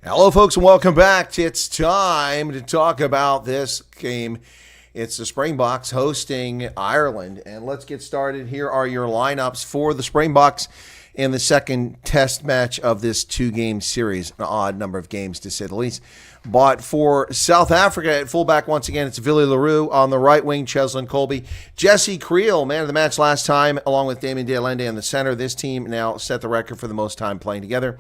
Hello, folks, and welcome back. It's time to talk about this game. It's the Springboks hosting Ireland, and let's get started. Here are your lineups for the Springboks in the second test match of this two-game series. An odd number of games, to say the least. But for South Africa at fullback, once again, it's Willie Leroux. On the right wing, Cheslin Colby. Jesse Creel, man of the match last time, along with Damien de Allende in the center. This team now set the record for the most time playing together.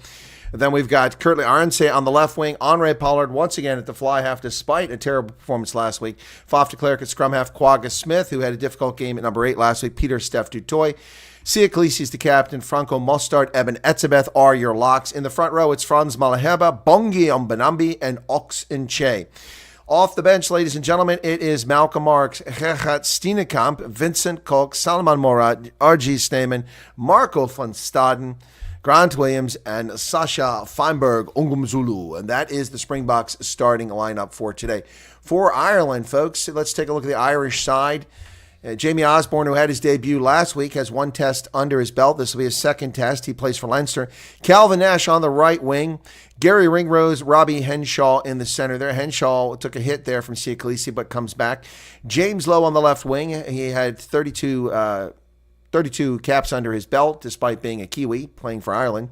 Then we've got Kurtley Arendse on the left wing. Andre Pollard once again at the fly half, despite a terrible performance last week. Faf de Klerk at scrum half. Quagga Smith, who had a difficult game at number 8 last week. Peter Steph Dutoy. Sia Khaleesi is the captain. Franco Mostart, Eben Etzebeth are your locks. In the front row, it's Franz Malaheba, Bongi Ombanambi, and Ox Nche. Off the bench, ladies and gentlemen, it is Malcolm Marks, Gerhard Steenekamp, Vincent Koch, Salman Morat, R.G. Sneeman, Marco van Staden, Grant Williams, and Sasha Feinberg Ongumzulu. And that is the Springboks starting lineup for today. For Ireland, folks, let's take a look at the Irish side. Jamie Osborne, who had his debut last week, has one test under his belt. This will be his second test. He plays for Leinster. Calvin Nash on the right wing. Gary Ringrose, Robbie Henshaw in the center there. Henshaw took a hit there from Sia Khaleesi, but comes back. James Lowe on the left wing. He had 32 caps under his belt, despite being a Kiwi, playing for Ireland.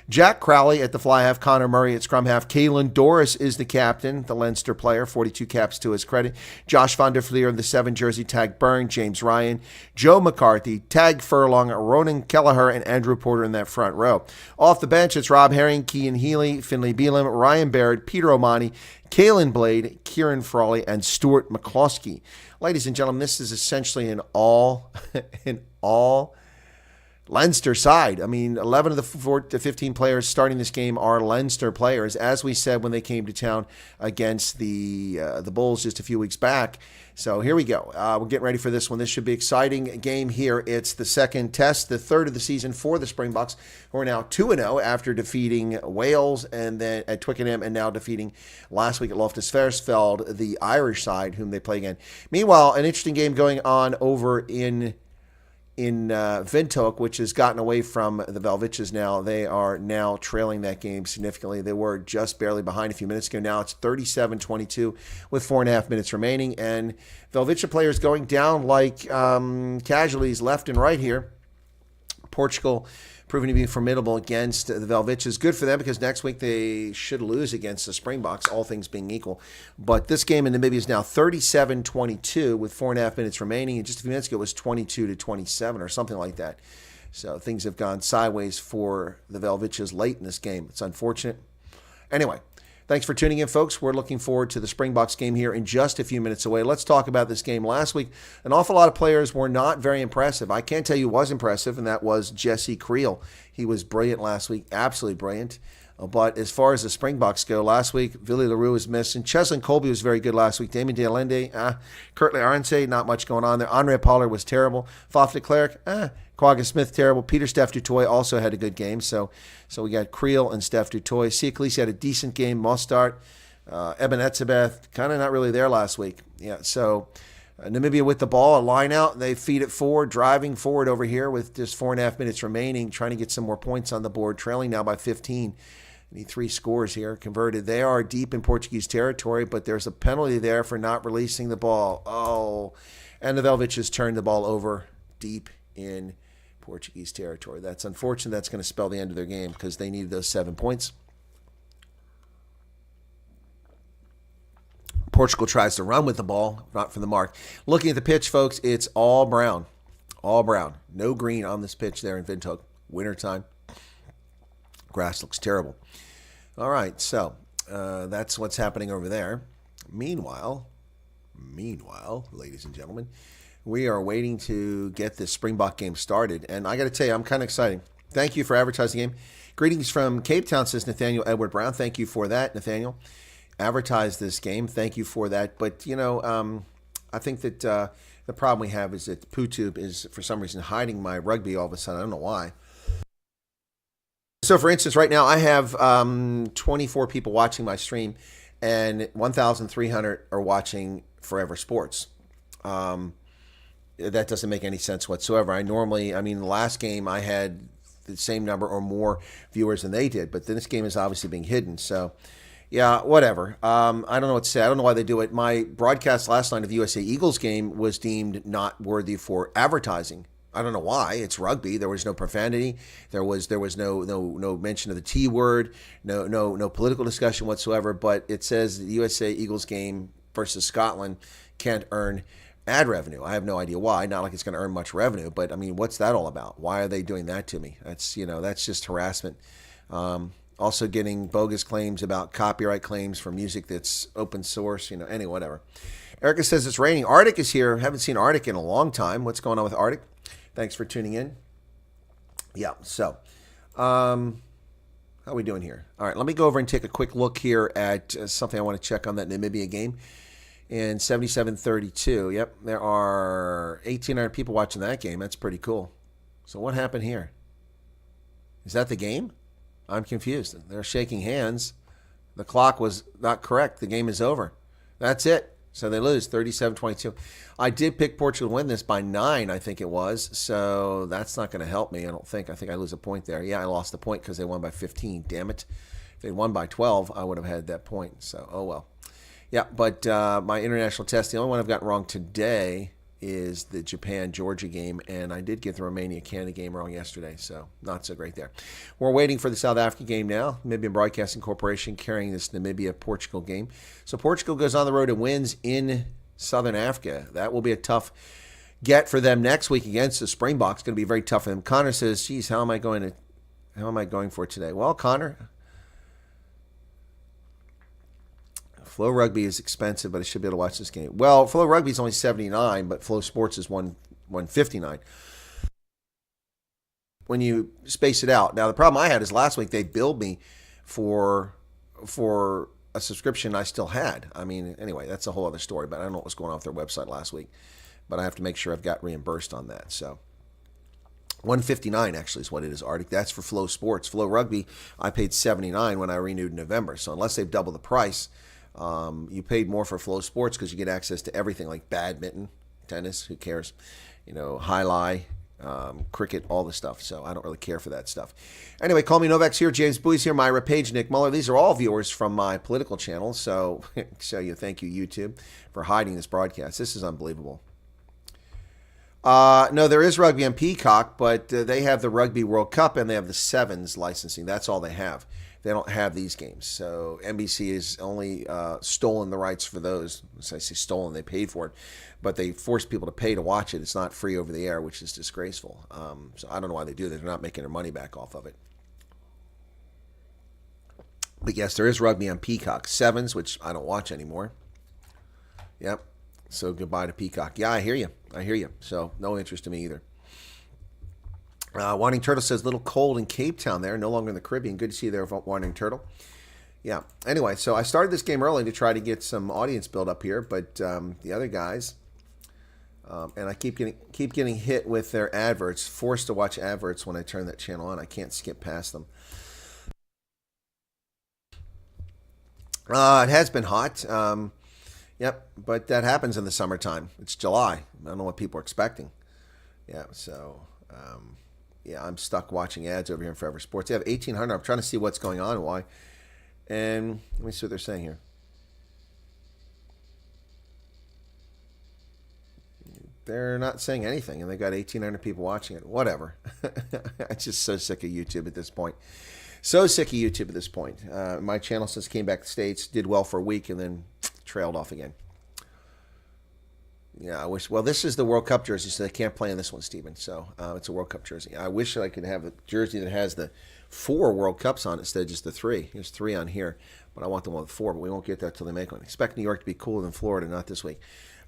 Jack Crowley at the fly half, Connor Murray at scrum half. Caelan Doris is the captain, the Leinster player, 42 caps to his credit. Josh van der Fleer in the 7 jersey, Tag Byrne, James Ryan, Joe McCarthy, Tag Furlong, Ronan Kelleher, and Andrew Porter in that front row. Off the bench, it's Rob Herring, Cian Healy, Finlay Beelum, Ryan Baird, Peter O'Mahony, Caelan Blade, Kieran Frawley, and Stuart McCloskey. Ladies and gentlemen, this is essentially an all Leinster side. I mean, 11 of the 15 players starting this game are Leinster players, as we said when they came to town against the Bulls just a few weeks back. So here we go. We're getting ready for this one. This should be an exciting game here. It's the second test, the third of the season for the Springboks, who are now 2-0 after defeating Wales and then at Twickenham, and now defeating last week at Loftus Versfeld, the Irish side, whom they play again. Meanwhile, an interesting game going on over in Windhoek, which has gotten away from the Velviches now. They are now trailing that game significantly. They were just barely behind a few minutes ago. Now it's 37-22 with 4.5 minutes remaining. And Velviche players going down like casualties left and right here. Portugal proving to be formidable against the Velviches. Good for them, because next week they should lose against the Springboks, all things being equal. But this game in Namibia is now 37-22 with 4.5 minutes remaining. And just a few minutes ago it was 22-27 or something like that. So things have gone sideways for the Velviches late in this game. It's unfortunate. Anyway, thanks for tuning in, folks. We're looking forward to the Springboks game here in just a few minutes away. Let's talk about this game. Last week, an awful lot of players were not very impressive. I can't tell you who was impressive, and that was Jesse Creel. He was brilliant last week, absolutely brilliant. But as far as the Springboks go, last week, Willie Leroux was missing. Cheslin Colby was very good last week. Damien de Allende, Kurtley Arendse, not much going on there. Andre Pollard was terrible. Faf de Klerk, Quagga Smith, terrible. Peter Steph Dutoy also had a good game. So we got Creel and Steph Dutoy. Sia Khaleesi had a decent game. Mostart, Eben Etzebeth, kind of not really there last week. Yeah, so Namibia with the ball, a line out. They feed it forward, driving forward over here with just 4.5 minutes remaining, trying to get some more points on the board, trailing now by 15. Need 3 scores here converted. They are deep in Portuguese territory, but there's a penalty there for not releasing the ball. Oh, and the Velviches turned the ball over deep in Portuguese territory. That's unfortunate. That's going to spell the end of their game, because they needed those 7 points. Portugal tries to run with the ball, not from the mark. Looking at the pitch, folks, it's all brown. All brown. No green on this pitch there in Windhoek. Wintertime. Grass looks terrible. All right, so that's what's happening over there. Meanwhile, ladies and gentlemen, we are waiting to get this Springbok game started. And I got to tell you, I'm kind of excited. Thank you for advertising the game. Greetings from Cape Town, says Nathaniel Edward Brown. Thank you for that, Nathaniel. Advertise this game. Thank you for that. But, I think that the problem we have is that PooTube is, for some reason, hiding my rugby all of a sudden. I don't know why. So, for instance, right now I have 24 people watching my stream, and 1,300 are watching Forever Sports. That doesn't make any sense whatsoever. The last game I had the same number or more viewers than they did. But then this game is obviously being hidden. So, yeah, whatever. I don't know what to say. I don't know why they do it. My broadcast last night of the USA Eagles game was deemed not worthy for advertising. I don't know why. It's rugby. There was no profanity. There was no mention of the T word. No political discussion whatsoever. But it says the USA Eagles game versus Scotland can't earn ad revenue. I have no idea why. Not like it's going to earn much revenue. But I mean, what's that all about? Why are they doing that to me? That's just harassment. Also getting bogus claims about copyright claims for music that's open source. Anyway, whatever. Erica says it's raining. Arctic is here. Haven't seen Arctic in a long time. What's going on with Arctic? Thanks for tuning in. Yeah, so how are we doing here? All right, let me go over and take a quick look here at something I want to check on that Namibia game in 77-32. Yep, there are 1,800 people watching that game. That's pretty cool. So what happened here? Is that the game? I'm confused. They're shaking hands. The clock was not correct. The game is over. That's it. So they lose 37-22. I did pick Portugal to win this by 9, I think it was. So that's not going to help me, I don't think. I think I lose a point there. Yeah, I lost the point because they won by 15. Damn it. If they won by 12, I would have had that point. So, oh well. Yeah, but my international test, the only one I've gotten wrong today is the Japan-Georgia game, and I did get the Romania-Canada game wrong yesterday, so not so great there. We're waiting for the South Africa game now. Namibian Broadcasting Corporation carrying this Namibia-Portugal game. So Portugal goes on the road and wins in Southern Africa. That will be a tough get for them next week against the Springboks. It's going to be very tough for them. Connor says, geez, how am I going for today? Well, Connor, Flow Rugby is expensive, but I should be able to watch this game. Well, Flow Rugby is only $79, but Flow Sports is $159. When you space it out. Now, the problem I had is last week they billed me for a subscription I still had. I mean, anyway, that's a whole other story, but I don't know what was going on with their website last week. But I have to make sure I've got reimbursed on that. So $159 actually is what it is, Arctic. That's for Flow Sports. Flow Rugby, I paid $79 when I renewed in November. So unless they've doubled the price, you paid more for Flow Sports because you get access to everything like badminton, tennis, who cares, high-lie, cricket, all the stuff. So I don't really care for that stuff. Anyway, Call Me Novak's here, James Bowie's here, Myra Page, Nick Muller. These are all viewers from my political channel. So thank you, YouTube, for hiding this broadcast. This is unbelievable. No, there is rugby on Peacock, but they have the Rugby World Cup and they have the Sevens licensing. That's all they have. They don't have these games. So NBC has only stolen the rights for those. So I say stolen, they paid for it. But they force people to pay to watch it. It's not free over the air, which is disgraceful. So I don't know why they do that. They're not making their money back off of it. But yes, there is rugby on Peacock. Sevens, which I don't watch anymore. Yep. So goodbye to Peacock. Yeah, I hear you. So no interest to me either. Wandering Turtle says, little cold in Cape Town there, no longer in the Caribbean. Good to see you there, Wandering Turtle. Yeah. Anyway, so I started this game early to try to get some audience build up here, but the other guys, and I keep getting hit with their adverts, forced to watch adverts when I turn that channel on. I can't skip past them. It has been hot. Yep, but that happens in the summertime. It's July. I don't know what people are expecting. Yeah, so I'm stuck watching ads over here in Forever Sports. They have 1,800. I'm trying to see what's going on and why. And let me see what they're saying here. They're not saying anything, and they got 1,800 people watching it. Whatever. I'm just so sick of YouTube at this point. My channel since came back to the States, did well for a week, and then trailed off again. Yeah, I wish. Well, this is the World Cup jersey, so they can't play in this one, Stephen. So it's a World Cup jersey. I wish I could have a jersey that has the 4 World Cups on it instead of just the 3. There's 3 on here, but I want the one with 4, but we won't get that till they make one. Expect New York to be cooler than Florida, not this week.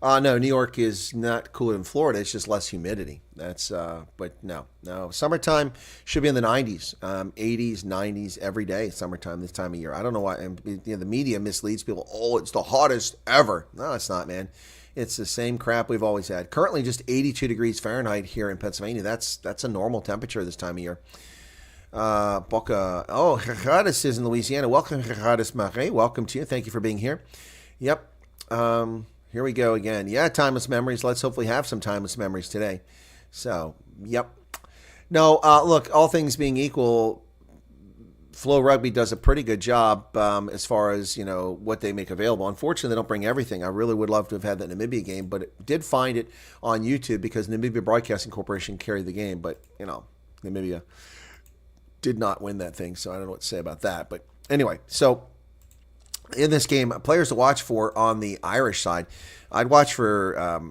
No, New York is not cooler than Florida. It's just less humidity. But no. Summertime should be in the 90s, 80s, 90s every day. Summertime this time of year. I don't know why. The media misleads people. Oh, it's the hottest ever. No, it's not, man. It's the same crap we've always had. Currently, just 82 degrees Fahrenheit here in Pennsylvania. That's a normal temperature this time of year. Boca. Oh, Gerardus is in Louisiana. Welcome, Gerardus Marais. Welcome to you. Thank you for being here. Yep. Here we go again. Yeah, timeless memories. Let's hopefully have some timeless memories today. So, yep. No, look, all things being equal, Flow Rugby does a pretty good job as far as, what they make available. Unfortunately, they don't bring everything. I really would love to have had that Namibia game, but it did find it on YouTube because Namibia Broadcasting Corporation carried the game. But, Namibia did not win that thing, so I don't know what to say about that. But anyway, so in this game, players to watch for on the Irish side, I'd watch for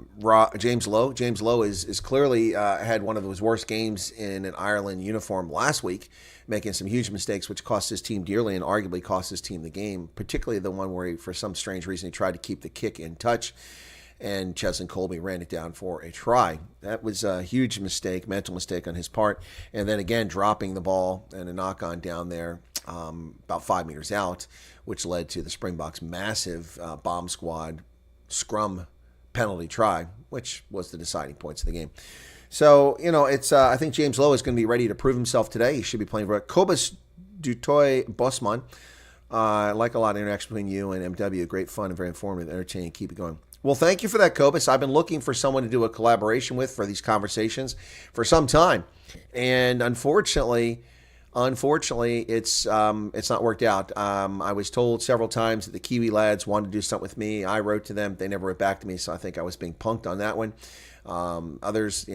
James Lowe. James Lowe is clearly had one of his worst games in an Ireland uniform last week, making some huge mistakes, which cost his team dearly and arguably cost his team the game, particularly the one where he, for some strange reason, he tried to keep the kick in touch, and Cheslin Colby ran it down for a try. That was a huge mistake, mental mistake on his part, and then again dropping the ball and a knock-on down there about 5 meters out, which led to the Springboks' massive bomb squad scrum penalty try, which was the deciding points of the game. So, it's I think James Lowe is going to be ready to prove himself today. He should be playing for Cobus Dutoy Bosman. I like a lot of interaction between you and MW. Great fun and very informative, entertaining. Keep it going. Well, thank you for that, Cobus. I've been looking for someone to do a collaboration with for these conversations for some time. And unfortunately, it's not worked out. I was told several times that the Kiwi lads wanted to do something with me. I wrote to them. They never wrote back to me, so I think I was being punked on that one. Others, so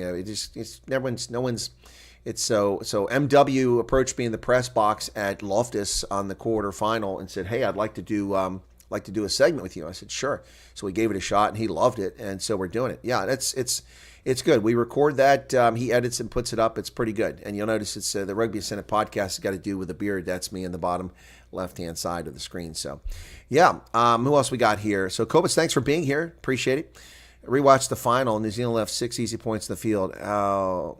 MW approached me in the press box at Loftus on the quarterfinal and said, "Hey, I'd like to do a segment with you." I said, "Sure." So we gave it a shot, and he loved it, and so we're doing it. Yeah, it's good. We record that. He edits and puts it up. It's pretty good. And you'll notice it's the Rugby Senate podcast has got to do with the beard. That's me in the bottom left-hand side of the screen. So, yeah. Who else we got here? So, Cobus, thanks for being here. Appreciate it. Rewatch the final. New Zealand left 6 easy points in the field. How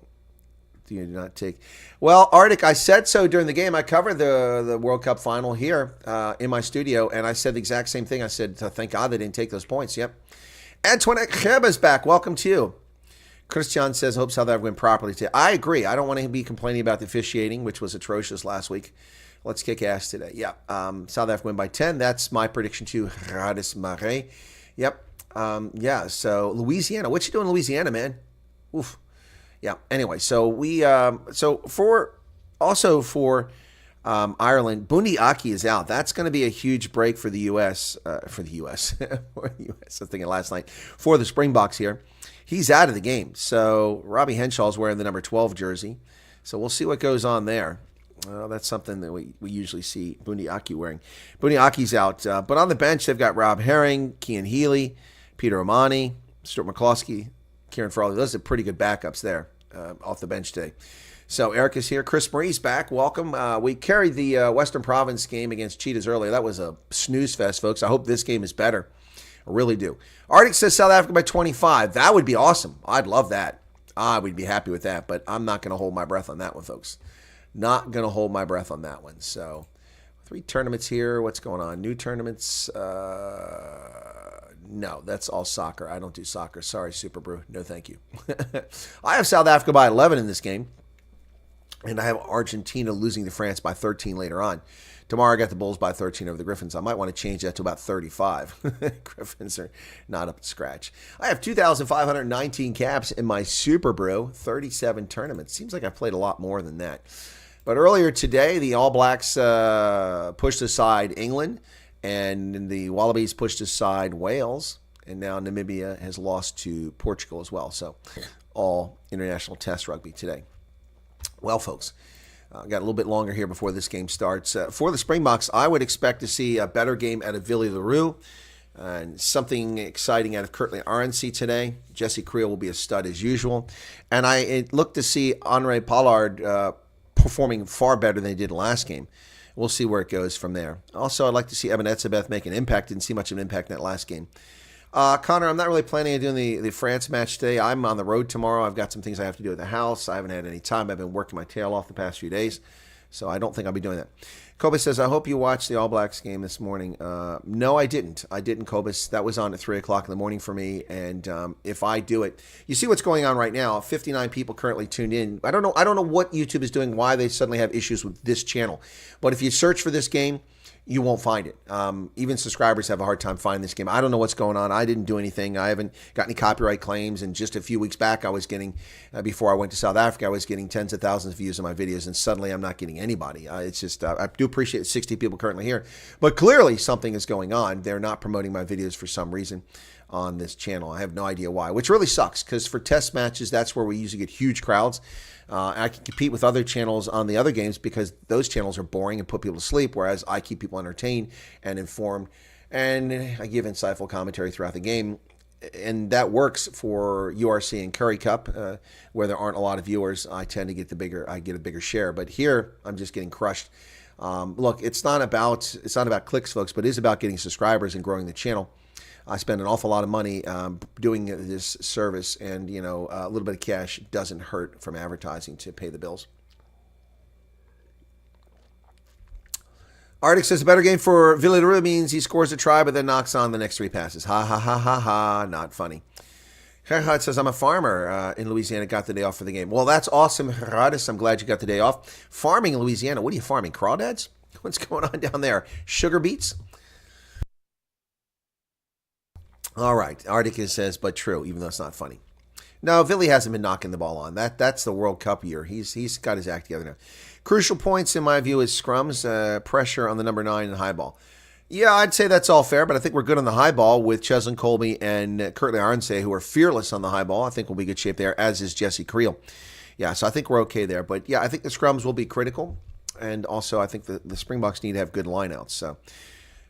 do you not take? Well, Arctic, I said so during the game. I covered the World Cup final here in my studio, and I said the exact same thing. I said, thank God they didn't take those points. Yep. Antoinette Kheba's back. Welcome to you. Christian says, hope South Africa win properly today. I agree. I don't want to be complaining about the officiating, which was atrocious last week. Let's kick ass today. Yeah. South Africa win by 10. That's my prediction too. Radis Mare. Yep. Yeah. So Louisiana. What you doing in Louisiana, man? Oof. Yeah. Anyway, so for Ireland, Bundi Aki is out. That's going to be a huge break for the U.S. For the U.S. I was thinking last night for the Springboks here. He's out of the game. So Robbie Henshaw's wearing the number 12 jersey. So we'll see what goes on there. That's something that we usually see Bundi Aki wearing. Bundi Aki's out. But on the bench, they've got Rob Herring, Cian Healy, Peter Omani, Stuart McCloskey, Kieran Farley. Those are pretty good backups there off the bench today. So Eric is here. Chris Marie's back. Welcome. We carried the Western Province game against Cheetahs earlier. That was a snooze fest, folks. I hope this game is better. I really do. Arctic says South Africa by 25. That would be awesome. I'd love that. I would be happy with that, but I'm not going to hold my breath on that one, folks. Not going to hold my breath on that one. So 3 tournaments here. What's going on? New tournaments? No, that's all soccer. I don't do soccer. Sorry, Super Brew. No, thank you. I have South Africa by 11 in this game, and I have Argentina losing to France by 13 later on. Tomorrow I got the Bulls by 13 over the Griffins. I might want to change that to about 35. Griffins are not up to scratch. I have 2,519 caps in my Super Brew, 37 tournaments. Seems like I've played a lot more than that. But earlier today, the All Blacks pushed aside England, and the Wallabies pushed aside Wales, and now Namibia has lost to Portugal as well. So all international test rugby today. Well, folks, got a little bit longer here before this game starts. For the Springboks, I would expect to see a better game out of Villiers-Leroux and something exciting out of Kirtley RNC today. Jesse Creel will be a stud as usual. And I look to see Henri Pollard performing far better than he did last game. We'll see where it goes from there. Also, I'd like to see Evan Etzebeth make an impact. Didn't see much of an impact in that last game. Connor, I'm not really planning on doing the France match today. I'm on the road tomorrow. I've got some things I have to do at the house. I haven't had any time. I've been working my tail off the past few days, so I don't think I'll be doing that. Kobe says, I hope you watched the All Blacks game this morning. No, I didn't. I didn't, Kobus. That was on at 3 o'clock in the morning for me, and if I do it, you see what's going on right now. 59 people currently tuned in. I don't know what YouTube is doing, why they suddenly have issues with this channel, but if you search for this game, you won't find it. Even subscribers have a hard time finding this game. I don't know what's going on. I didn't do anything. I haven't got any copyright claims. And just a few weeks back, I was getting, before I went to South Africa, I was getting tens of thousands of views on my videos. And suddenly I'm not getting anybody. It's just, I do appreciate 60 people currently here. But clearly something is going on. They're not promoting my videos for some reason on this channel. I have no idea why, which really sucks because for test matches, that's where we usually get huge crowds. I can compete with other channels on the other games because those channels are boring and put people to sleep, whereas I keep people entertained and informed, and I give insightful commentary throughout the game. And that works for URC and Curry Cup, where there aren't a lot of viewers. I tend to get I get a bigger share. But here, I'm just getting crushed. Look, it's not about clicks, folks, but it is about getting subscribers and growing the channel. I spend an awful lot of money doing this service, and a little bit of cash doesn't hurt from advertising to pay the bills. Arctic says a better game for Villarreal means he scores a try but then knocks on the next 3 passes. Ha ha ha ha ha, not funny. Gerhard says, I'm a farmer in Louisiana, got the day off for the game. Well, that's awesome, Gerardus. I'm glad you got the day off. Farming in Louisiana, what are you farming, crawdads? What's going on down there? Sugar beets? All right, Arctic says, but true, even though it's not funny. No, Villy hasn't been knocking the ball on. That's the World Cup year. He's got his act together now. Crucial points, in my view, is scrums, pressure on the number 9 and high ball. Yeah, I'd say that's all fair, but I think we're good on the high ball with Cheslin Colby and Kurtley Arnsay, who are fearless on the high ball. I think we'll be in good shape there, as is Jesse Creel. Yeah, so I think we're okay there. But, yeah, I think the scrums will be critical, and also I think the Springboks need to have good lineouts. So,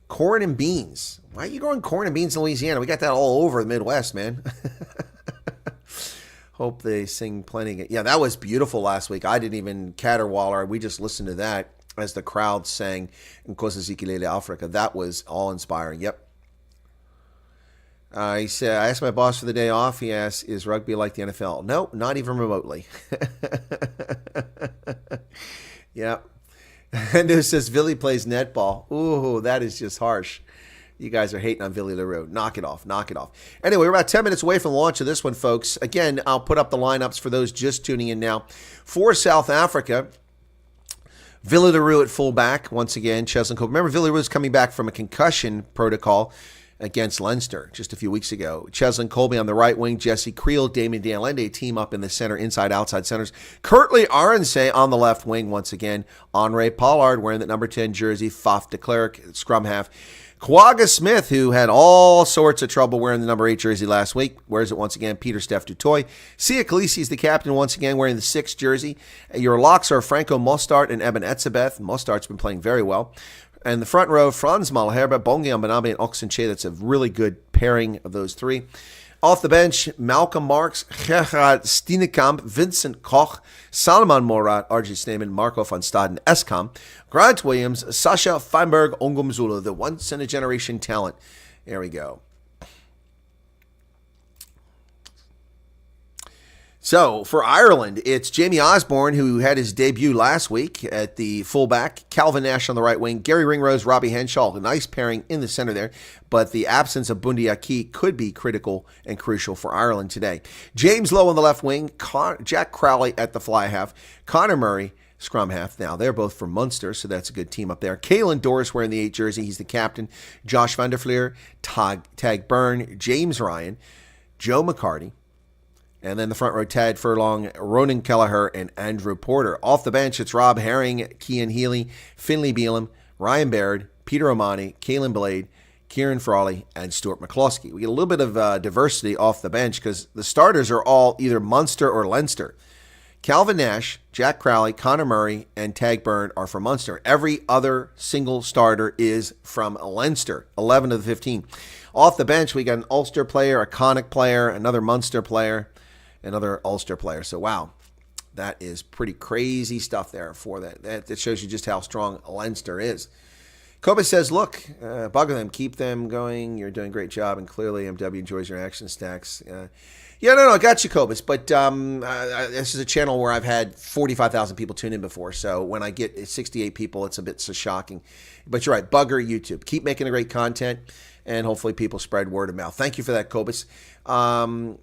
corn and beans. Why are you growing corn and beans in Louisiana? We got that all over the Midwest, man. Hope they sing plenty. Yeah, that was beautiful last week. I didn't even caterwaller. We just listened to that as the crowd sang Rugby Africa. That was all-inspiring. Yep. He said, I asked my boss for the day off. He asked, is rugby like the NFL? No, not even remotely. Yep. And it says, Villy plays netball. Ooh, that is just harsh. You guys are hating on Villy LaRue. Knock it off. Knock it off. Anyway, we're about 10 minutes away from the launch of this one, folks. Again, I'll put up the lineups for those just tuning in now. For South Africa, Villy LaRue at fullback. Once again, Cheslin Colby. Remember, Villy LaRue is coming back from a concussion protocol against Leinster just a few weeks ago. Cheslin Colby on the right wing. Jesse Creel, Damien de Allende team up in the center, inside, outside centers. Kurtley Arnsay on the left wing once again. Henri Pollard wearing the number 10 jersey. Faf de Klerk, scrum half. Kwaga Smith, who had all sorts of trouble wearing the number 8 jersey last week, wears it once again. Peter Steph Dutoy. Sia Khaleesi is the captain once again, wearing the 6 jersey. Your locks are Franco Mostart and Eben Etzebeth. Mostart's been playing very well. And the front row, Franz Malherbe, Bongi Mbanabe, and Oxenche. That's a really good pairing of those 3. Off the bench, Malcolm Marks, Gerhard Steenekamp, Vincent Koch, Salman Morat, RG Sneeman, Marco van Staden, Eskom, Grant Williams, Sasha Feinberg, Ongumzulu, the once-in-a-generation talent. There we go. So, for Ireland, it's Jamie Osborne, who had his debut last week at the fullback, Calvin Nash on the right wing, Gary Ringrose, Robbie Henshaw, a nice pairing in the center there, but the absence of Bundy Aki could be critical and crucial for Ireland today. James Lowe on the left wing, Jack Crowley at the fly half, Connor Murray, scrum half. Now, they're both from Munster, so that's a good team up there. Caelan Doris wearing the 8 jersey, he's the captain. Josh van der Fleer, Tag Byrne, James Ryan, Joe McCarty. And then the front row, Tad Furlong, Ronan Kelleher, and Andrew Porter. Off the bench, it's Rob Herring, Cian Healy, Finlay Beelum, Ryan Baird, Peter O'Mani, Caelan Blade, Kieran Frawley, and Stuart McCloskey. We get a little bit of diversity off the bench because the starters are all either Munster or Leinster. Calvin Nash, Jack Crowley, Connor Murray, and Tag Byrne are from Munster. Every other single starter is from Leinster, 11 of the 15. Off the bench, we got an Ulster player, a Connacht player, another Munster player, another Ulster player. So, wow, that is pretty crazy stuff there for that. That shows you just how strong Leinster is. Kobe says, look, bugger them, keep them going. You're doing a great job, and clearly MW enjoys your action stacks. Yeah, no, I got you, Cobus. But this is a channel where I've had 45,000 people tune in before. So when I get 68 people, it's a bit so shocking. But you're right, bugger YouTube. Keep making the great content, and hopefully people spread word of mouth. Thank you for that, Cobus. And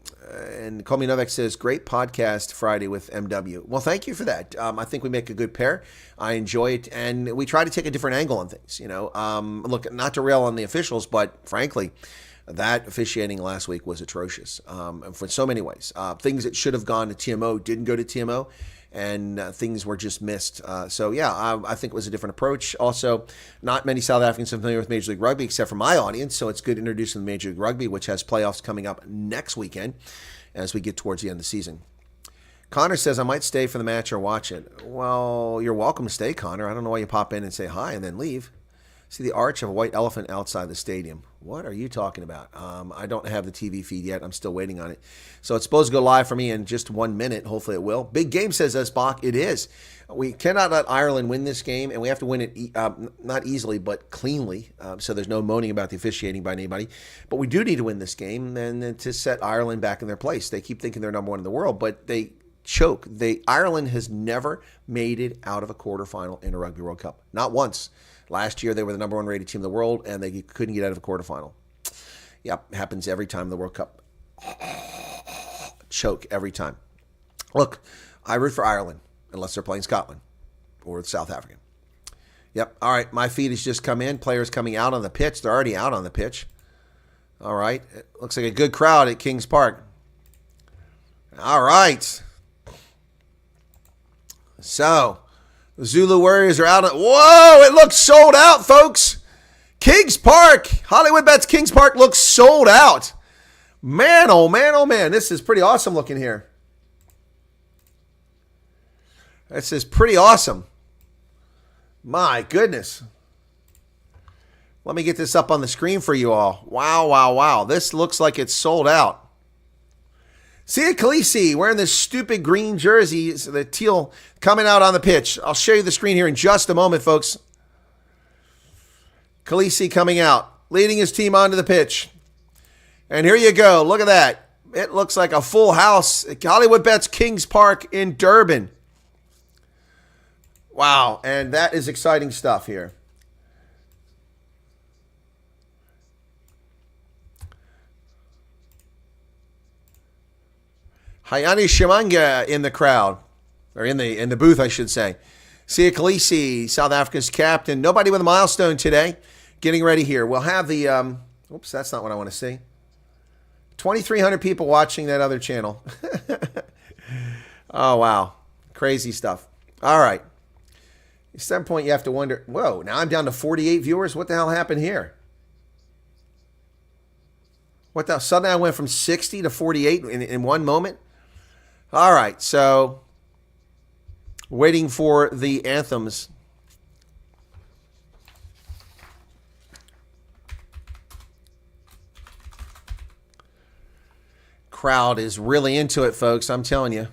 Komi Novak says, great podcast Friday with MW. Well, thank you for that. I think we make a good pair. I enjoy it, and we try to take a different angle on things. Look, not to rail on the officials, but frankly, that officiating last week was atrocious for so many ways. Things that should have gone to TMO didn't go to TMO, and things were just missed. I think it was a different approach. Also, not many South Africans are familiar with Major League Rugby, except for my audience, so it's good to introduce them to Major League Rugby, which has playoffs coming up next weekend as we get towards the end of the season. Connor says, I might stay for the match or watch it. Well, you're welcome to stay, Connor. I don't know why you pop in and say hi and then leave. See the arch of a white elephant outside the stadium. What are you talking about? I don't have the TV feed yet. I'm still waiting on it. So it's supposed to go live for me in just 1 minute. Hopefully it will. Big game, says Bach. It is. We cannot let Ireland win this game, and we have to win it not easily but cleanly. So there's no moaning about the officiating by anybody. But we do need to win this game and to set Ireland back in their place. They keep thinking they're number one in the world, but they choke. Ireland has never made it out of a quarterfinal in a Rugby World Cup. Not once. Last year, they were the number one rated team in the world, and they couldn't get out of a quarterfinal. Yep, happens every time in the World Cup. Choke every time. Look, I root for Ireland, unless they're playing Scotland or South Africa. Yep, all right, my feed has just come in. Players coming out on the pitch. They're already out on the pitch. All right, it looks like a good crowd at Kings Park. All right. So, the Zulu Warriors are out. Whoa, it looks sold out, folks. Kings Park. Hollywood Bets Kings Park looks sold out. Man, oh man, oh man. This is pretty awesome looking here. This is pretty awesome. My goodness. Let me get this up on the screen for you all. Wow, wow, wow. This looks like it's sold out. Sia Khaleesi wearing this stupid green jersey, the teal coming out on the pitch. I'll show you the screen here in just a moment, folks. Khaleesi coming out, leading his team onto the pitch. And here you go. Look at that. It looks like a full house at Hollywood Bets Kings Park in Durban. Wow, and that is exciting stuff here. Hayani Shimanga in the crowd, or in the booth, I should say. Sia Khaleesi, South Africa's captain. Nobody with a milestone today. Getting ready here. We'll have the, oops, that's not what I want to see. 2,300 people watching that other channel. Oh, wow. Crazy stuff. All right. At some point, you have to wonder, whoa, now I'm down to 48 viewers? What the hell happened here? What the, suddenly I went from 60 to 48 in one moment? All right, so waiting for the anthems. Crowd is really into it, folks. I'm telling you.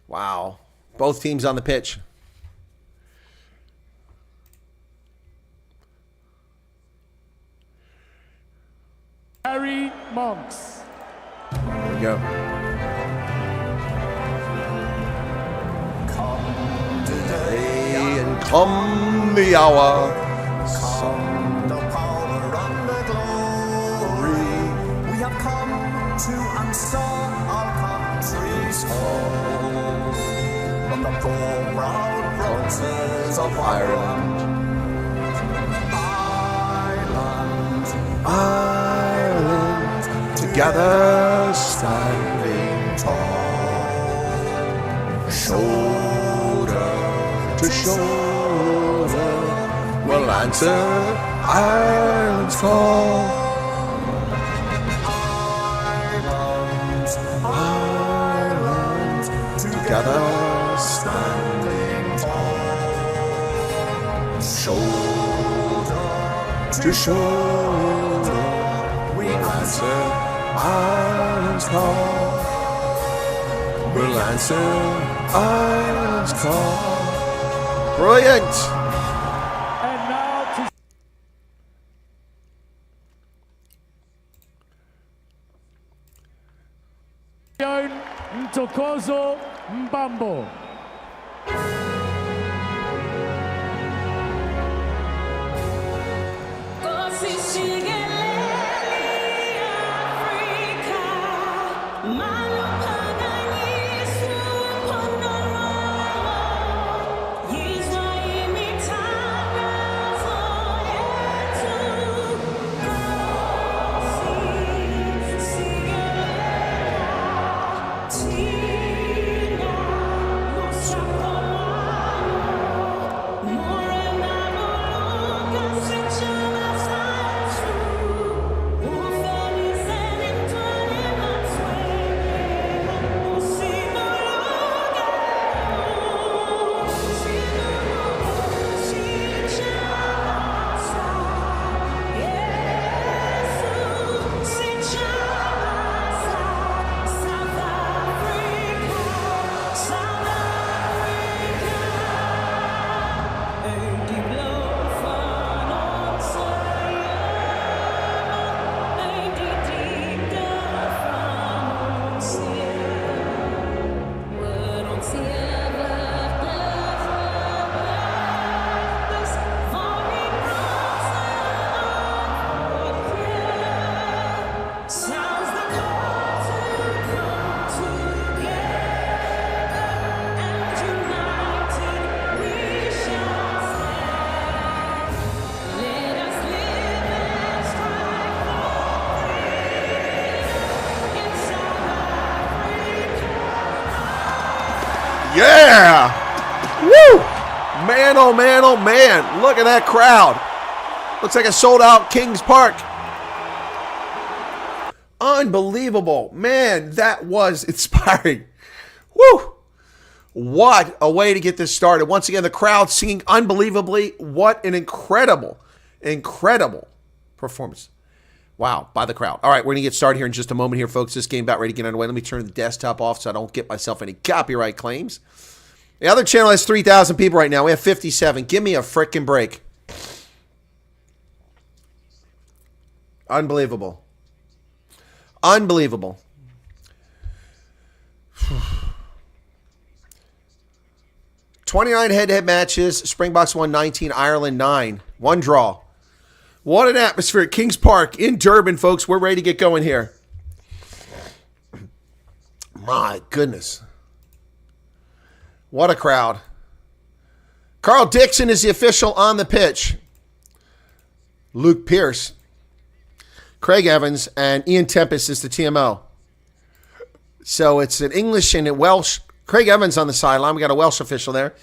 Wow. Both teams on the pitch. Harry Monks. There we go. Come today And come the hour. come the power and the glory. We have come to answer our country's call from the four proud provinces of Ireland. Ireland, together standing tall, shoulder to shoulder, we'll answer Ireland's call. Ireland, together standing tall, shoulder to shoulder, we answer Ireland's call. We'll answer Ireland's call. Brilliant. Ntokozo Mbambo. Yeah! Woo! Man, oh man, oh man. Look at that crowd. Looks like a sold-out Kings Park. Unbelievable. Man, that was inspiring. Woo! What a way to get this started. Once again, the crowd singing unbelievably. What an incredible performance. Wow, by the crowd. All right, we're going to get started here in just a moment here, folks. This game about ready to get underway. Let me turn the desktop off so I don't get myself any copyright claims. The other channel has 3,000 people right now. We have 57. Give me a frickin' break. Unbelievable. Unbelievable. $29 head-to-head matches. Springboks won 19, Ireland 9. One draw. What an atmosphere at Kings Park in Durban, folks. We're ready to get going here. My goodness. What a crowd. Carl Dixon is the official on the pitch. Luke Pierce, Craig Evans, and Ian Tempest is the TMO. So it's an English and a Welsh. Craig Evans on the sideline. We got a Welsh official there.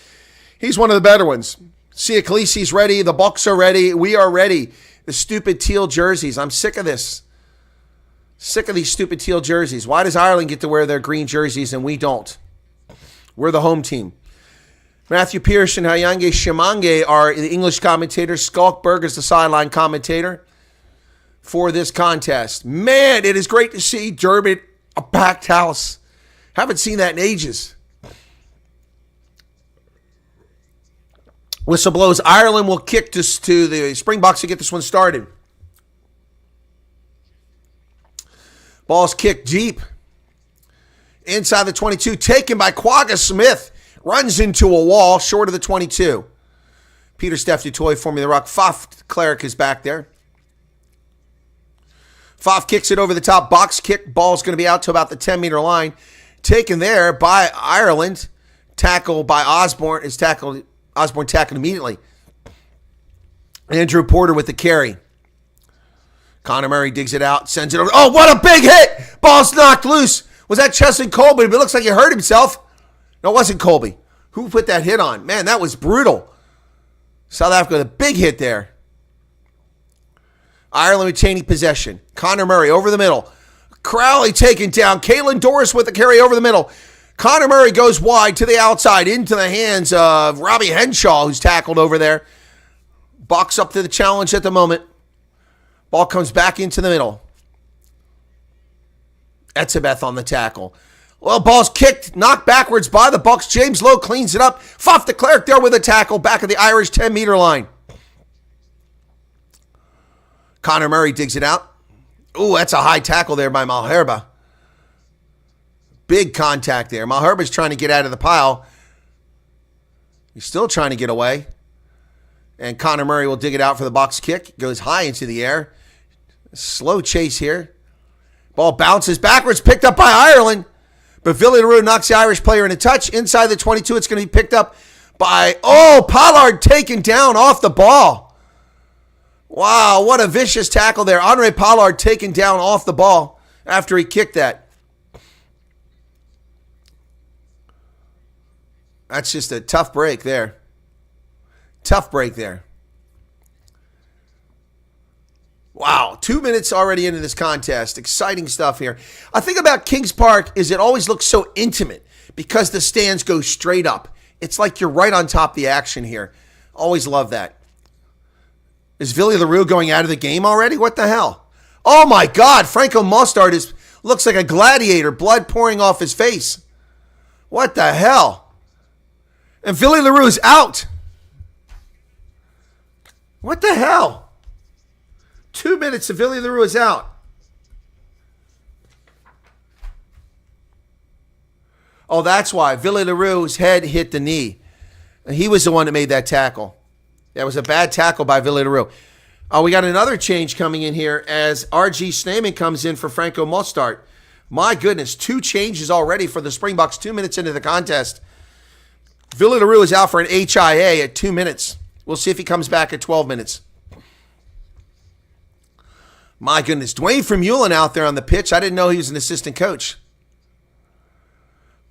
He's one of the better ones. Sia Khaleesi's ready. The Bucks are ready. We are ready. The stupid teal jerseys. I'm sick of this. Sick of these stupid teal jerseys. Why does Ireland get to wear their green jerseys and we don't? We're the home team. Matthew Pierce and Hayange Shimange are the English commentators. Skalkberg is the sideline commentator for this contest. Man, it is great to see Durban, a packed house. Haven't seen that in ages. Whistle blows. Ireland will kick this to the Springboks to get this one started. Ball's kicked deep. Inside the 22. Taken by Quagga Smith. Runs into a wall short of the 22. Peter Steph Dutoy forming the ruck. Faf Cleric is back there. Faf kicks it over the top. Box kick. Ball's going to be out to about the 10-meter line. Taken there by Ireland. Tackle by Osborne. Osborne tackled immediately. Andrew Porter with the carry. Connor Murray digs it out, sends it over. Oh, what a big hit! Ball's knocked loose. Was that Cheslin Colby? But it looks like he hurt himself. No, it wasn't Colby. Who put that hit on? Man, that was brutal. South Africa with a big hit there. Ireland retaining possession. Connor Murray over the middle. Crowley taken down. Caitlin Doris with the carry over the middle. Connor Murray goes wide to the outside into the hands of Robbie Henshaw, who's tackled over there. Bucks up to the challenge at the moment. Ball comes back into the middle. Etzebeth on the tackle. Well, ball's kicked, knocked backwards by the Bucks. James Lowe cleans it up. Faf de Klerk there with a tackle back at the Irish 10-meter line. Connor Murray digs it out. Ooh, that's a high tackle there by Malherba. Big contact there. Malherbe's trying to get out of the pile. He's still trying to get away. And Conor Murray will dig it out for the box kick. Goes high into the air. Slow chase here. Ball bounces backwards, picked up by Ireland. But Villy LaRue knocks the Irish player in a touch. Inside the 22, it's going to be picked up by, Pollard taken down off the ball. Wow, what a vicious tackle there. Andre Pollard taken down off the ball after he kicked that. That's just a tough break there. Tough break there. Wow, 2 minutes already into this contest. Exciting stuff here. I think about Kings Park is it always looks so intimate because the stands go straight up. It's like you're right on top of the action here. Always love that. Is Villy LaRue going out of the game already? What the hell? Oh my God, Franco Mostard looks like a gladiator, blood pouring off his face. What the hell? And Villy LaRue is out. What the hell? 2 minutes, and Villy LaRue is out. Oh, that's why. Villy LaRue's head hit the knee. He was the one that made that tackle. That was a bad tackle by Villy LaRue. Oh, we got another change coming in here as R.G. Snyman comes in for Franco Mostard. My goodness, 2 changes already for the Springboks 2 minutes into the contest. Villy LaRue is out for an HIA at 2 minutes. We'll see if he comes back at 12 minutes. My goodness, Dwayne Vermeulen out there on the pitch. I didn't know he was an assistant coach.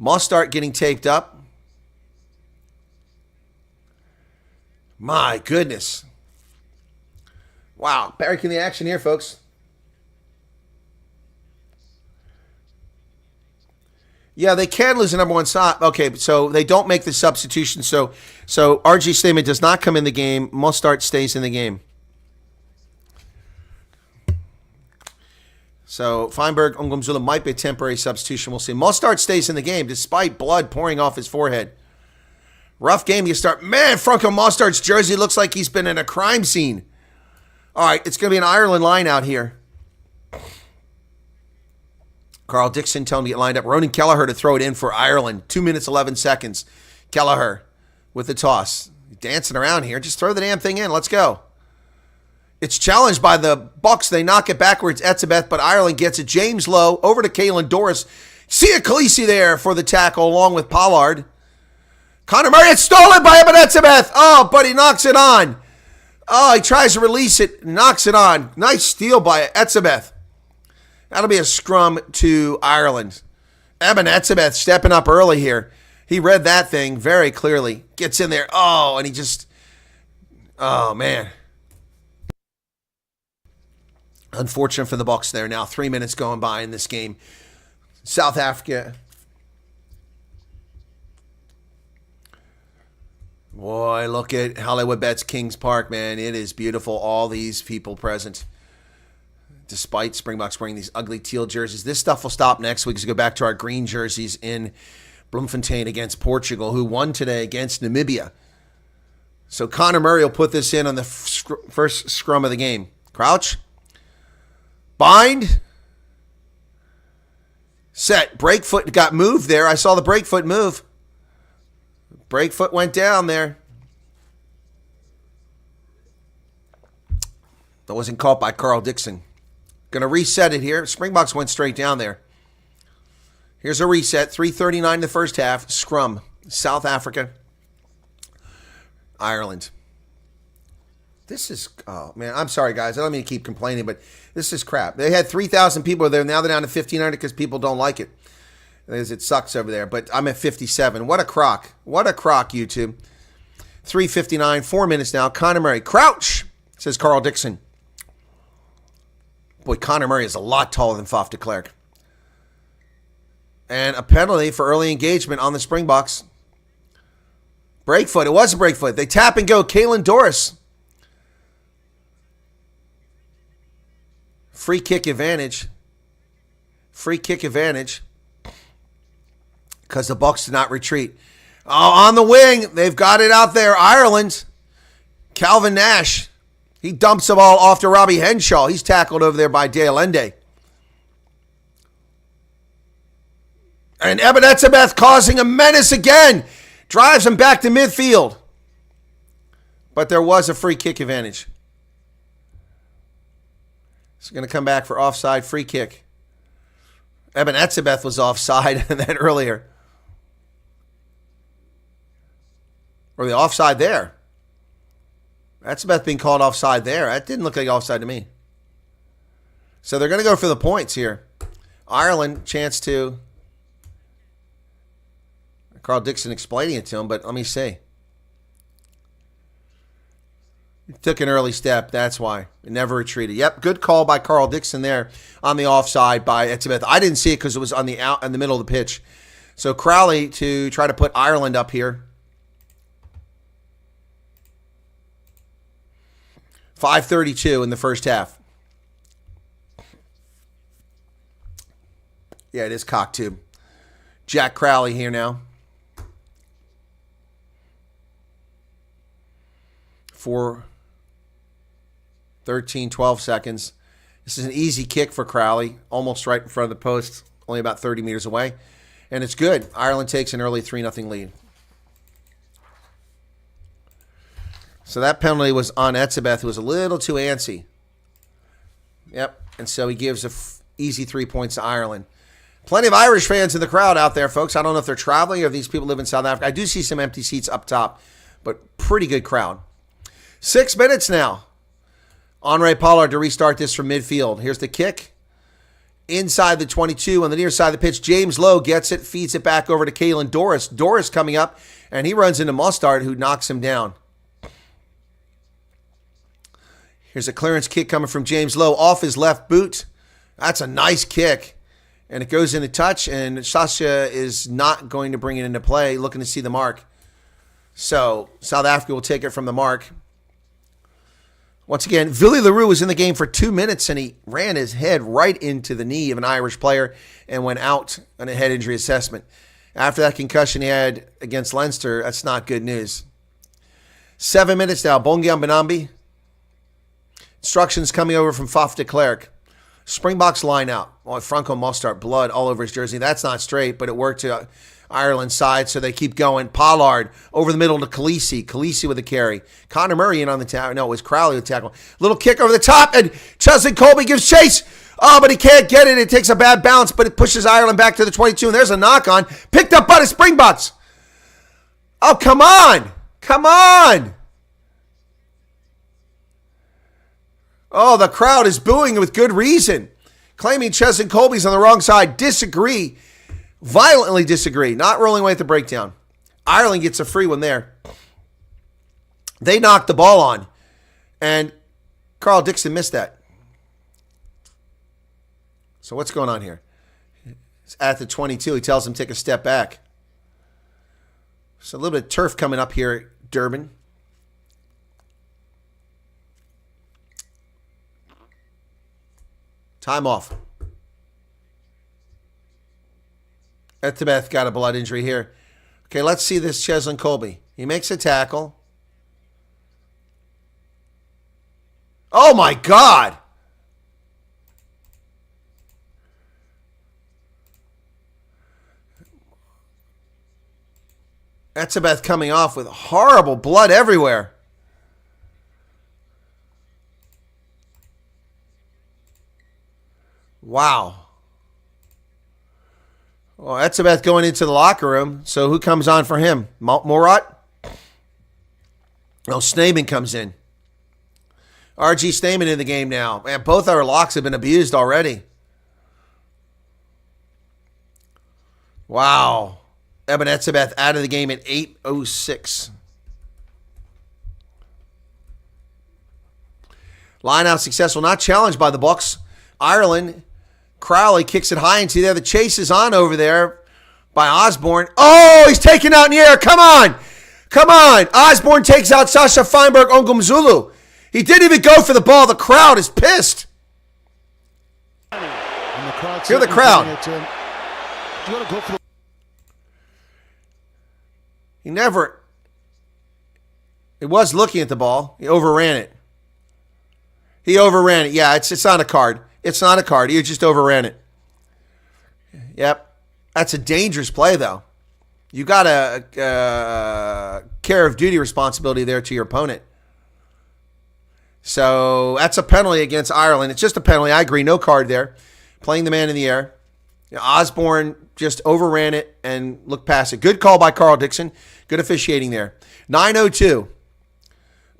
Mostard getting taped up. My goodness. Wow, back in the action here, folks. Yeah, they can lose the number 1 spot. Okay, so they don't make the substitution. So R.G. Snyman does not come in the game. Mostard stays in the game. So Feinberg, Ongumzula might be a temporary substitution. We'll see. Mostard stays in the game despite blood pouring off his forehead. Rough game you start. Man, Franco Mostard's jersey looks like he's been in a crime scene. All right, it's going to be an Ireland line out here. Carl Dixon telling him to get lined up. Ronan Kelleher to throw it in for Ireland. 2 minutes, 11 seconds. Kelleher with the toss. Dancing around here. Just throw the damn thing in. Let's go. It's challenged by the Bucks. They knock it backwards. Etzebeth, but Ireland gets it. James Lowe over to Caelan Doris. Sia Khaleesi there for the tackle along with Pollard. Conor Murray, it's stolen by Eben Etzebeth. Oh, but he knocks it on. Oh, he tries to release it. Knocks it on. Nice steal by Etzebeth. That'll be a scrum to Ireland. Eben Etzebeth stepping up early here. He read that thing very clearly. Gets in there. Oh, and he just... Oh, man. Unfortunate for the Bucks there. Now 3 minutes going by in this game. South Africa. Boy, look at Hollywood Bets Kings Park, man. It is beautiful. All these people present. Despite Springboks wearing these ugly teal jerseys. This stuff will stop next week as we go back to our green jerseys in Bloemfontein against Portugal, who won today against Namibia. So Conor Murray will put this in on the first scrum of the game. Crouch. Bind. Set. Breakfoot got moved there. I saw the breakfoot move. Breakfoot went down there. That wasn't caught by Carl Dixon. Going to reset it here. Springboks went straight down there. Here's a reset. 3:39 the first half. Scrum. South Africa. Ireland. This is, oh man, I'm sorry guys. I don't mean to keep complaining, but this is crap. They had 3,000 people there. Now they're down to 1,500 because people don't like it. Because it sucks over there. But I'm at 57. What a crock. What a crock, YouTube. 3:59, 4 minutes now. Conor Murray. Crouch, says Carl Dixon. Boy, Conor Murray is a lot taller than Faf de Klerk. And a penalty for early engagement on the Springboks. Breakfoot. It was a breakfoot. They tap and go. Caelan Doris. Free kick advantage. Free kick advantage. Because the Bucks did not retreat. Oh, on the wing. They've got it out there. Ireland. Calvin Nash. He dumps the ball off to Robbie Henshaw. He's tackled over there by De Allende. And Ebenezabeth causing a menace again. Drives him back to midfield. But there was a free kick advantage. It's going to come back for offside free kick. Ebenezabeth was offside and then earlier. Or the offside there. Ebenezabeth being called offside there. That didn't look like offside to me. So they're going to go for the points here. Ireland, chance to. Carl Dixon explaining it to him, but let me see. He took an early step, that's why. It never retreated. Yep, good call by Carl Dixon there on the offside by Etzebeth. I didn't see it because it was on the out in the middle of the pitch. So Crowley to try to put Ireland up here. 5:32 in the first half. Yeah, it is cock tube. Jack Crowley here now. 12 seconds. This is an easy kick for Crowley, almost right in front of the post, only about 30 meters away. And it's good. Ireland takes an early 3-0 lead. So that penalty was on Etzebeth, who was a little too antsy. Yep, and so he gives an easy 3 points to Ireland. Plenty of Irish fans in the crowd out there, folks. I don't know if they're traveling or if these people live in South Africa. I do see some empty seats up top, but pretty good crowd. 6 minutes now. Henri Pollard to restart this from midfield. Here's the kick. Inside the 22 on the near side of the pitch. James Lowe gets it, feeds it back over to Kalen Doris. Doris coming up, and he runs into Mustard, who knocks him down. Here's a clearance kick coming from James Lowe off his left boot. That's a nice kick. And it goes into touch, and Sasha is not going to bring it into play, looking to see the mark. So South Africa will take it from the mark. Once again, Villy LaRue was in the game for 2 minutes, and he ran his head right into the knee of an Irish player and went out on a head injury assessment. After that concussion he had against Leinster, that's not good news. 7 minutes now. Bongian Benambi. Instructions coming over from Faf de Klerk. Springboks line out. Well, Franco Mostart, blood all over his jersey. That's not straight, but it worked to Ireland's side, so they keep going. Pollard over the middle to Khaleesi. Khaleesi with a carry. Connor Murray in on the tackle. No, it was Crowley with the tackle. Little kick over the top, and Cheslin Colby gives chase. Oh, but he can't get it. It takes a bad bounce, but it pushes Ireland back to the 22, and there's a knock on. Picked up by the Springboks. Oh, come on. Come on. Oh, the crowd is booing with good reason. Claiming Cheslin Colby's on the wrong side. Disagree. Violently disagree. Not rolling away at the breakdown. Ireland gets a free one there. They knocked the ball on. And Carl Dixon missed that. So what's going on here? It's at the 22. He tells him to take a step back. So a little bit of turf coming up here at Durban. Time off. Etzebeth got a blood injury here. Okay, let's see this Cheslin Colby. He makes a tackle. Oh, my God. Etzebeth coming off with horrible blood everywhere. Wow. Well, Etzebeth going into the locker room. So who comes on for him? Morat? No, Snyman comes in. RG Snyman in the game now. Man, both our locks have been abused already. Wow. Eben Etzebeth out of the game at 8:06. Line out successful. Not challenged by the Bucks. Ireland. Crowley kicks it high into there. The chase is on over there by Osborne. Oh, he's taken out in the air. Come on. Come on. Osborne takes out Sasha Feinberg Ongumzulu. He didn't even go for the ball. The crowd is pissed. Hear the crowd. He never. He was looking at the ball. He overran it. He overran it. Yeah, it's not a card. It's not a card. You just overran it. Yep. That's a dangerous play, though. You got a care of duty responsibility there to your opponent. So that's a penalty against Ireland. It's just a penalty. I agree. No card there. Playing the man in the air. Osborne just overran it and looked past it. Good call by Carl Dixon. Good officiating there. 9:02.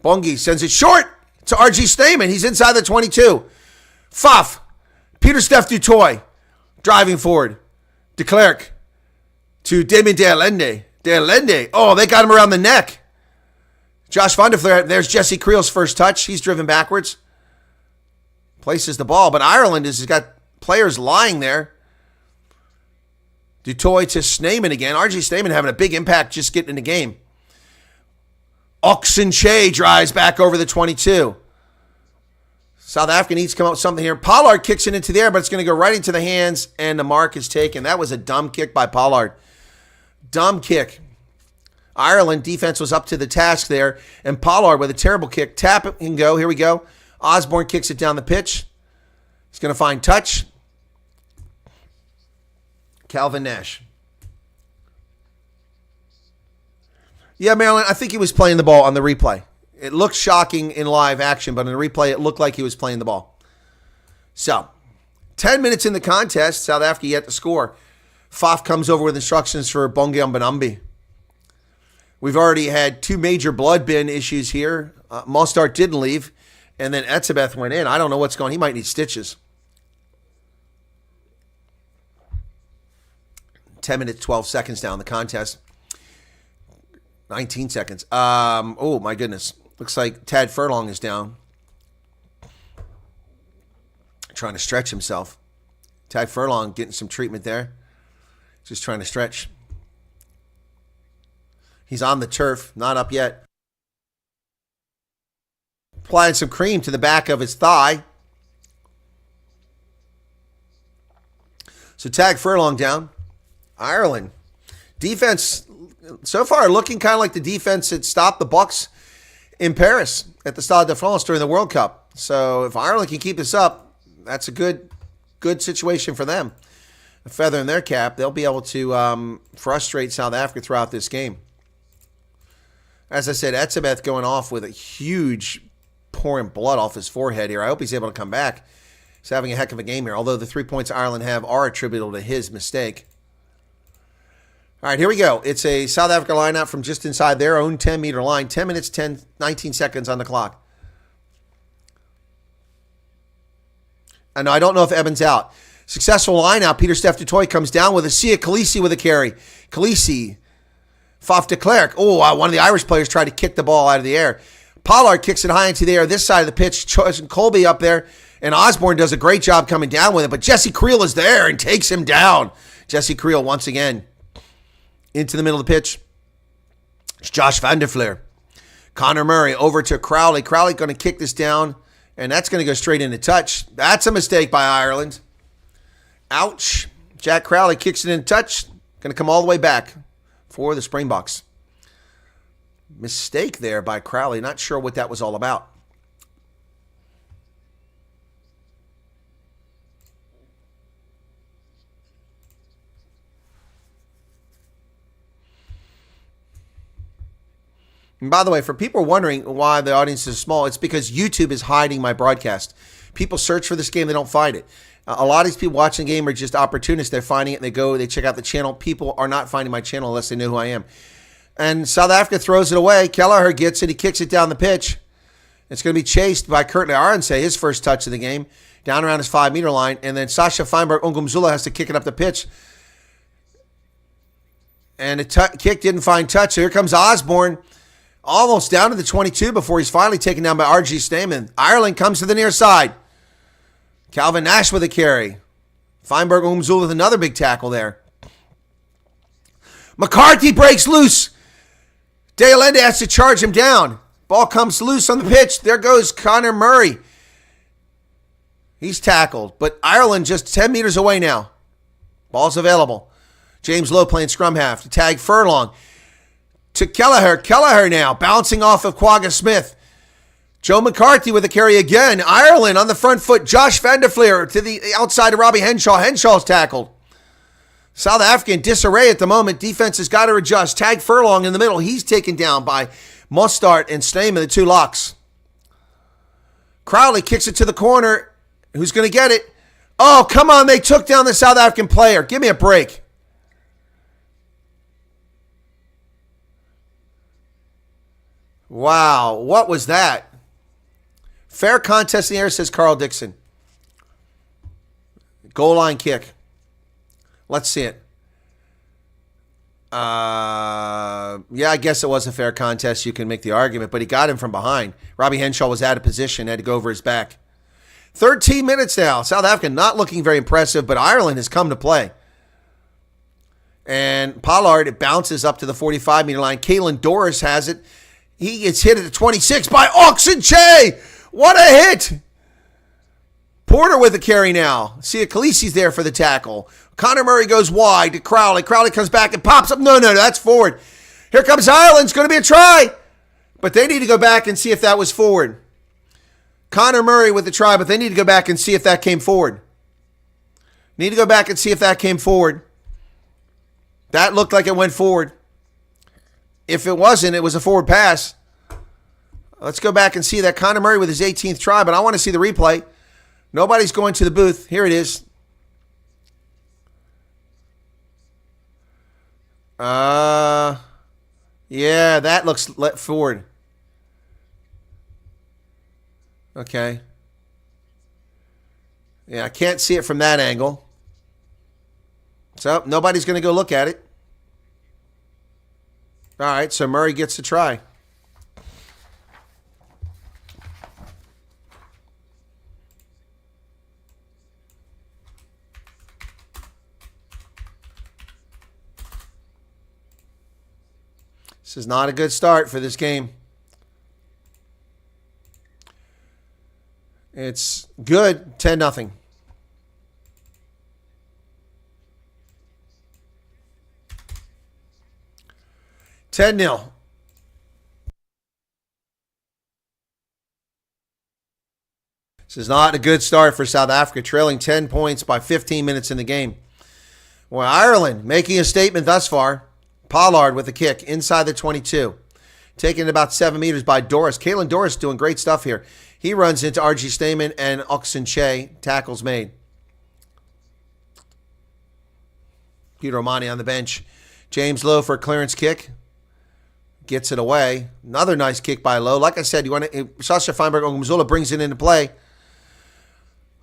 Bongi sends it short to R.G. Stamen. He's inside the 22. Faf. Pieter-Steph du Toit driving forward. De Klerk to Damien De Allende. De Allende. Oh, they got him around the neck. Josh Van der Fleer. There's Jesse Creel's first touch. He's driven backwards. Places the ball, but Ireland has got players lying there. Du Toit to Sneeman again. R.G. Sneeman having a big impact just getting in the game. Oxenche drives back over the 22. South Africa needs to come up with something here. Pollard kicks it into the air, but it's going to go right into the hands, and the mark is taken. That was a dumb kick by Pollard. Dumb kick. Ireland defense was up to the task there, and Pollard with a terrible kick. Tap it and go. Here we go. Osborne kicks it down the pitch. He's going to find touch. Calvin Nash. Yeah, Maryland, I think he was playing the ball on the replay. It looked shocking in live action, but in the replay, it looked like he was playing the ball. So, 10 minutes in the contest, South Africa yet to score. Faf comes over with instructions for Bongi Mbanambi. We've already had two major blood bin issues here. Mostart didn't leave, and then Etzebeth went in. I don't know what's going on. He might need stitches. 10 minutes, 12 seconds down the contest. 19 seconds. Oh, my goodness. Looks like Tad Furlong is down. Trying to stretch himself. Tad Furlong getting some treatment there. Just trying to stretch. He's on the turf. Not up yet. Applying some cream to the back of his thigh. So Tag Furlong down. Ireland. Defense so far looking kind of like the defense that stopped the Bucks in Paris at the Stade de France during the World Cup. So if Ireland can keep this up, that's a good situation for them. A feather in their cap. They'll be able to frustrate South Africa throughout this game. As I said, Etzebeth going off with a huge pouring blood off his forehead here. I hope he's able to come back. He's having a heck of a game here, although the 3 points Ireland have are attributable to his mistake. All right, here we go. It's a South Africa lineout from just inside their own 10-meter line. 10 minutes, 19 seconds on the clock. And I don't know if Eben's out. Successful lineout. Pieter-Steph du Toit comes down with a Sia Khaleesi with a carry. Khaleesi. Faf de Klerk. Oh, one of the Irish players tried to kick the ball out of the air. Pollard kicks it high into the air. This side of the pitch. Colby up there. And Osborne does a great job coming down with it. But Jesse Creel is there and takes him down. Jesse Creel once again. Into the middle of the pitch. It's Josh Van der Fleer. Connor Murray over to Crowley. Crowley going to kick this down, and that's going to go straight into touch. That's a mistake by Ireland. Ouch. Jack Crowley kicks it in touch. Going to come all the way back for the Springboks. Mistake there by Crowley. Not sure what that was all about. And by the way, for people wondering why the audience is small, it's because YouTube is hiding my broadcast. People search for this game, they don't find it. A lot of these people watching the game are just opportunists. They're finding it, and they check out the channel. People are not finding my channel unless they know who I am. And South Africa throws it away. Kelleher gets it. He kicks it down the pitch. It's going to be chased by Kurtley Arendse, his first touch of the game, down around his 5-meter line. And then Sasha Feinberg-Ongumzula has to kick it up the pitch. And the kick didn't find touch. So here comes Osborne. Almost down to the 22 before he's finally taken down by R.G. Stamen. Ireland comes to the near side. Calvin Nash with a carry. Feinberg Umzul with another big tackle there. McCarthy breaks loose. De Allende has to charge him down. Ball comes loose on the pitch. There goes Connor Murray. He's tackled, but Ireland just 10 meters away now. Ball's available. James Lowe playing scrum half to tag Furlong. To Kelleher. Kelleher now bouncing off of Quagga Smith. Joe McCarthy with a carry again. Ireland on the front foot. Josh Van der Fleer to the outside of Robbie Henshaw. Henshaw's tackled. South Africa in disarray at the moment. Defense has got to adjust. Tag Furlong in the middle. He's taken down by Mostart and Stamen, the two locks. Crowley kicks it to the corner. Who's going to get it? Oh, come on. They took down the South African player. Give me a break. Wow. What was that? Fair contest in the air, says Carl Dixon. Goal line kick. Let's see it. Yeah, I guess it was a fair contest. You can make the argument, but he got him from behind. Robbie Henshaw was out of position, had to go over his back. 13 minutes now. South Africa not looking very impressive, but Ireland has come to play. And Pollard, it bounces up to the 45-meter line. Kalen Doris has it. He gets hit at the 26 by Oxenche. What a hit. Porter with the carry now. See, Khaleesi's there for the tackle. Connor Murray goes wide to Crowley. Crowley comes back and pops up. No, that's forward. Here comes Ireland. It's going to be a try. But they need to go back and see if that was forward. Connor Murray with the try, but they need to go back and see if that came forward. Need to go back and see if that came forward. That looked like it went forward. If it wasn't, it was a forward pass. Let's go back and see that. Connor Murray with his 18th try, but I want to see the replay. Nobody's going to the booth. Here it is. Yeah, that looks let forward. Okay. Yeah, I can't see it from that angle. So, nobody's going to go look at it. All right, so Murray gets to try. This is not a good start for this game. It's good, 10-0. $10-0. This is not a good start for South Africa, trailing 10 points by 15 minutes in the game. Well, Ireland making a statement thus far. Pollard with a kick inside the 22. Taken about 7 meters by Doris. Kalen Doris doing great stuff here. He runs into R.G. Stamen and Oxenche. Tackles made. Peter Omani on the bench. James Lowe for a clearance kick. Gets it away. Another nice kick by Lowe. Like I said, Sasha Feinberg-Ogumzula brings it into play.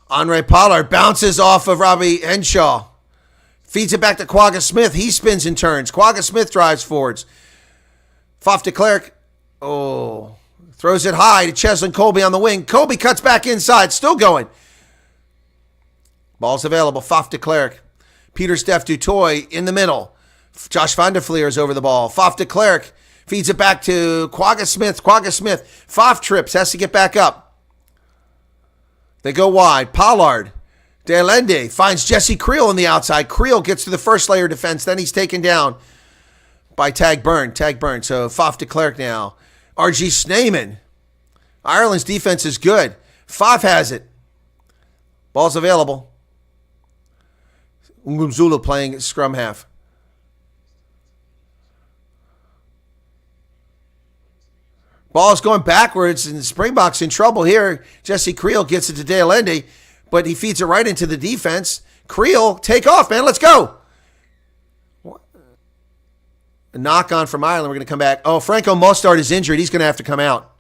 Andre Pollard bounces off of Robbie Henshaw. Feeds it back to Quagga Smith. He spins and turns. Quagga Smith drives forwards. Faf de Klerk. Oh. Throws it high to Cheslin Colby on the wing. Colby cuts back inside. Still going. Ball's available. Faf de Klerk. Peter Steph Dutoy in the middle. Josh van der Fleer is over the ball. Faf de Klerk feeds it back to Quagga Smith. Quagga Smith. Faf trips. Has to get back up. They go wide. Pollard. De Allende finds Jesse Creel on the outside. Creel gets to the first layer of defense. Then he's taken down by Tag Byrne. So Faf de Klerk now. R.G. Snyman. Ireland's defense is good. Faf has it. Ball's available. Ngumzulu playing scrum half. Ball's going backwards, and the Springboks in trouble here. Jesse Creel gets it to De Allende, but he feeds it right into the defense. Creel, take off, man. Let's go. A knock on from Ireland. We're going to come back. Oh, Franco Mostart is injured. He's going to have to come out.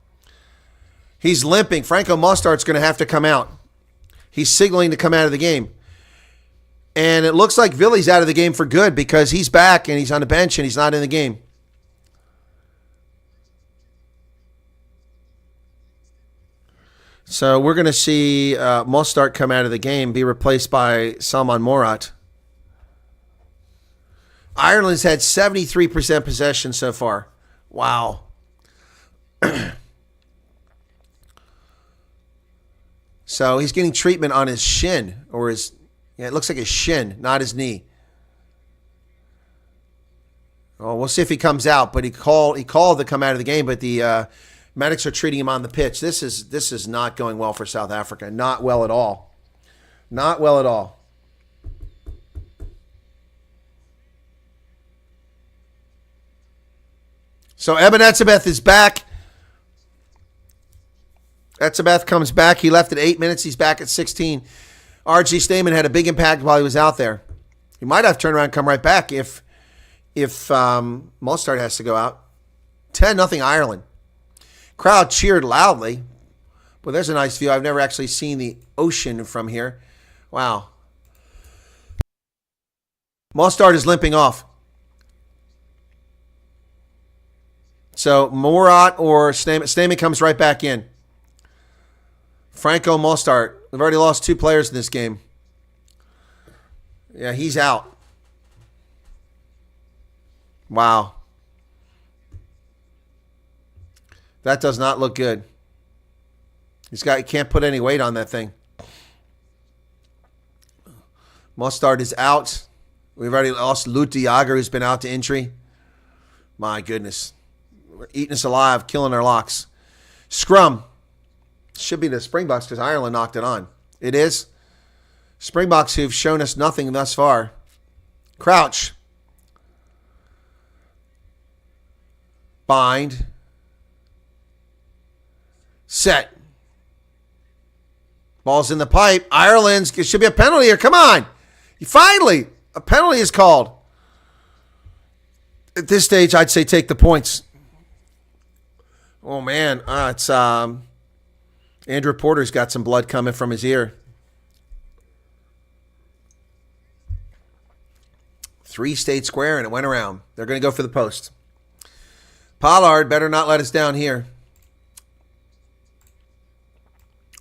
He's limping. Franco Mostart's going to have to come out. He's signaling to come out of the game. And it looks like Villy's out of the game for good because he's back and he's on the bench and he's not in the game. So we're going to see Mostart come out of the game, be replaced by Salman Morat. Ireland's had 73% possession so far. Wow. So he's getting treatment on his shin, or his, it looks like his shin, not his knee. Oh, we'll see if he comes out, but he called to come out of the game, but the medics are treating him on the pitch. This is not going well for South Africa. Not well at all. Not well at all. So Eben Etzebeth is back. Etzebeth comes back. He left at 8 minutes. He's back at 16. R.G. Stamen had a big impact while he was out there. He might have turned around and come right back if Mostard has to go out. 10-0 Ireland. Crowd cheered loudly. But there's a nice view. I've never actually seen the ocean from here. Wow. Mostard is limping off. So Murat or Stamen comes right back in. Franco Mostard. We've already lost 2 players in this game. Yeah, he's out. Wow. That does not look good. He can't put any weight on that thing. Mostard is out. We've already lost Lut de Jager, who's been out to injury. My goodness. We're eating us alive, killing our locks. Scrum. Should be the Springboks because Ireland knocked it on. It is. Springboks who've shown us nothing thus far. Crouch. Bind. Set. Ball's in the pipe. Ireland's. It should be a penalty here. Come on. Finally, a penalty is called. At this stage, I'd say take the points. Oh, man. It's Andrew Porter's got some blood coming from his ear. 3 stayed square, and it went around. They're going to go for the post. Pollard better not let us down here.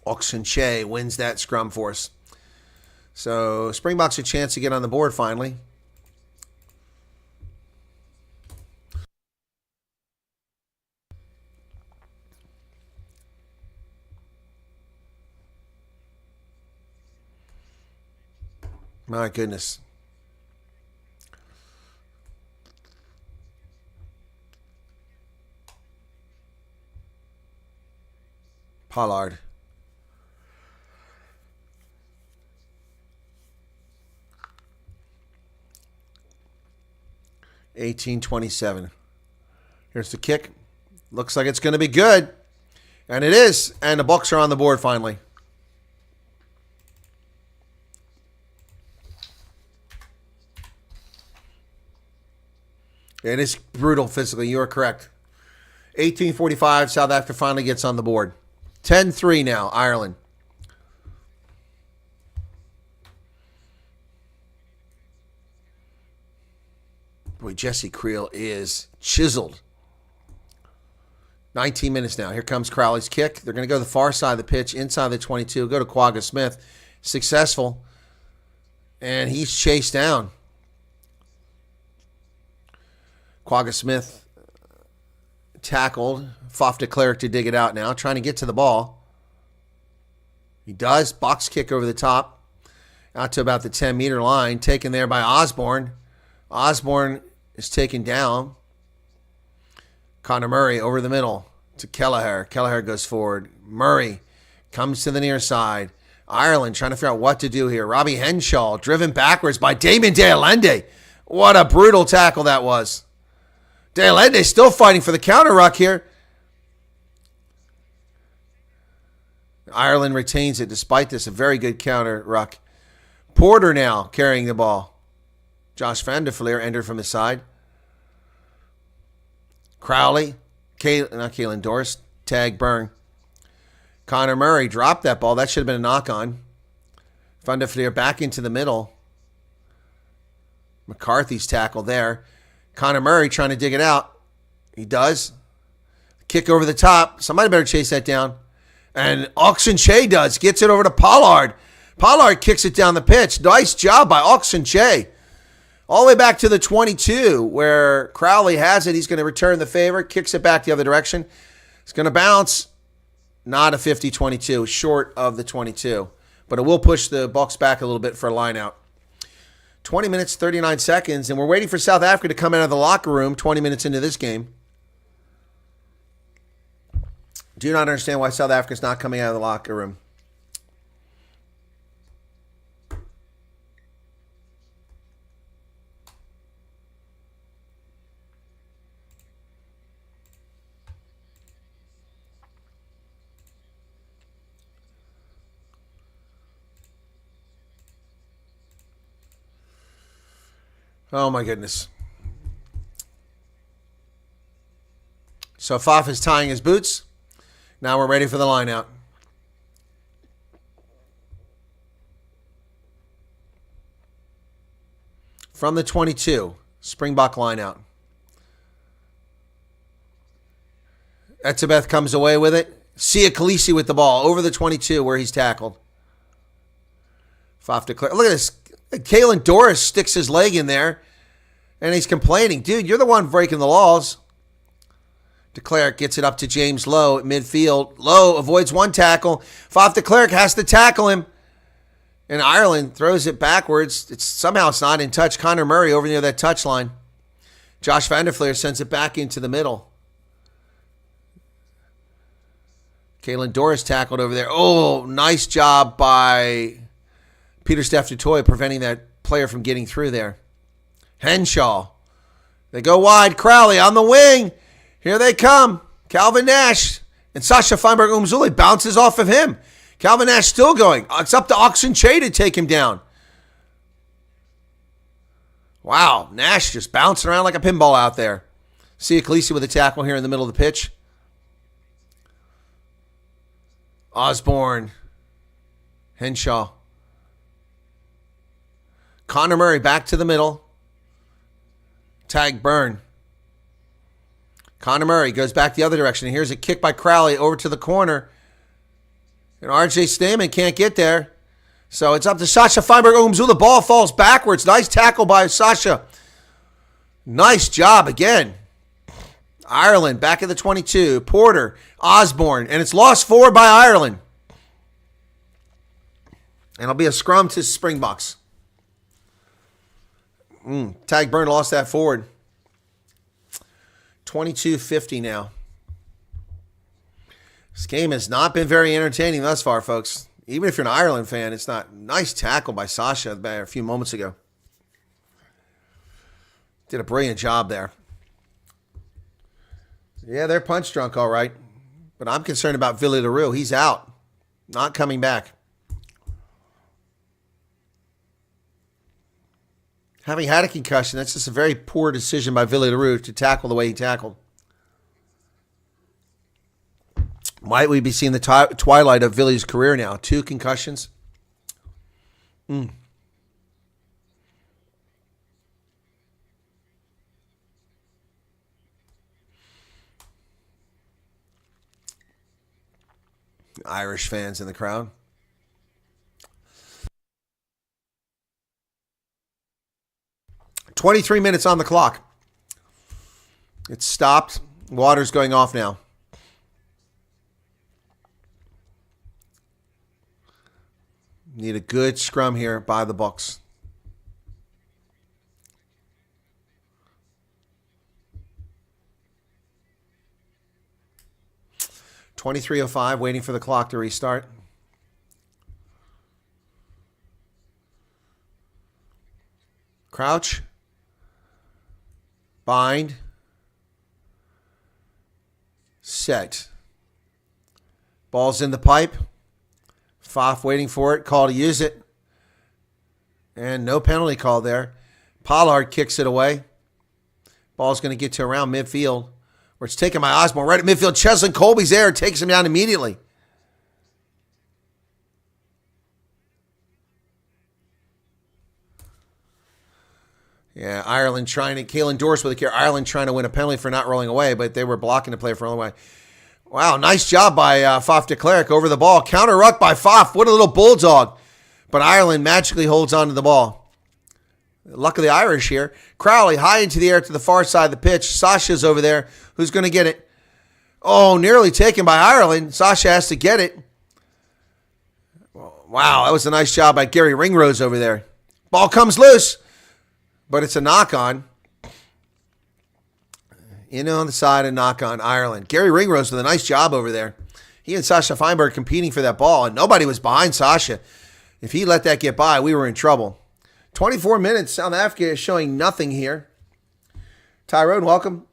Oxenche wins that scrum for us. So Springboks a chance to get on the board finally. My goodness. Pollard. $18.27. Here's the kick. Looks like it's going to be good. And it is. And the Bucks are on the board finally. It is brutal physically. You are correct. 18:45. South Africa finally gets on the board. 10-3 now, Ireland. Boy, Jesse Creel is chiseled. 19 minutes now. Here comes Crowley's kick. They're going to go to the far side of the pitch, inside the 22. Go to Quagga Smith. Successful. And he's chased down. Quagga Smith tackled. Faf de Klerk to dig it out now. Trying to get to the ball. He does. Box kick over the top. Out to about the 10-meter line. Taken there by Osborne. Osborne is taken down. Connor Murray over the middle to Kelleher. Kelleher goes forward. Murray comes to the near side. Ireland trying to figure out what to do here. Robbie Henshaw driven backwards by Damien De Allende. What a brutal tackle that was. De Allende still fighting for the counter ruck here. Ireland retains it despite this. A very good counter ruck. Porter now carrying the ball. Josh Van der Fleer entered from the side. Crowley. Not Kalen Dorst. Tag Byrne. Connor Murray dropped that ball. That should have been a knock-on. Van der Fleer back into the middle. McCarthy's tackle there. Connor Murray trying to dig it out. He does. Kick over the top. Somebody better chase that down. And Oxenche does. Gets it over to Pollard. Pollard kicks it down the pitch. Nice job by Oxenche. All the way back to the 22 where Crowley has it. He's going to return the favor. Kicks it back the other direction. It's going to bounce. Not a 50-22. Short of the 22. But it will push the Bucks back a little bit for a line out. 20 minutes, 39 seconds. And we're waiting for South Africa to come out of the locker room 20 minutes into this game. Do not understand why South Africa's not coming out of the locker room. Oh, my goodness. So Faf is tying his boots. Now we're ready for the line out. From the 22, Springbok line out. Etzebeth comes away with it. Sia Khaleesi with the ball over the 22 where he's tackled. Faf declares. Look at this. Kalen Doris sticks his leg in there and he's complaining. Dude, you're the one breaking the laws. De Klerk gets it up to James Lowe at midfield. Lowe avoids one tackle. Faf de Klerk has to tackle him. And Ireland throws it backwards. Somehow it's not in touch. Connor Murray over near that touchline. Josh Van der Fleer sends it back into the middle. Kalen Doris tackled over there. Oh, nice job by Peter Steph du Toit preventing that player from getting through there. Henshaw. They go wide. Crowley on the wing. Here they come. Calvin Nash. And Sasha Feinberg-Umzuli bounces off of him. Calvin Nash still going. It's up to Oxen Che to take him down. Wow. Nash just bouncing around like a pinball out there. Sia Khaleesi with a tackle here in the middle of the pitch. Osborne. Henshaw. Connor Murray back to the middle. Tag Byrne. Connor Murray goes back the other direction. And here's a kick by Crowley over to the corner. And RJ Stamen can't get there. So it's up to Sasha Feinberg-Umzuli. The ball falls backwards. Nice tackle by Sasha. Nice job again. Ireland back at the 22. Porter, Osborne. And it's lost forward by Ireland. And it'll be a scrum to Springboks. Tag Byrne lost that forward. 22:50 now. This game has not been very entertaining thus far, folks. Even if you're an Ireland fan, it's not. Nice tackle by Sasha a few moments ago. Did a brilliant job there. Yeah, they're punch drunk, all right. But I'm concerned about Villy LaRue. He's out. Not coming back. Having had a concussion, that's just a very poor decision by Villy LaRue to tackle the way he tackled. Might we be seeing the twilight of Villy's career now? 2 concussions. Irish fans in the crowd. "23 minutes on the clock. It's stopped. Water's going off now. Need a good scrum here by the Bucks. .23:05, waiting for the clock to restart. Crouch. Bind. Set. Ball's in the pipe. Faf waiting for it. Call to use it. And no penalty call there. Pollard kicks it away. Ball's going to get to around midfield. Where it's taken by Osborne. Right at midfield. Cheslin Colby's there. Takes him down immediately. Yeah, Ireland trying to, Kalen Doris with a care. Ireland trying to win a penalty for not rolling away, but they were blocking the play for rolling away. Wow, nice job by Faf de Klerk over the ball. Counter ruck by Faf. What a little bulldog. But Ireland magically holds on to the ball. Luck of the Irish here. Crowley high into the air to the far side of the pitch. Sasha's over there. Who's going to get it? Oh, nearly taken by Ireland. Sasha has to get it. Wow, that was a nice job by Gary Ringrose over there. Ball comes loose. But it's a knock-on. In on the side, a knock-on Ireland. Gary Ringrose with a nice job over there. He and Sasha Feinberg competing for that ball, and nobody was behind Sasha. If he let that get by, we were in trouble. 24 minutes. South Africa is showing nothing here. Tyrone, welcome.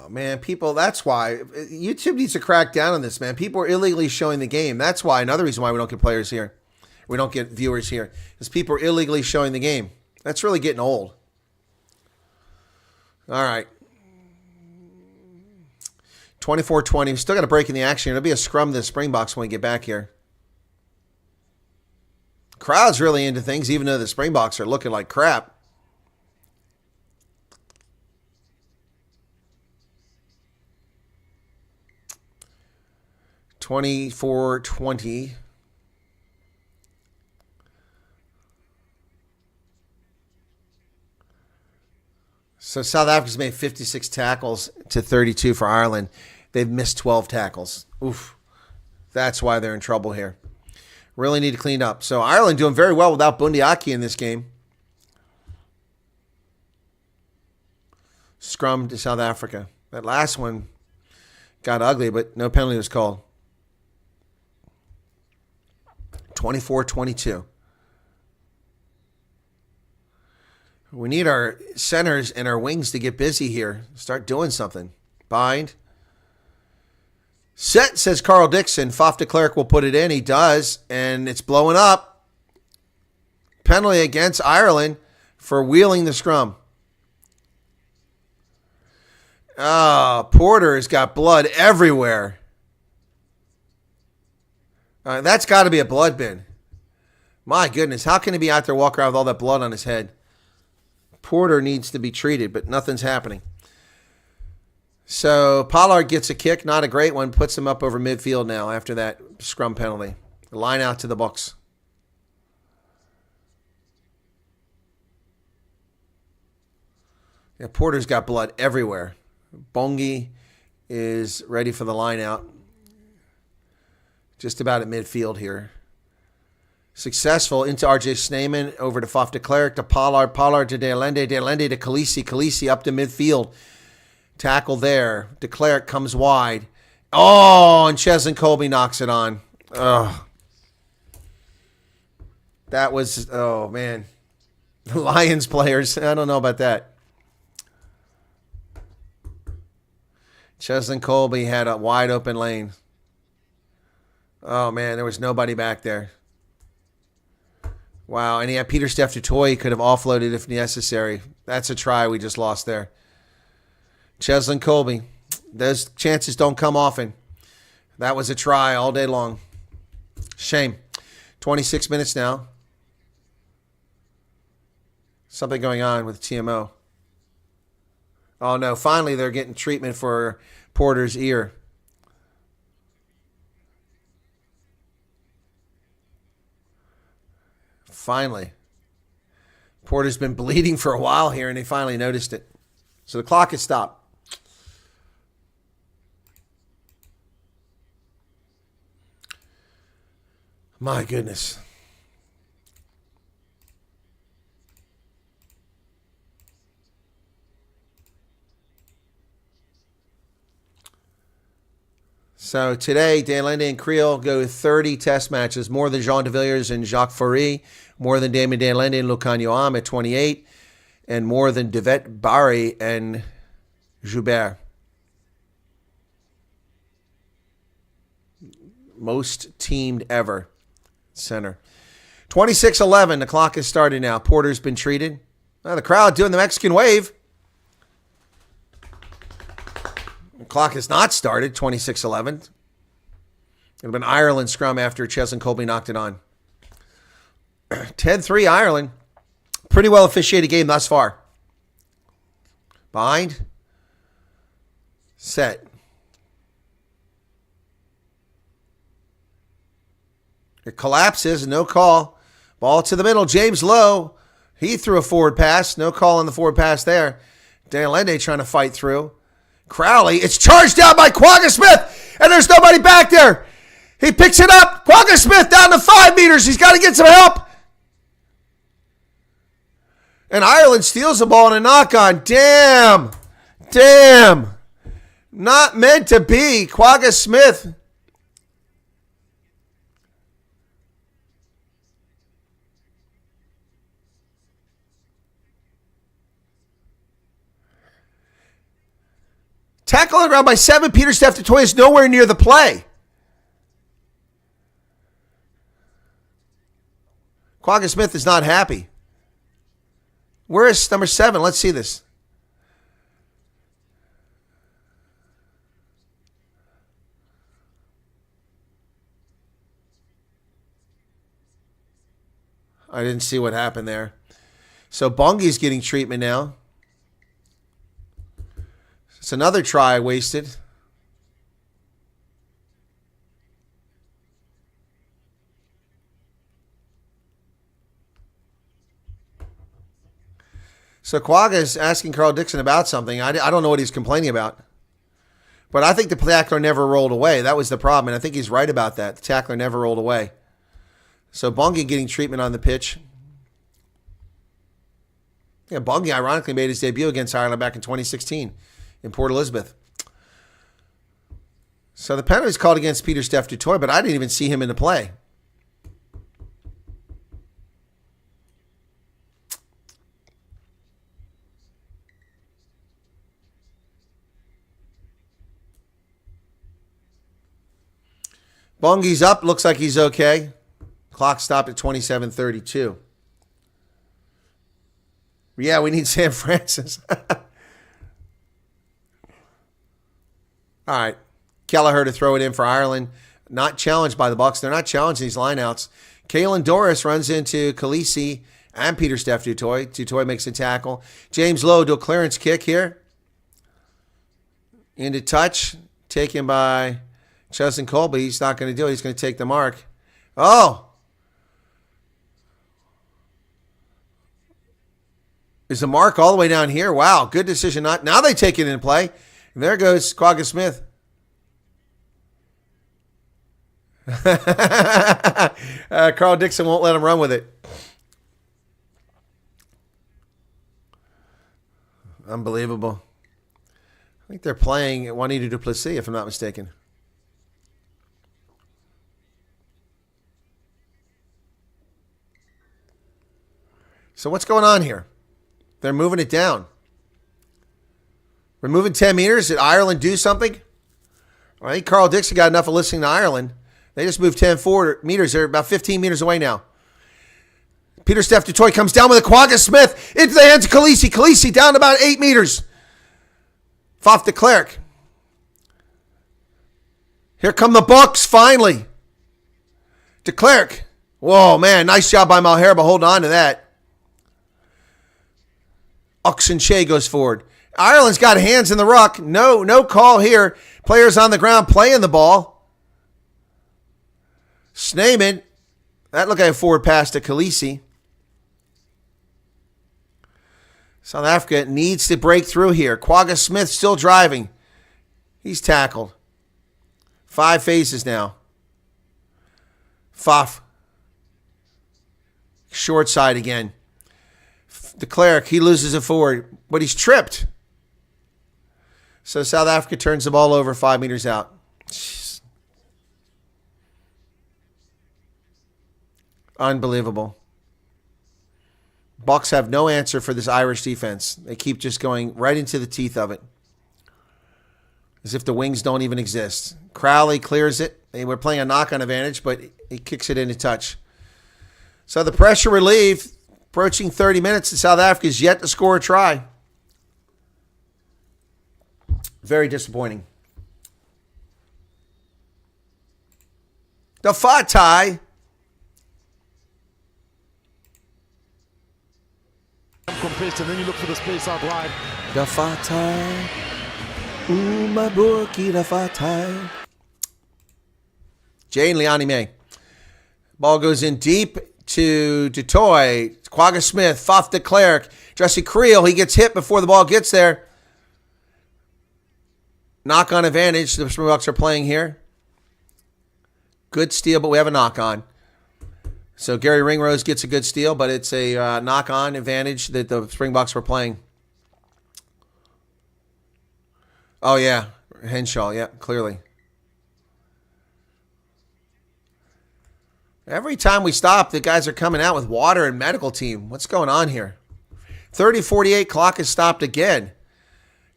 Man, people, that's why. YouTube needs to crack down on this, man. People are illegally showing the game. That's why. Another reason why we don't get players here. We don't get viewers here. Is people are illegally showing the game. That's really getting old. All right. 24-20. We still got a break in the action. It'll be a scrum to the Springboks when we get back here. Crowd's really into things, even though the Springboks are looking like crap. 24-20. So South Africa's made 56 tackles to 32 for Ireland. They've missed 12 tackles. Oof. That's why they're in trouble here. Really need to clean up. So Ireland doing very well without Bundiaki in this game. Scrum to South Africa. That last one got ugly, but no penalty was called. 24-22. We need our centers and our wings to get busy here. Start doing something. Bind. Set, says Carl Dixon. Faf de Klerk will put it in. He does, and it's blowing up. Penalty against Ireland for wheeling the scrum. Oh, Porter's got blood everywhere. That's got to be a blood bin. My goodness, how can he be out there walking around with all that blood on his head? Porter needs to be treated, but nothing's happening. So Pollard gets a kick, not a great one, puts him up over midfield now after that scrum penalty. Line out to the Bucks. Yeah, Porter's got blood everywhere. Bongi is ready for the line out. Just about at midfield here. Successful into RJ Snyman, over to Faf de Klerk, to Pollard, Pollard to De Allende to Khaleesi, Khaleesi up to midfield. Tackle there. De Klerk comes wide. Oh, and Cheslin Colby knocks it on. Oh. That was, oh man. The Lions players, I don't know about that. Cheslin Colby had a wide open lane. Oh, man, there was nobody back there. Wow, and he had Peter Steph Dutoy. He could have offloaded if necessary. That's a try we just lost there. Cheslin Colby. Those chances don't come often. That was a try all day long. Shame. 26 minutes now. Something going on with TMO. Oh, no, finally they're getting treatment for Porter's ear. Finally. Porter's been bleeding for a while here, and they finally noticed it. So the clock has stopped. My goodness. So today, De Allende and Creel go 30 test matches, more than Jean de Villiers and Jacques Fourie, more than Damien De Allende and Lucan Yoam at 28, and more than Devet Barry and Joubert. Most teamed ever. Center. 26-11. The clock has started now. Porter's been treated. The crowd doing the Mexican wave. The clock has not started. 26-11. It would have been Ireland scrum after Cheslin Colby knocked it on. 10-3 Ireland. Pretty well officiated game thus far. Bind. Set. It collapses. No call. Ball to the middle. James Lowe. He threw a forward pass. No call on the forward pass there. De Allende trying to fight through. Crowley. It's charged down by Quagga Smith. And there's nobody back there. He picks it up. Quagga Smith down to 5 meters. He's got to get some help. And Ireland steals the ball in a knock-on. Damn. Damn. Not meant to be. Quagga Smith. Tackle on the ground by 7. Peter Steph DeToy is nowhere near the play. Quagga Smith is not happy. Where is number 7? Let's see this. I didn't see what happened there. So Bongi's getting treatment now. It's another try wasted. So Quagga is asking Carl Dixon about something. I don't know what he's complaining about. But I think the tackler never rolled away. That was the problem, and I think he's right about that. The tackler never rolled away. So Bongi getting treatment on the pitch. Yeah, Bongi ironically made his debut against Ireland back in 2016 in Port Elizabeth. So the penalty is called against Peter Steph DuToit, but I didn't even see him in the play. Bongi's up. Looks like he's okay. Clock stopped at 27:32. Yeah, we need Sam Francis. All right. Kelleher to throw it in for Ireland. Not challenged by the Bucks. They're not challenging these lineouts. Kalen Doris runs into Khaleesi and Peter Steph DuToit. DuToit makes a tackle. James Lowe do a clearance kick here. Into touch. Taken by Justin Colby. He's not going to do it. He's going to take the mark. Oh! Is the mark all the way down here? Wow, good decision. Now they take it in play. And there goes Quagga Smith. Carl Dixon won't let him run with it. Unbelievable. I think they're playing Juanito Duplessis, if I'm not mistaken. So what's going on here? They're moving it down. We're moving 10 meters. Did Ireland do something? I think Carl Dixon got enough of listening to Ireland. They just moved 10 meters. They're about 15 meters away now. Peter Steph DuToit comes down with a Quagga Smith into the hands of Khaleesi. Khaleesi down about 8 meters. Faf de Klerk. Here come the Bucks finally. De Klerk. Whoa, man. Nice job by Malherbe holding on to that. Oxenche goes forward. Ireland's got hands in the ruck. No call here. Players on the ground playing the ball. Sneeman. That looked like a forward pass to Khaleesi. South Africa needs to break through here. Quagga Smith still driving. He's tackled. 5 phases now. Faf. Short side again. De Klerk, he loses it forward, but he's tripped. So South Africa turns the ball over 5 meters out. Jeez. Unbelievable. Bucks have no answer for this Irish defense. They keep just going right into the teeth of it. As if the wings don't even exist. Crowley clears it. They were playing a knock-on advantage, but he kicks it into touch. So the pressure relieved. Approaching 30 minutes, and South Africa is yet to score a try. Very disappointing. The Fatai. Compressed, and then you look for the space out wide. The Fatai. Ooh, my bookie, the Fatai. Jane Leani May. Ball goes in deep to DuToit. Quagga Smith, Faf de Klerk, Jesse Creel. He gets hit before the ball gets there. Knock on advantage. The Springboks are playing here. Good steal, but we have a knock on. So Gary Ringrose gets a good steal, but it's a knock on advantage that the Springboks were playing. Oh, yeah. Henshaw, yeah, clearly. Every time we stop, the guys are coming out with water and medical team. What's going on here? 30:48, clock is stopped again.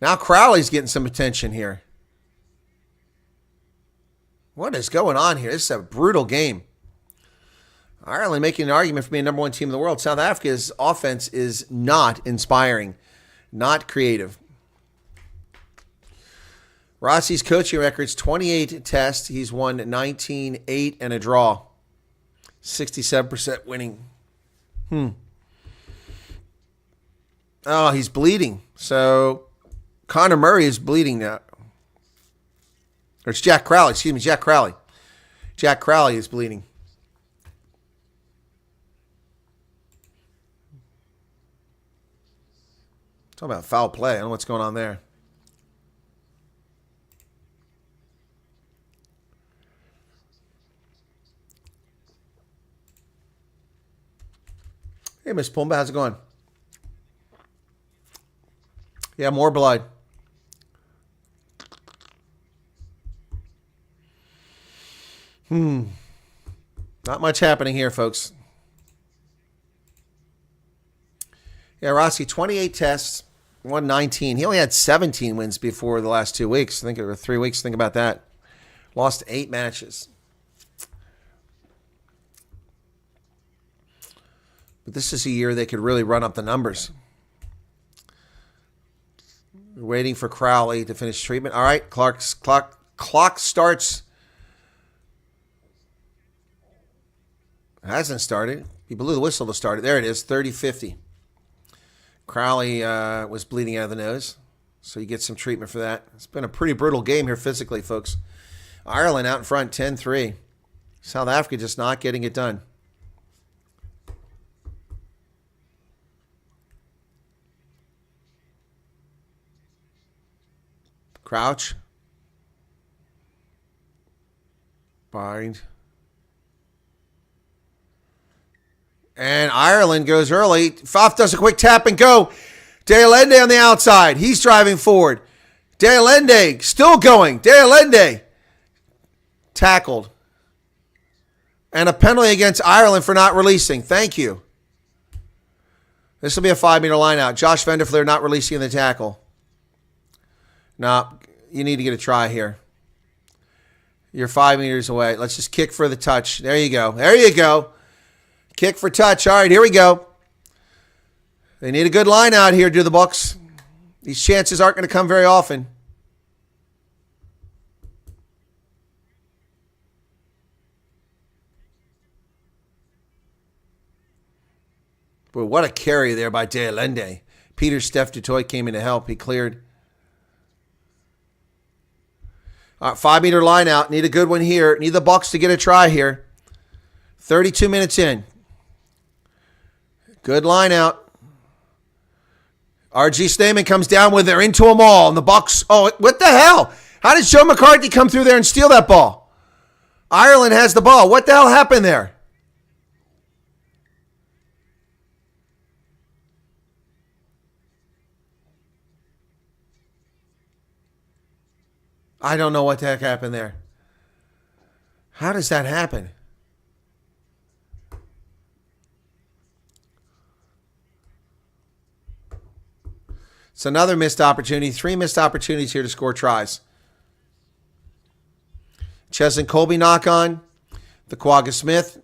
Now Crowley's getting some attention here. What is going on here? This is a brutal game. Ireland making an argument for being number one team in the world. South Africa's offense is not inspiring, not creative. Rossi's coaching record's 28 tests. He's won 19, 8, and a draw. 67% winning. Oh, he's bleeding. So Connor Murray is bleeding now. Or it's Jack Crowley. Excuse me, Jack Crowley. Jack Crowley is bleeding. Talking about foul play. I don't know what's going on there. Hey, Miss Pumba, how's it going? Yeah, more blood. Not much happening here, folks. Yeah, Rossi, 28 tests, won 19. He only had 17 wins before the last 2 weeks. I think it was 3 weeks. Think about that. Lost 8 matches. But this is a year they could really run up the numbers. We're waiting for Crowley to finish treatment. All right, clock starts. Hasn't started. He blew the whistle to start it. There it is, 30-50. Crowley was bleeding out of the nose, so you get some treatment for that. It's been a pretty brutal game here physically, folks. Ireland out in front, 10-3. South Africa just not getting it done. Crouch. Bind. And Ireland goes early. Faf does a quick tap and go. De Allende on the outside. He's driving forward. De Allende still going. De Allende tackled. And a penalty against Ireland for not releasing. Thank you. This will be a 5-meter line out. Josh Vanderfleer not releasing the tackle. No, you need to get a try here. You're 5 meters away. Let's just kick for the touch. There you go. There you go. Kick for touch. All right, here we go. They need a good line out here, do the Bucks. These chances aren't going to come very often. Boy, what a carry there by De Allende. Peter Steph Dutoy came in to help. He cleared. All right, 5-meter line out. Need a good one here. Need the Bucks to get a try here. 32 minutes in. Good line out. R.G. Stamen comes down with her into them all. And the Bucks, oh, what the hell? How did Joe McCarthy come through there and steal that ball? Ireland has the ball. What the hell happened there? I don't know what the heck happened there. How does that happen? It's another missed opportunity. 3 missed opportunities here to score tries. Ches and Colby knock on. The Quagga Smith.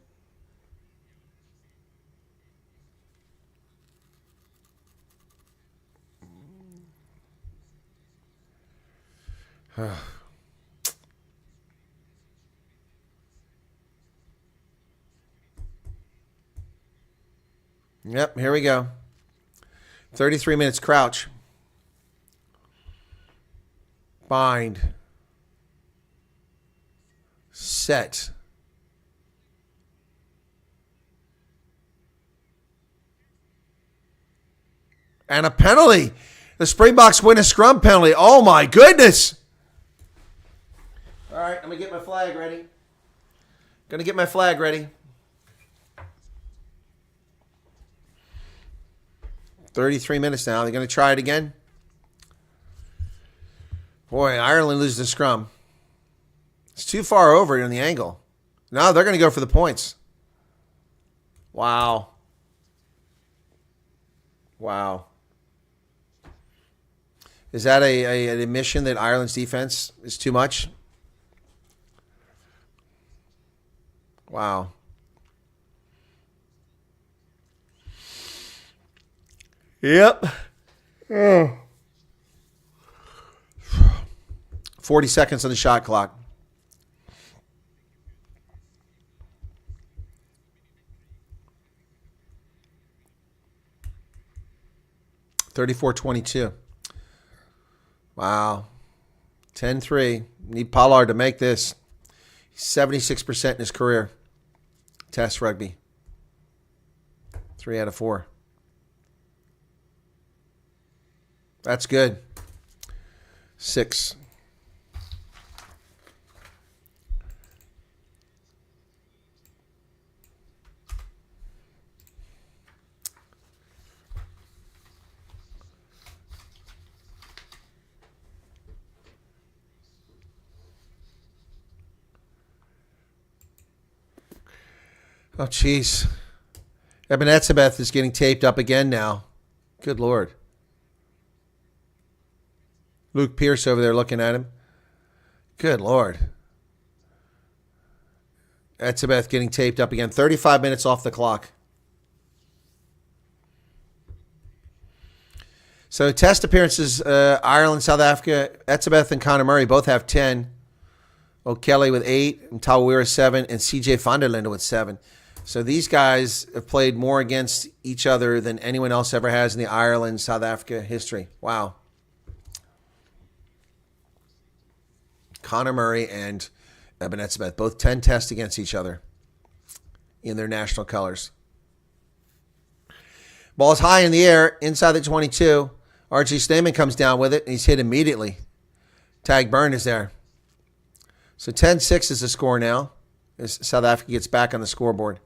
Yep, here we go. 33 minutes, crouch. Bind. Set. And a penalty. The Springboks win a scrum penalty. Oh, my goodness. All right, I'm going to get my flag ready. 33 minutes now. They're going to try it again. Boy, Ireland loses the scrum. It's too far over on the angle. No, they're going to go for the points. Wow. Is that an admission that Ireland's defense is too much? Wow. Yep. 40 seconds on the shot clock. $34-22. Wow. 10-3. Need Pollard to make this. 76% in his career. Test rugby. 3 out of 4. That's good. 6. Oh, jeez. Eben Etzebeth is getting taped up again now. Good Lord. Luke Pierce over there looking at him. Good Lord. Etzebeth getting taped up again. 35 minutes off the clock. So test appearances, Ireland, South Africa. Etzebeth and Conor Murray both have 10. O'Kelly with 8, and Tawira 7, and CJ van der Linde with 7. So these guys have played more against each other than anyone else ever has in the Ireland, South Africa history. Wow. Conor Murray and Eben Etzebeth, both 10 tests against each other in their national colors. Ball's high in the air, inside the 22. Archie Stamen comes down with it, and he's hit immediately. Tag burn is there. So 10-6 is the score now as South Africa gets back on the scoreboard.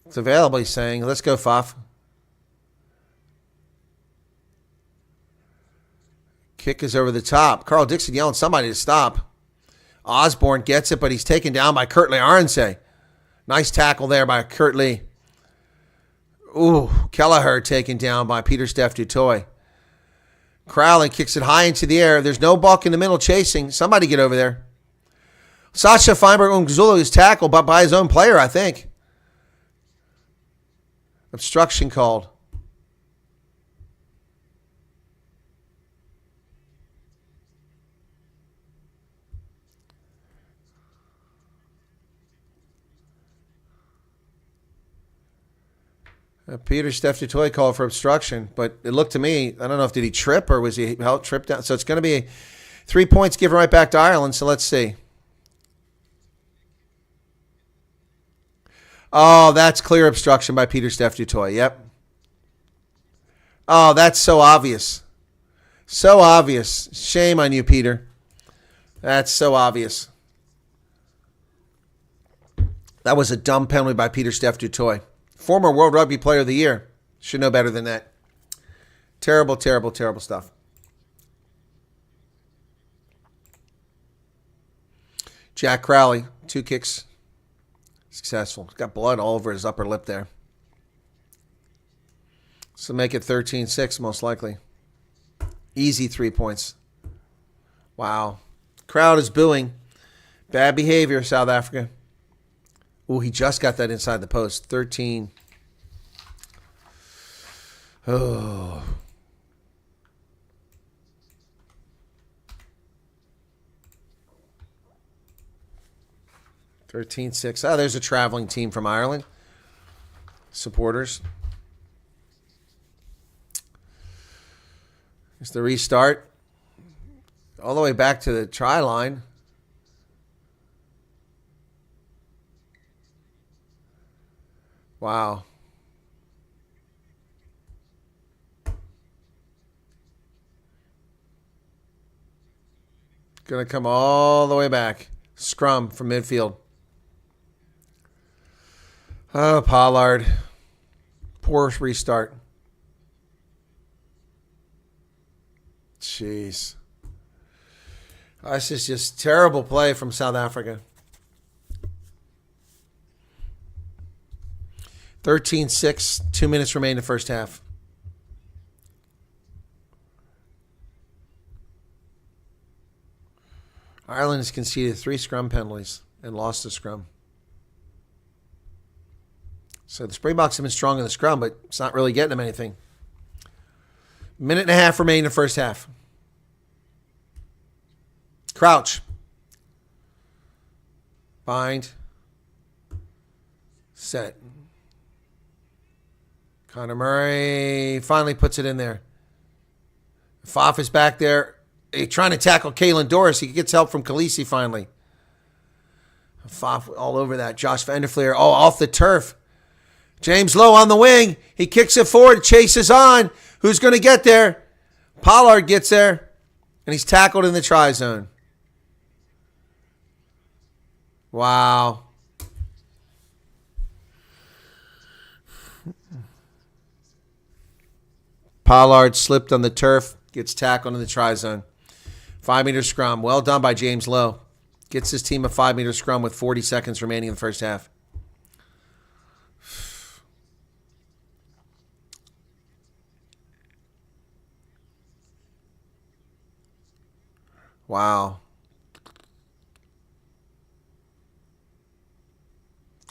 It's available, he's saying, let's go, Faf. Kick is over the top. Carl Dixon yelling somebody to stop. Osborne gets it, but he's taken down by Kurt Arnsey. Nice tackle there by Kurt Lee. Ooh, Kelleher taken down by Peter Steph Dutoy. Crowley kicks it high into the air. There's no buck in the middle chasing. Somebody get over there. Sasha Feinberg-Umgzulu is tackled by his own player, I think. Obstruction called. Peter Steph Dutoy called for obstruction, but it looked to me, I don't know if did he trip or was he tripped down. So it's going to be 3 points given right back to Ireland. So let's see. Oh, that's clear obstruction by Peter Steph Dutoy. Yep. Oh, that's so obvious. So obvious. Shame on you, Peter. That's so obvious. That was a dumb penalty by Peter Steph Dutoy. Former World Rugby Player of the Year. Should know better than that. Terrible, terrible, terrible stuff. Jack Crowley, 2 kicks. Successful. He's got blood all over his upper lip there. So make it 13-6 most likely. Easy 3 points. Wow. Crowd is booing. Bad behavior, South Africa. Ooh, he just got that inside the post. 13. Oh. $13-6. Oh, there's a traveling team from Ireland. Supporters. It's the restart. All the way back to the try line. Wow. Going to come all the way back. Scrum from midfield. Oh, Pollard. Poor restart. Jeez. This is just terrible play from South Africa. 13-6, 2 minutes remain in the first half. Ireland has conceded 3 scrum penalties and lost a scrum. So the Springboks have been strong in the scrum, but it's not really getting them anything. Minute and a half remaining in the first half. Crouch. Bind. Set. Conor Murray finally puts it in there. Faf is back there. He's trying to tackle Kalen Doris. He gets help from Khaleesi finally. Faf all over that. Josh Van der Fleer. Oh, off the turf. James Lowe on the wing. He kicks it forward. Chases on. Who's going to get there? Pollard gets there. And he's tackled in the try zone. Wow. Pollard slipped on the turf. Gets tackled in the try zone. 5-meter scrum. Well done by James Lowe. Gets his team a 5-meter scrum with 40 seconds remaining in the first half. Wow.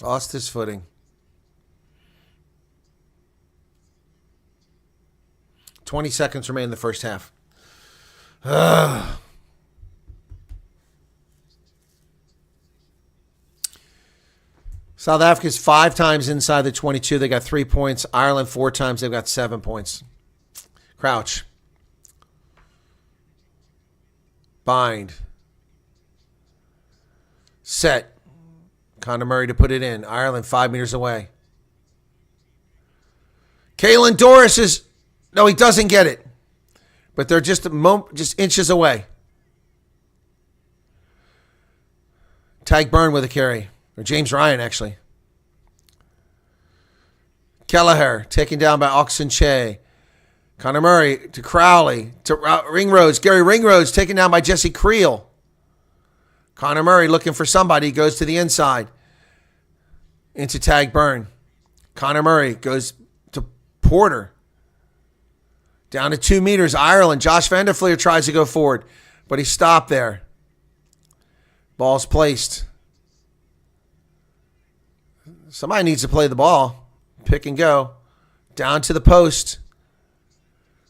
Lost his footing. 20 seconds remain in the first half. South Africa's 5 times inside the 22. They got 3 points. Ireland 4 times. They've got 7 points. Crouch. Bind. Set. Conor Murray to put it in. Ireland 5 meters away. Kalen Doris is... No, he doesn't get it. But they're just inches away. Tag Byrne with a carry. Or James Ryan, actually. Kelleher taken down by Oxenche. Conor Murray to Crowley. To Ringrose. Gary Ringrose taken down by Jesse Creel. Conor Murray looking for somebody. Goes to the inside. Into Tag Byrne. Conor Murray goes to Porter. Down to 2 meters. Ireland. Josh Van der Fleer tries to go forward. But he stopped there. Ball's placed. Somebody needs to play the ball. Pick and go. Down to the post.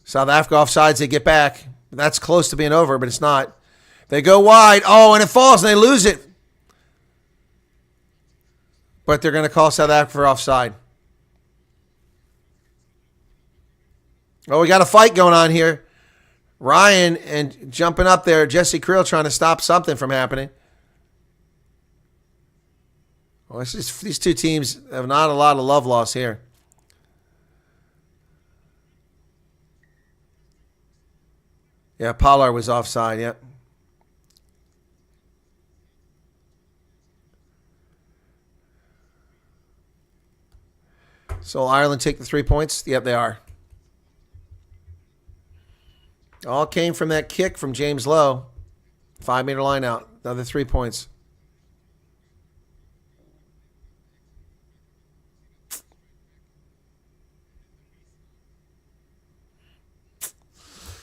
South Africa offsides. They get back. That's close to being over, but it's not. They go wide. Oh, and it falls, and they lose it. But they're going to call South Africa for offside. Oh, we got a fight going on here. Ryan and jumping up there. Jesse Creel trying to stop something from happening. Well, it's just, these two teams have not a lot of love lost here. Yeah, Pollard was offside, yep. So Ireland take the 3 points? Yep, they are. All came from that kick from James Lowe. 5-meter line out. Another 3 points.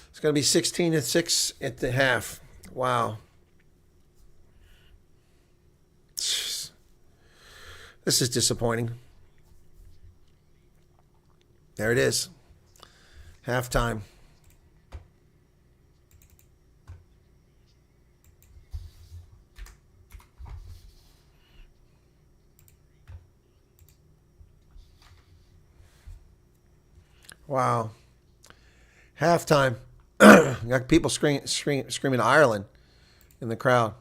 It's going to be 16-6 at the half. Wow. This is disappointing. There it is. Halftime. Wow. Halftime. Got people screaming Ireland in the crowd.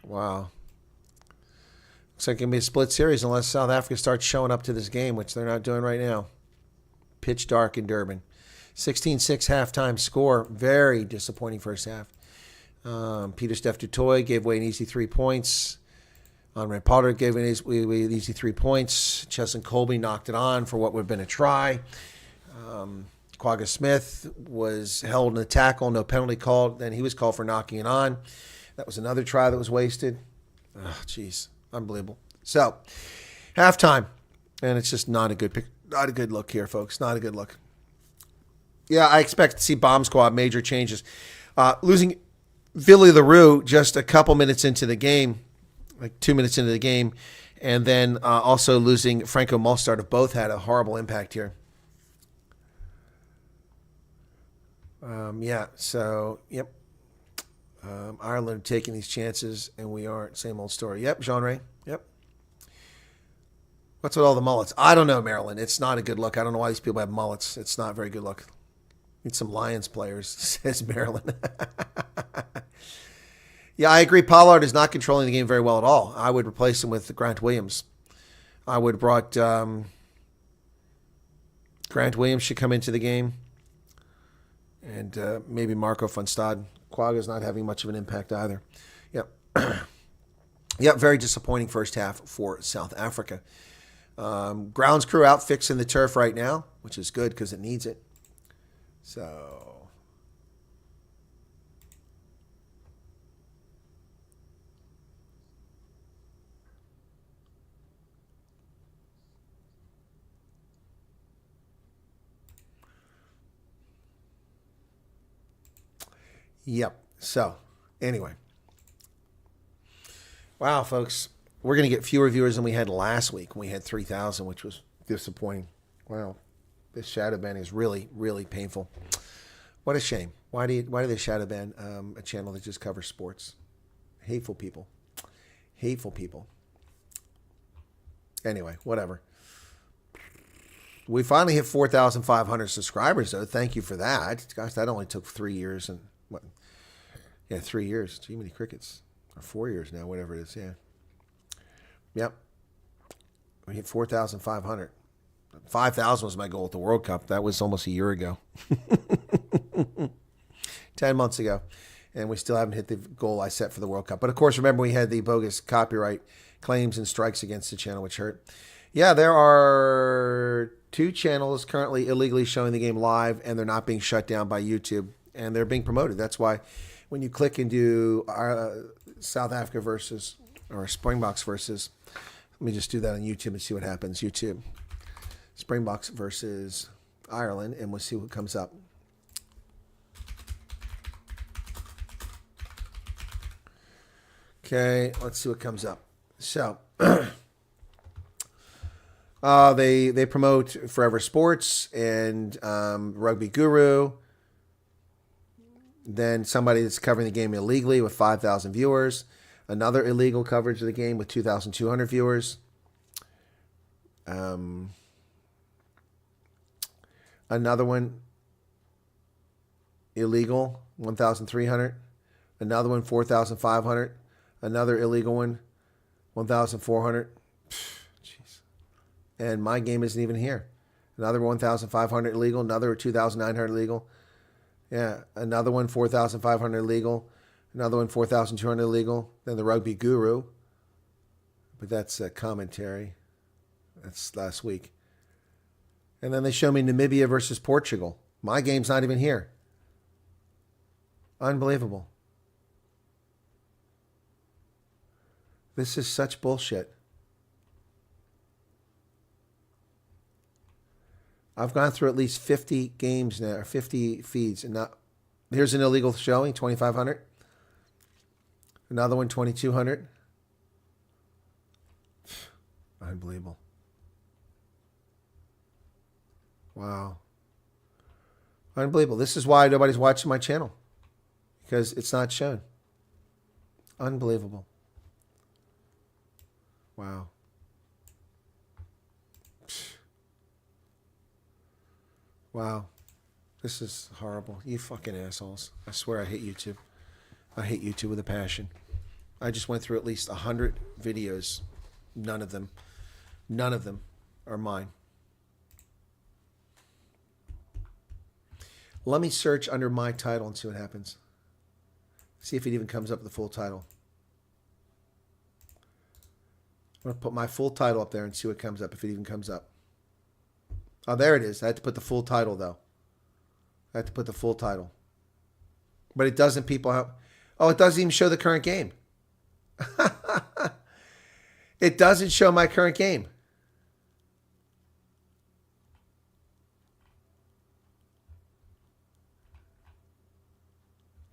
Wow. Looks like it can be a split series unless South Africa starts showing up to this game, which they're not doing right now. Pitch dark in Durban. 16-6 halftime score. Very disappointing first half. Peter Steph Dutoy gave away an easy 3 points. Andre Pollard gave away an easy 3 points. Chesson Colby knocked it on for what would have been a try. Quagga Smith was held in a tackle, no penalty called. Then he was called for knocking it on. That was another try that was wasted. Oh, jeez. Unbelievable. So, halftime. And it's just not a good look here, folks. Not a good look. Yeah, I expect to see Bomb Squad major changes. Losing Billy LaRue just a couple minutes into the game, like 2 minutes into the game, and then also losing Franco Mostard have both had a horrible impact here. Yep. Ireland taking these chances, and we aren't. Same old story. Yep, Jean-Ray. Yep. What's with all the mullets? I don't know, Maryland. It's not a good look. I don't know why these people have mullets. It's not a very good look. Need some Lions players, says Maryland. Yeah, I agree. Pollard is not controlling the game very well at all. I would replace him with Grant Williams. I would have brought Grant Williams should come into the game. And maybe Marco van Staden. Quagga's not having much of an impact either. Yep. Yep, very disappointing first half for South Africa. Grounds crew out fixing the turf right now, which is good because it needs it. So, yep. So, anyway. Wow, folks. We're going to get fewer viewers than we had last week when we had 3,000, which was disappointing. Wow. This shadow ban is really, really painful. What a shame. Why do they shadow ban a channel that just covers sports? Hateful people. Hateful people. Anyway, whatever. We finally hit 4,500 subscribers, though. Thank you for that. Gosh, that only took 3 years and what? Yeah, 3 years. Too many crickets. Or 4 years now, whatever it is. Yeah. Yep. We hit 4,500. 5,000 was my goal at the World Cup. That was almost a year ago. 10 months ago. And we still haven't hit the goal I set for the World Cup. But, of course, remember we had the bogus copyright claims and strikes against the channel, which hurt. Yeah, there are 2 channels currently illegally showing the game live, and they're not being shut down by YouTube. And they're being promoted. That's why when you click and do South Africa versus, or Springboks versus, let me just do that on YouTube and see what happens. YouTube. Springboks versus Ireland, and we'll see what comes up. Okay, let's see what comes up. So, they promote Forever Sports and Rugby Guru. Then somebody that's covering the game illegally with 5,000 viewers. Another illegal coverage of the game with 2,200 viewers. Another one, illegal, 1,300. Another one, 4,500. Another illegal one, 1,400. Jeez. And my game isn't even here. Another 1,500 illegal. Another 2,900 illegal. Yeah. Another one, 4,500 illegal. Another one, 4,200 illegal. Then the Rugby Guru. But that's a commentary. That's last week. And then they show me Namibia versus Portugal. My game's not even here. Unbelievable. This is such bullshit. I've gone through at least 50 games now, or 50 feeds. And not, here's an illegal showing, 2,500. Another one, 2,200. Unbelievable. Wow. Unbelievable. This is why nobody's watching my channel. Because it's not shown. Unbelievable. Wow. Wow. This is horrible. You fucking assholes. I swear I hate YouTube. I hate YouTube with a passion. I just went through at least 100 videos. None of them are mine. Let me search under my title and see what happens. See if it even comes up with the full title. I'm going to put my full title up there and see what comes up, if it even comes up. Oh, there it is. I had to put the full title, though. I had to put the full title. But it doesn't, people have... Oh, it doesn't even show the current game. It doesn't show my current game.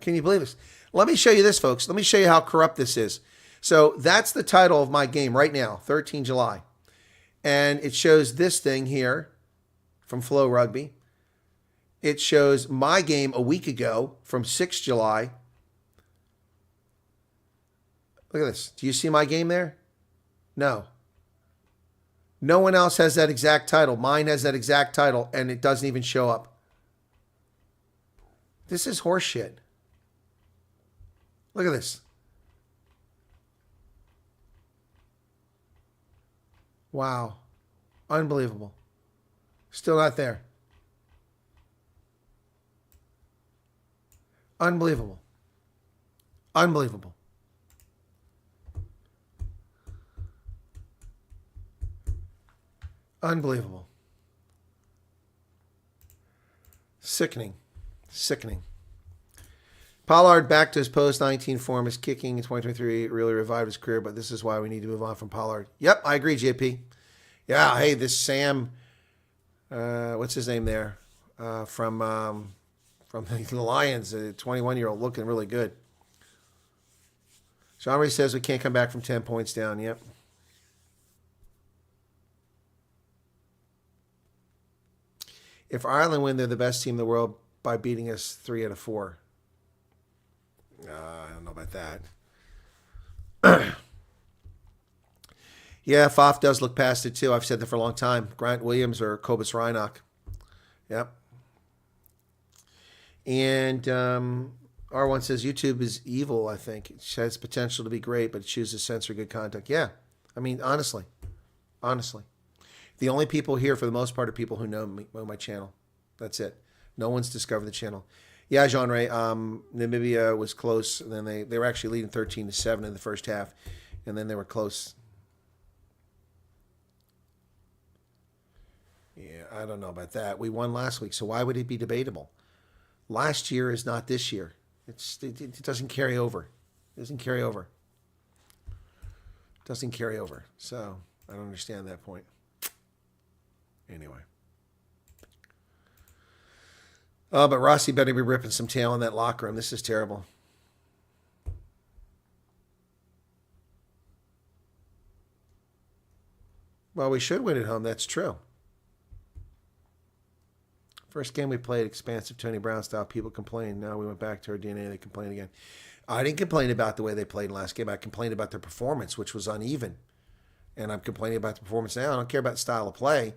Can you believe this? Let me show you this, folks. Let me show you how corrupt this is. So that's the title of my game right now, 13 July. And it shows this thing here from Flow Rugby. It shows my game a week ago from 6 July. Look at this. Do you see my game there? No. No one else has that exact title. Mine has that exact title, and it doesn't even show up. This is horseshit. Look at this. Wow. Unbelievable. Still not there. Unbelievable. Unbelievable. Unbelievable. Sickening. Sickening. Pollard back to his post-19 form. His kicking in 2023 really revived his career, but this is why we need to move on from Pollard. Yep, I agree, JP. Yeah, hey, this Sam, what's his name there? From the Lions, a 21-year-old looking really good. Sean Ray says we can't come back from 10 points down. Yep. If Ireland win, they're the best team in the world by beating us 3 out of 4. I don't know about that. Yeah, Faf does look past it too. I've said that for a long time. Grant Williams or Kobus Reinach. Yep. And R1 says YouTube is evil, I think. It has potential to be great, but it chooses to censor good content. Yeah. I mean, honestly. The only people here, for the most part, are people who know my channel. That's it. No one's discovered the channel. Yeah, Jean-Ray, Namibia was close. And then they were actually leading 13-7 in the first half. And then they were close. Yeah, I don't know about that. We won last week, so why would it be debatable? Last year is not this year. It doesn't carry over. It doesn't carry over. It doesn't carry over. So I don't understand that point. Anyway. Oh, but Rossi better be ripping some tail in that locker room. This is terrible. Well, we should win at home. That's true. First game we played, expansive Tony Brown style. People complained. Now we went back to our DNA. They complain again. I didn't complain about the way they played last game. I complained about their performance, which was uneven. And I'm complaining about the performance now. I don't care about the style of play.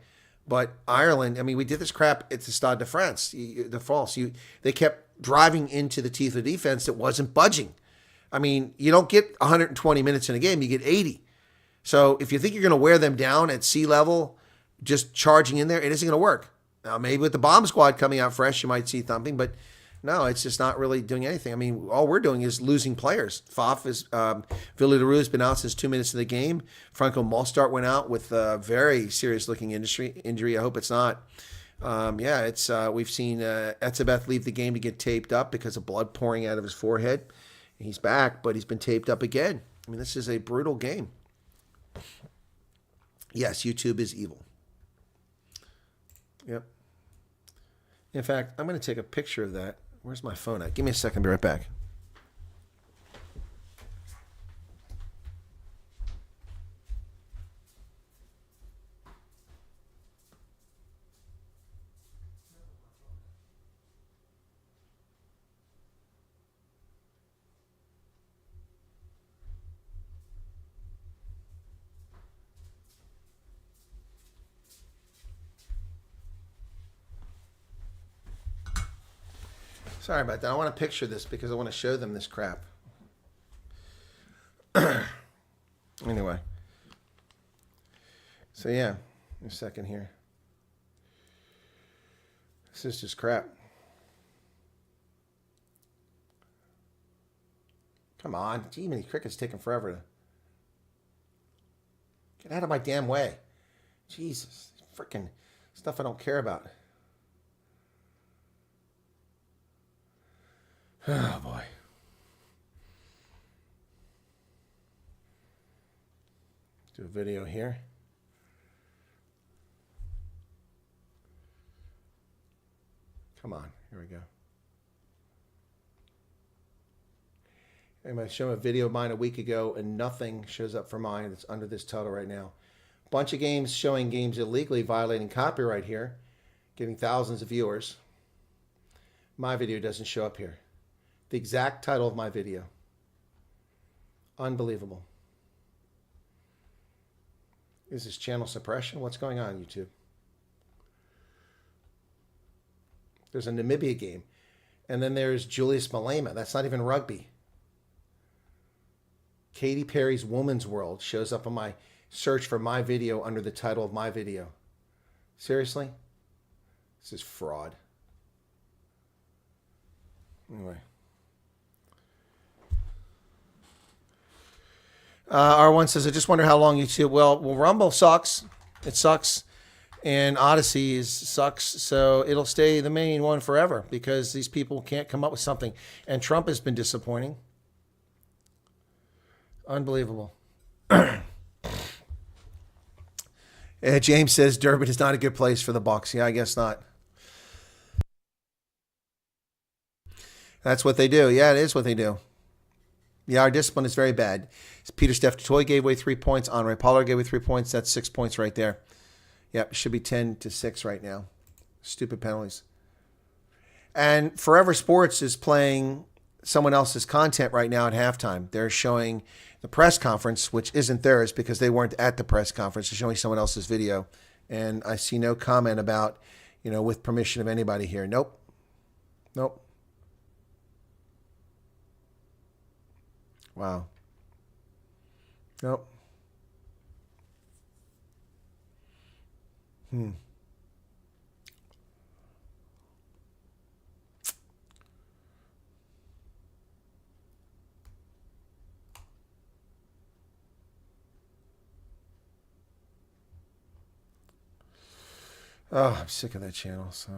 But Ireland, I mean, we did this crap at the Stade de France, the false. They kept driving into the teeth of defense that wasn't budging. I mean, you don't get 120 minutes in a game. You get 80. So if you think you're going to wear them down at sea level, just charging in there, it isn't going to work. Now, maybe with the bomb squad coming out fresh, you might see thumping, but no, it's just not really doing anything. I mean, all we're doing is losing players. Faf is, Villy LaRue has been out since 2 minutes of the game. Franco Molstart went out with a very serious-looking injury. I hope it's not. We've seen Etzebeth leave the game to get taped up because of blood pouring out of his forehead. He's back, but he's been taped up again. I mean, this is a brutal game. Yes, YouTube is evil. Yep. In fact, I'm going to take a picture of that. Where's my phone at? Give me a second. I'll be right back. Sorry about that. I want to picture this because I want to show them this crap. Anyway. So yeah, a second here. This is just crap. Come on. Gee, many cricket's taking forever to get out of my damn way. Jesus. Freaking stuff I don't care about. Oh, boy. Do a video here. Come on. Here we go. I showed a video of mine a week ago, and nothing shows up for mine that's under this title right now. Bunch of games showing games illegally violating copyright here, getting thousands of viewers. My video doesn't show up here. The exact title of my video. Unbelievable. Is this channel suppression? What's going on, YouTube? There's a Namibia game. And then there's Julius Malema. That's not even rugby. Katy Perry's Woman's World shows up on my search for my video under the title of my video. Seriously? This is fraud. Anyway. R1 says, I just wonder how long YouTube... Well, Rumble sucks. It sucks. And Odyssey sucks. So it'll stay the main one forever because these people can't come up with something. And Trump has been disappointing. Unbelievable. James says Durban is not a good place for the Bucks. Yeah, I guess not. That's what they do. Yeah, it is what they do. Yeah, our discipline is very bad. Peter Steph Toy gave away 3 points. Andre Pollard gave away 3 points. That's 6 points right there. Yep, it should be 10-6 right now. Stupid penalties. And Forever Sports is playing someone else's content right now at halftime. They're showing the press conference, which isn't theirs because they weren't at the press conference. They're showing someone else's video. And I see no comment about, with permission of anybody here. Nope. Nope. Wow. Nope. Oh, I'm sick of that channel. So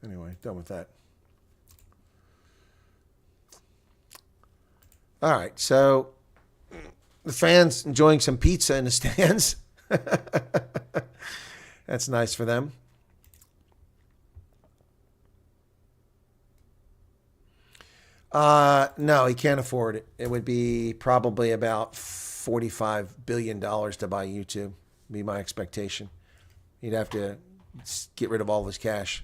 anyway, done with that. All right, so the fans enjoying some pizza in the stands. That's nice for them. No, he can't afford it. It would be probably about $45 billion to buy YouTube, be my expectation. He'd have to get rid of all of his cash.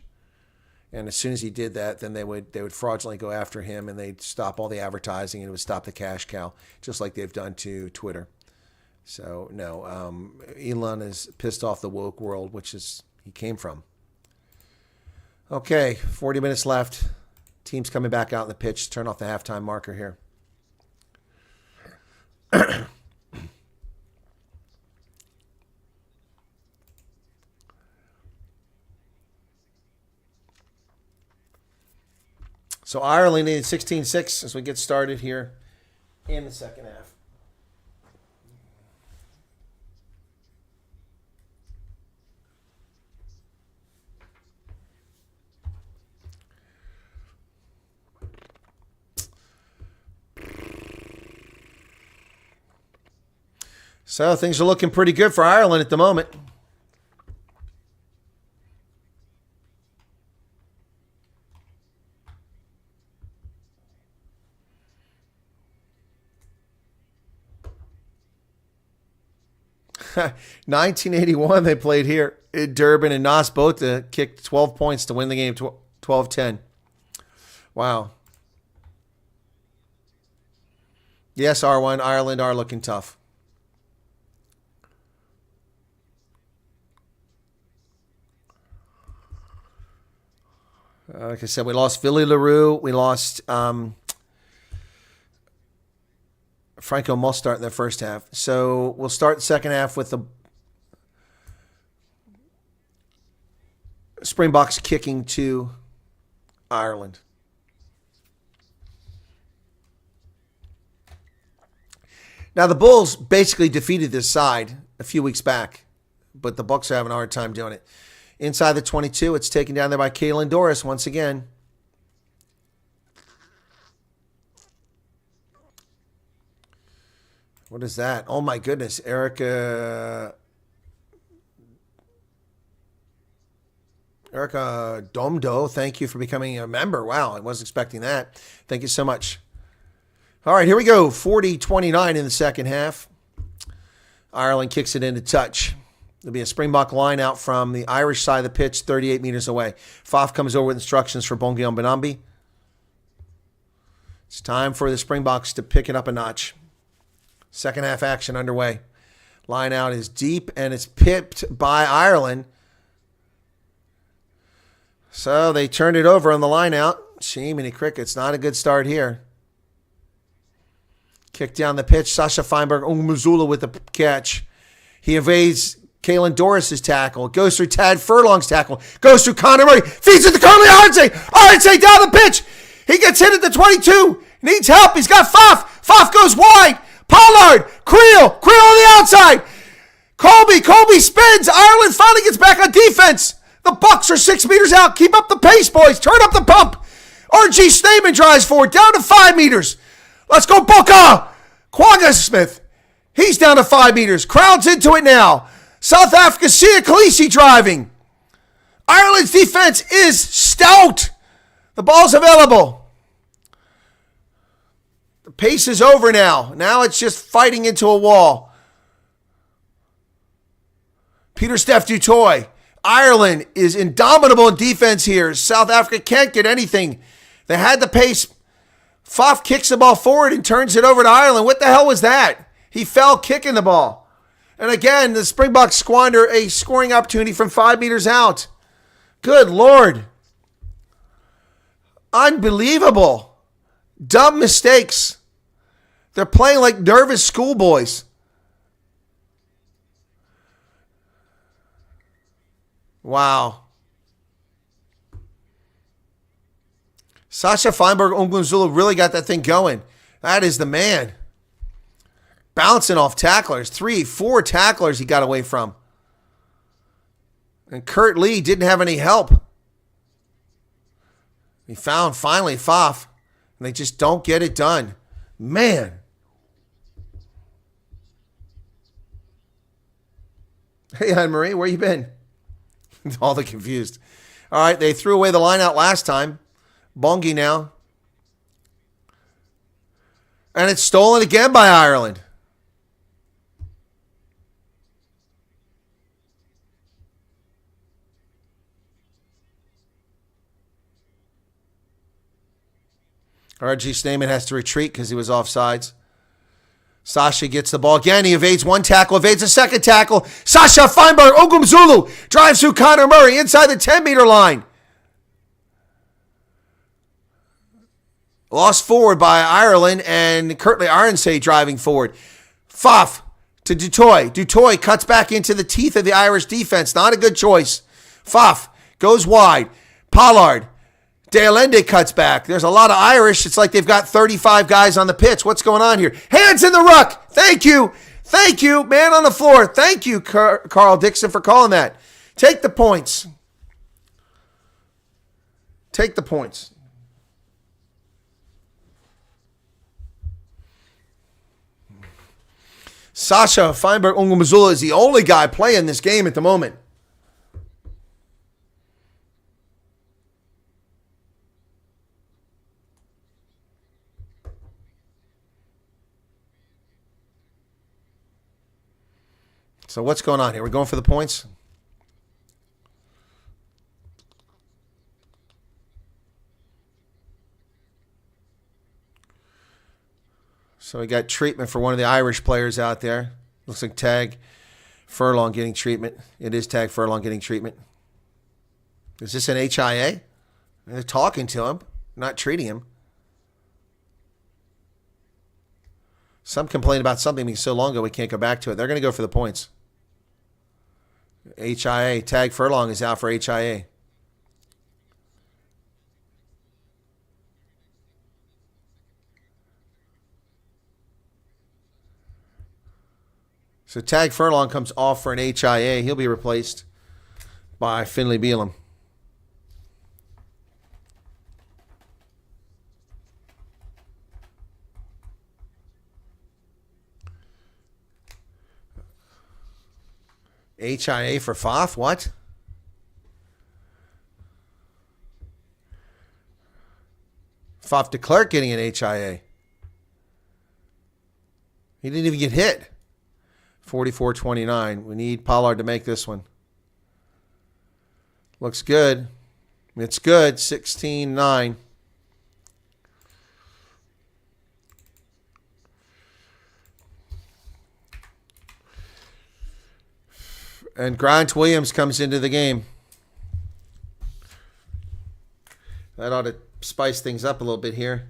And as soon as he did that, then they would fraudulently go after him and they'd stop all the advertising and it would stop the cash cow, just like they've done to Twitter. So, no, Elon is pissed off the woke world, which is he came from. Okay, 40 minutes left. Team's coming back out in the pitch. Turn off the halftime marker here. So Ireland needed 16-6 as we get started here in the second half. So things are looking pretty good for Ireland at the moment. (1981) they played here in Durban, and Nas Botha kicked 12 points to win the game 12-10. Wow. Yes, R1, Ireland are looking tough. Like I said, we lost Billy LaRue. We lost Franco Mostart in the first half. So we'll start the second half with the Springboks kicking to Ireland. Now, the Bulls basically defeated this side a few weeks back, but the Bucks are having a hard time doing it. Inside the 22, it's taken down there by Kaylin Doris once again. What is that? Oh, my goodness. Erica Domdo, thank you for becoming a member. Wow, I wasn't expecting that. Thank you so much. All right, here we go. 40-29 in the second half. Ireland kicks it into touch. There'll be a Springbok line out from the Irish side of the pitch, 38 meters away. Faf comes over with instructions for Bongi Benambi. It's time for the Springboks to pick it up a notch. Second half action underway. Line out is deep, and it's pipped by Ireland. So they turned it over on the line out. Shimini Cricket's not a good start here. Kick down the pitch. Sasha Feinberg, Ongumuzula with the catch. He evades Kalen Doris's tackle. Goes through Tad Furlong's tackle. Goes through Connor Murray. Feeds it to Curly Arnsey. Arnsey down the pitch. He gets hit at the 22. Needs help. He's got Faf. Faf goes wide. Pollard. Creel on the outside. Colby spins. Ireland finally gets back on defense. The Bucks are 6 meters out. Keep up the pace, boys. Turn up the pump. R.G. Snyman drives forward. Down to 5 meters. Let's go, Boca. Quagga Smith. He's down to 5 meters. Crowd's into it now. South Africa, Sia Khaleesi driving. Ireland's defense is stout. The ball's available. The pace is over now. Now it's just fighting into a wall. Peter Steph du Toit. Ireland is indomitable in defense here. South Africa can't get anything. They had the pace. Faf kicks the ball forward and turns it over to Ireland. What the hell was that? He fell kicking the ball. And again, the Springboks squander a scoring opportunity from 5 meters out. Good Lord. Unbelievable. Dumb mistakes. They're playing like nervous schoolboys. Wow. Sasha Feinberg Ongumuzula really got that thing going. That is the man. Bouncing off tacklers. 3-4 tacklers he got away from. And Kurt Lee didn't have any help. He found finally Faf. And they just don't get it done. Man. Hey, Anne-Marie, where you been? All the confused. All right, they threw away the line out last time. Bongi now. And it's stolen again by Ireland. R.G. Snyman has to retreat because he was offsides. Sasha gets the ball again. He evades one tackle, evades a second tackle. Sasha Feinberg, Ongumuzulu drives through Connor Murray inside the 10-meter line. Lost forward by Ireland and Curtly Arnsey driving forward. Faf to du Toit. Du Toit cuts back into the teeth of the Irish defense. Not a good choice. Faf goes wide. Pollard. De Allende cuts back. There's a lot of Irish. It's like they've got 35 guys on the pitch. What's going on here? Hands in the ruck. Thank you. Thank you. Man on the floor. Thank you, Carl Dixon, for calling that. Take the points. Take the points. Sasha Feinberg Ongumuzula is the only guy playing this game at the moment. So what's going on here? We're going for the points? So we got treatment for one of the Irish players out there. Looks like Tag Furlong getting treatment. It is Tag Furlong getting treatment. Is this an HIA? They're talking to him, not treating him. Some complain about something being so long ago we can't go back to it. They're going to go for the points. HIA. Tag Furlong is out for HIA. So Tag Furlong comes off for an HIA. He'll be replaced by Finlay Bealham. HIA for Faf? What? Faf de Klerk getting an HIA. He didn't even get hit. 44-29. We need Pollard to make this one. Looks good. It's good. 16-9. And Grant Williams comes into the game. That ought to spice things up a little bit here.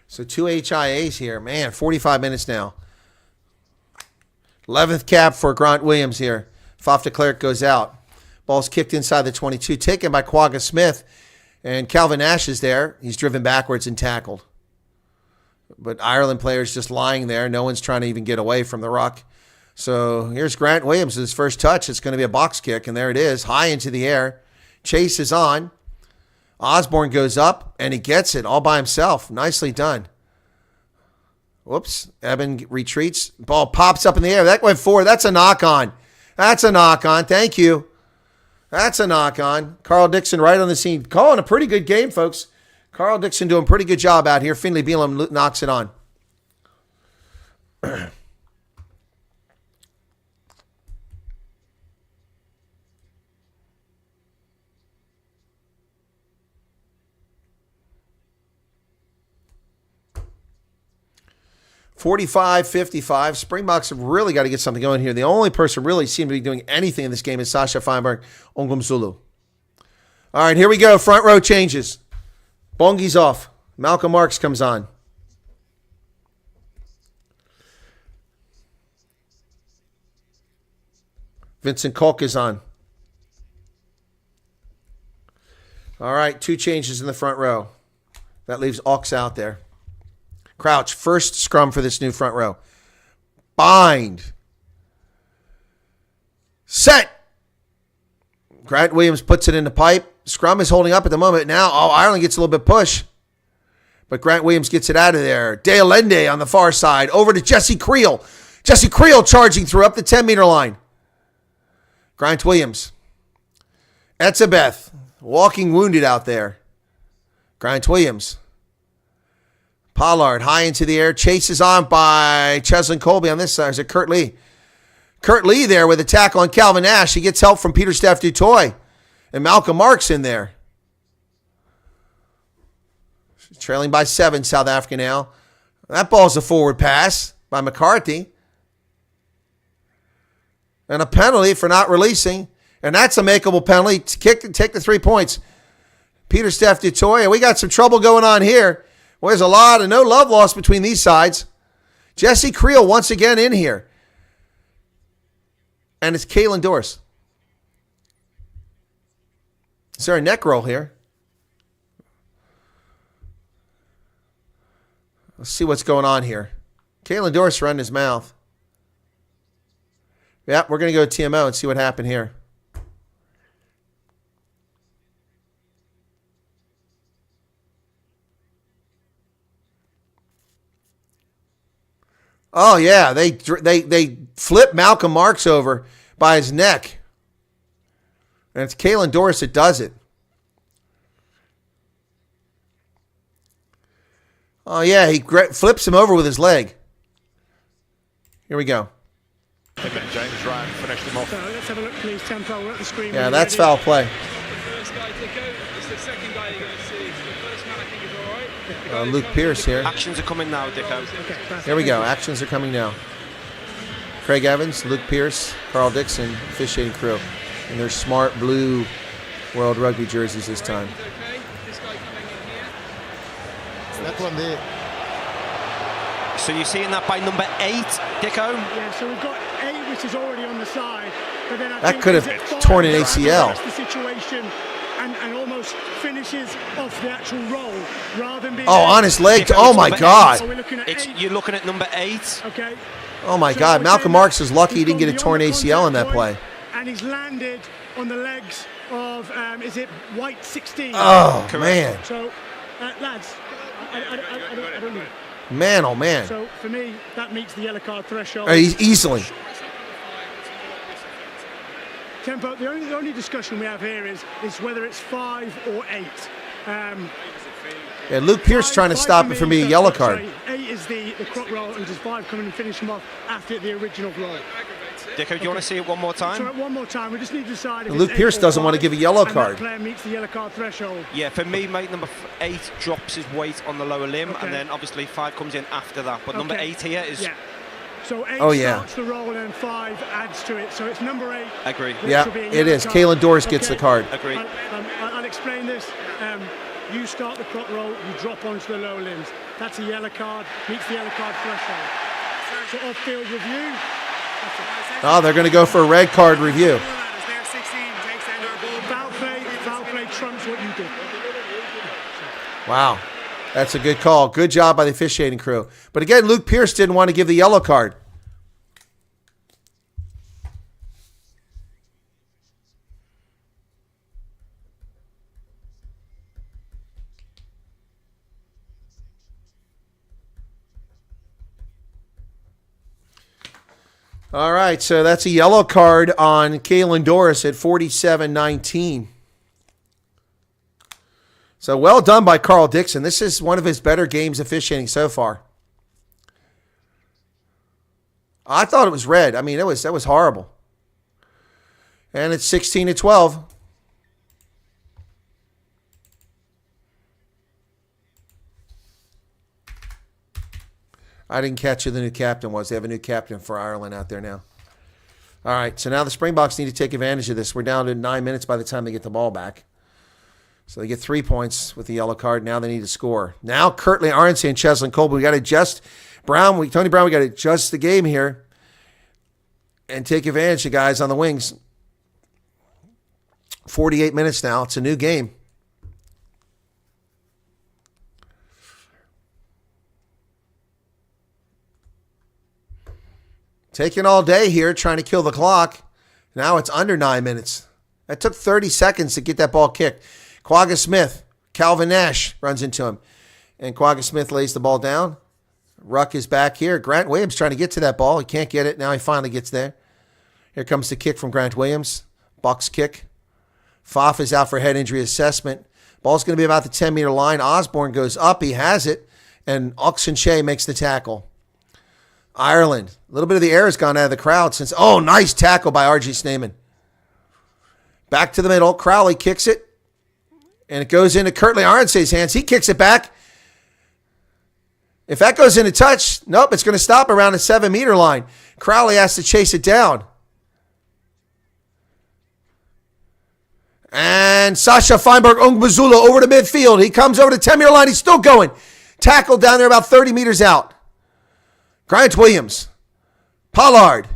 So 2 HIAs here. Man, 45 minutes now. 11th cap for Grant Williams here. Faf de Klerk goes out. Ball's kicked inside the 22. Taken by Quagga Smith. And Calvin Nash is there. He's driven backwards and tackled. But Ireland players just lying there. No one's trying to even get away from the ruck. So here's Grant Williams, his first touch. It's going to be a box kick, and there it is, high into the air. Chase is on. Osborne goes up, and he gets it all by himself. Nicely done. Whoops. Eben retreats. Ball pops up in the air. That went forward. That's a knock-on. That's a knock-on. Thank you. That's a knock-on. Carl Dixon right on the scene. Calling a pretty good game, folks. Carl Dixon doing a pretty good job out here. Finley Beelum knocks it on. 45-55. Springboks have really got to get something going here. The only person really seemed to be doing anything in this game is Sasha Feinberg Ongumzulu. All right, here we go. Front row changes. Bongi's off. Malcolm Marks comes on. Vincent Kolk is on. All right, 2 changes in the front row. That leaves Ox out there. Crouch, first scrum for this new front row. Bind. Set. Grant Williams puts it in the pipe. Scrum is holding up at the moment. Now, Ireland gets a little bit push. But Grant Williams gets it out of there. Dale Lende on the far side. Over to Jesse Creel. Jesse Creel charging through up the 10-meter line. Grant Williams. Etzebeth walking wounded out there. Grant Williams. Pollard high into the air. Chases on by Cheslin Colby on this side. Is it Kurt Lee? Kurt Lee there with a tackle on Calvin Nash. He gets help from Peter Steph Dutoy. And Malcolm Marks in there. Trailing by 7, South Africa now. That ball's a forward pass by McCarthy. And a penalty for not releasing. And that's a makeable penalty. Take the 3 points. Peter Steph Dutoy. We got some trouble going on here. Well, there's a lot of no love lost between these sides. Jesse Creel once again in here. And it's Kalen Dorse. Is there a neck roll here? Let's see what's going on here. Kalen Dorse running his mouth. Yeah, we're going to go to TMO and see what happened here. Oh, yeah, they flip Malcolm Marks over by his neck. And it's Kalen Dorse that does it. Oh, yeah, he flips him over with his leg. Here we go. James Ryan finished him off. So let's have a look, please, Tempo. We're at the screen. Yeah, that's foul play. The first guy to go. It's the second guy you're going to see. The first man, I think, is all right. Luke Pierce here. Actions are coming now, Dicko. Okay, Here we go. Actions are coming now. Craig Evans, Luke Pierce, Carl Dixon, officiating crew. In their smart blue World Rugby jerseys this time. Okay, this guy coming in here. That one there. So you're seeing that by number 8, Dicko? Yeah, so we've got 8, which is already on the side. But then I That think could have is it 5? torn an ACL. That's the situation and almost finishes off the actual roll rather than being... Oh, on his leg. Dicko, Oh, it's my number God. Are we looking at 8? You're looking at number 8. Okay. Oh, my So God. we're Malcolm saying Marks is lucky he he's didn't get a gone torn beyond the ACL in that contact play. point, and he's landed on the legs of, is it White 16? Oh, Correct. man. So, lads, I don't know. Man, oh, man. So, for me, that meets the yellow card threshold. Easily. Tempo, the only discussion we have here is whether it's 5 or 8. Yeah, Luke Pierce trying to stop it from being a yellow card. Sorry, 8 is the croc roll, and just 5 coming and finish him off after the original roll. Dicko, do you want to see it one more time? So one more time. We just need to decide. If Luke it's Pierce 8 or doesn't want to 5, give a yellow and card. That player meets the yellow card threshold. Yeah, for me, mate, number 8 drops his weight on the lower limb, Okay. and then obviously 5 comes in after that. But number 8 here is... Yeah. So 8 Oh, yeah. starts the roll and 5 adds to it. So it's number 8. Agree. which Yeah, will be a it yellow is. card. Kalen Doris gets the Okay. card. Agree. I'll explain this. You start the croc roll, you drop onto the lower limbs. That's a yellow card, meets the yellow card threshold. So off-field review. Oh, they're going to go for a red card review. Foul play trumps what you do. Wow. That's a good call. Good job by the officiating crew. But again, Luke Pierce didn't want to give the yellow card. All right, so that's a yellow card on Kalen Doris at 47-19. So well done by Carl Dixon. This is one of his better games officiating so far. I thought it was red. I mean, that was horrible. And it's 16-12. I didn't catch who the new captain was. They have a new captain for Ireland out there now. All right, so now the Springboks need to take advantage of this. We're down to 9 minutes by the time they get the ball back. So they get 3 points with the yellow card. Now they need to score. Now Kirtley Arnsey and Cheslin Colby. We got to adjust Tony Brown, we got to adjust the game here and take advantage of guys on the wings. 48 minutes now. It's a new game. Taking all day here, trying to kill the clock. Now it's under 9 minutes. That took 30 seconds to get that ball kicked. Quagga Smith, Calvin Nash runs into him. And Quagga Smith lays the ball down. Ruck is back here. Grant Williams trying to get to that ball. He can't get it. Now he finally gets there. Here comes the kick from Grant Williams. Bucks kick. Pfaff is out for head injury assessment. Ball's going to be about the 10-meter line. Osborne goes up. He has it. And Oxenche makes the tackle. Ireland. A little bit of the air has gone out of the crowd since. Oh, nice tackle by R.G. Sneeman. Back to the middle. Crowley kicks it. And it goes into Kirtley Arnsey's hands. He kicks it back. If that goes into touch, nope, it's going to stop around the 7-meter line. Crowley has to chase it down. And Sasha Feinberg Ungmazula over to midfield. He comes over the 10-meter line. He's still going. Tackled down there about 30 meters out. Grant Williams. Pollard.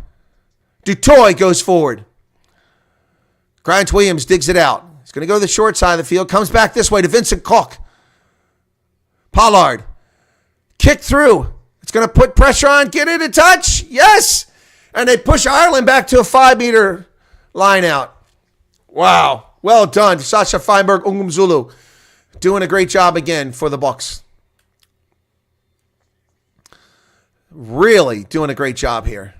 Dutoy goes forward. Grant Williams digs it out. He's going to go to the short side of the field. Comes back this way to Vincent Koch. Pollard. Kick through. It's going to put pressure on. Get it a touch. Yes. And they push Ireland back to a 5-meter line out. Wow. Well done. Sasha Feinberg Ungumzulu doing a great job again for the Bucks. Really doing a great job here.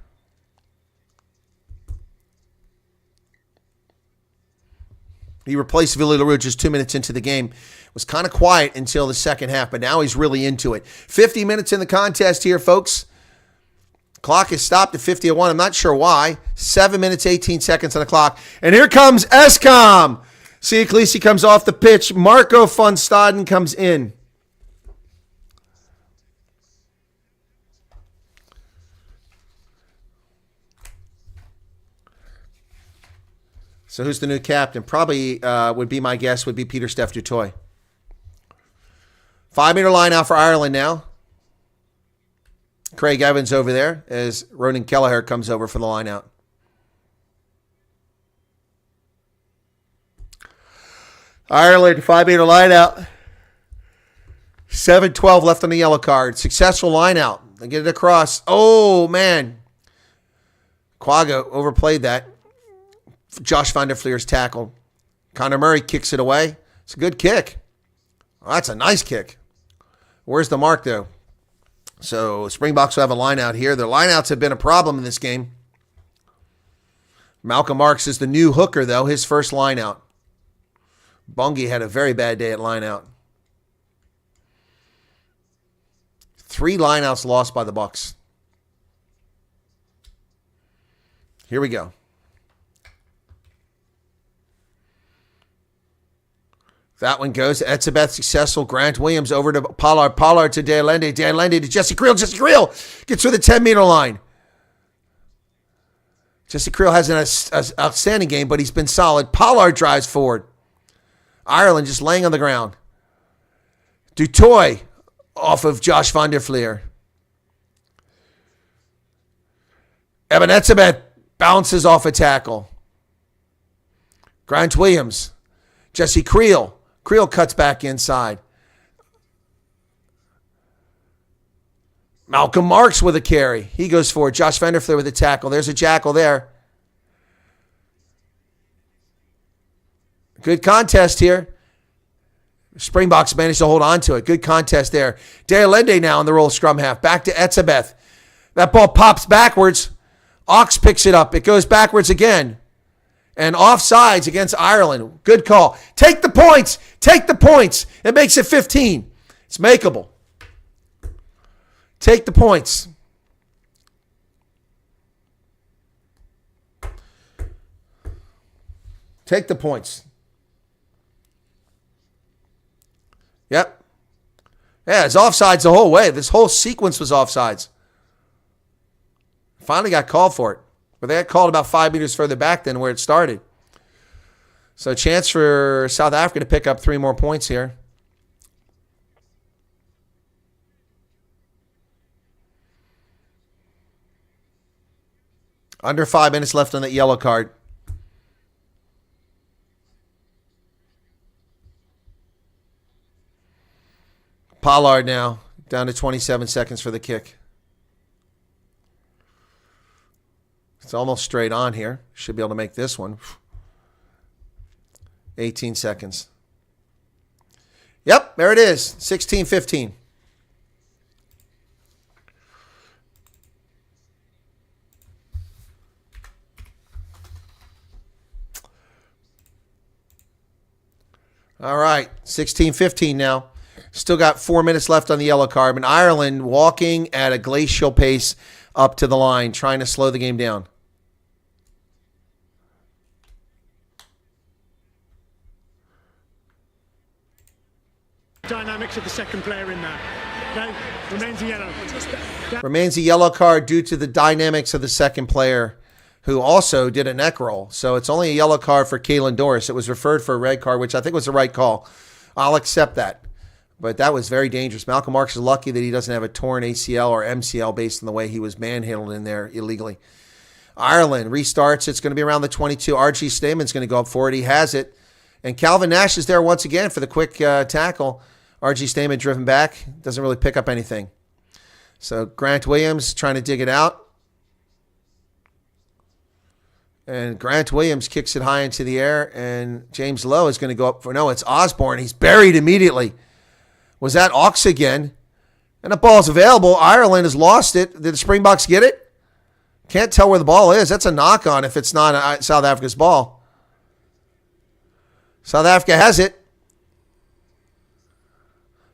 He replaced Villy LaRue just 2 minutes into the game. Was kind of quiet until the second half, but now he's really into it. 50 minutes in the contest here, folks. Clock is stopped at 50-1. I'm not sure why. 7 minutes, 18 seconds on the clock. And here comes Escom. See, Ecclesi comes off the pitch. Marco van Staden comes in. So who's the new captain? Probably would be my guess, would be Peter Steph Dutoy. 5-meter line out for Ireland now. Craig Evans over there as Ronan Kelleher comes over for the line out. Ireland, 5-meter line out. 7:12 left on the yellow card. Successful line out. They get it across. Oh, man. Quagga overplayed that. Josh Van der Fleer's tackle. Connor Murray kicks it away. It's a good kick. Oh, that's a nice kick. Where's the mark, though? So Springboks will have a line out here. Their lineouts have been a problem in this game. Malcolm Marks is the new hooker, though, his first line out. Bungie had a very bad day at line out. 3 lineouts lost by the Bucks. Here we go. That one goes to Etzebeth, successful. Grant Williams over to Pollard. Pollard to De Allende. De Allende to Jesse Creel. Jesse Creel gets through the 10-meter line. Jesse Creel has an outstanding game, but he's been solid. Pollard drives forward. Ireland just laying on the ground. Dutoy off of Josh van der Fleer. Eben Etzebeth bounces off a tackle. Grant Williams. Jesse Creel. Creel cuts back inside. Malcolm Marks with a carry. He goes forward. Josh van der Fleer with a tackle. There's a jackal there. Good contest here. Springboks managed to hold on to it. Good contest there. De Allende now in the role of scrum half. Back to Etzebeth. That ball pops backwards. Ox picks it up. It goes backwards again. And offsides against Ireland. Good call. Take the points. Take the points. It makes it 15. It's makeable. Take the points. Take the points. Yep. Yeah, it's offsides the whole way. This whole sequence was offsides. Finally got called for it. But they got called about 5 meters further back than where it started. So a chance for South Africa to pick up 3 more points here. Under 5 minutes left on that yellow card. Pollard now down to 27 seconds for the kick. It's almost straight on here. Should be able to make this one. 18 seconds. Yep, there it is. 16-15. All right, 16-15 now. Still got 4 minutes left on the yellow card. And Ireland walking at a glacial pace up to the line, trying to slow the game down. Dynamics of the second player in that. Okay, remains a yellow. Remains a yellow card due to the dynamics of the second player, who also did a neck roll. So it's only a yellow card for Kalen Doris. It was referred for a red card, which I think was the right call. I'll accept that. But that was very dangerous. Malcolm Marks is lucky that he doesn't have a torn ACL or MCL based on the way he was manhandled in there illegally. Ireland restarts. It's going to be around the 22. RG Staman's going to go up for it. He has it. And Calvin Nash is there once again for the quick tackle. RG Staman driven back. Doesn't really pick up anything. So Grant Williams trying to dig it out. And Grant Williams kicks it high into the air. And James Lowe is going to go up for... No, it's Osborne. He's buried immediately. Was that Ox again? And the ball's available. Ireland has lost it. Did the Springboks get it? Can't tell where the ball is. That's a knock on if it's not South Africa's ball. South Africa has it.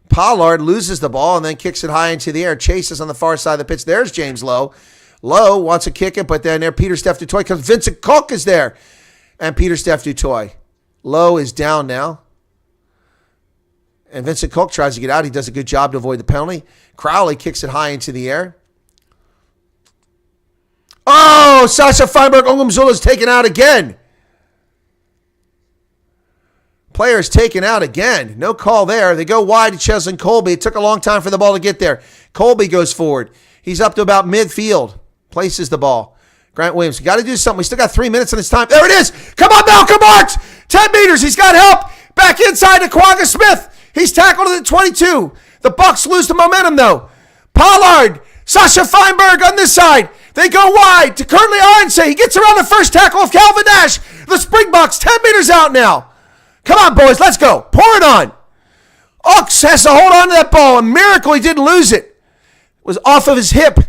Pollard loses the ball and then kicks it high into the air. Chases on the far side of the pitch. There's James Lowe. Lowe wants to kick it, but then there Pieter-Steph du Toit comes. Vincent Cook is there. And Pieter-Steph du Toit. Lowe is down now. And Vincent Cook tries to get out. He does a good job to avoid the penalty. Crowley kicks it high into the air. Oh, Sasha Feinberg Ongumzula is taken out again. Players taken out again. No call there. They go wide to Cheslin Colby. It took a long time for the ball to get there. Colby goes forward. He's up to about midfield. Places the ball. Grant Williams, got to do something. We still got 3 minutes on his time. There it is. Come on, Malcolm Marks. 10 meters. He's got help. Back inside to Kwagga Smith. He's tackled at the 22. The Bucks lose the momentum, though. Pollard, Sasha Feinberg on this side. They go wide to Curtly Arnsey. He gets around the first tackle of Calvin Nash. The Springboks 10 meters out now. Come on, boys. Let's go. Pour it on. Ox has to hold on to that ball. A miracle he didn't lose it. It was off of his hip.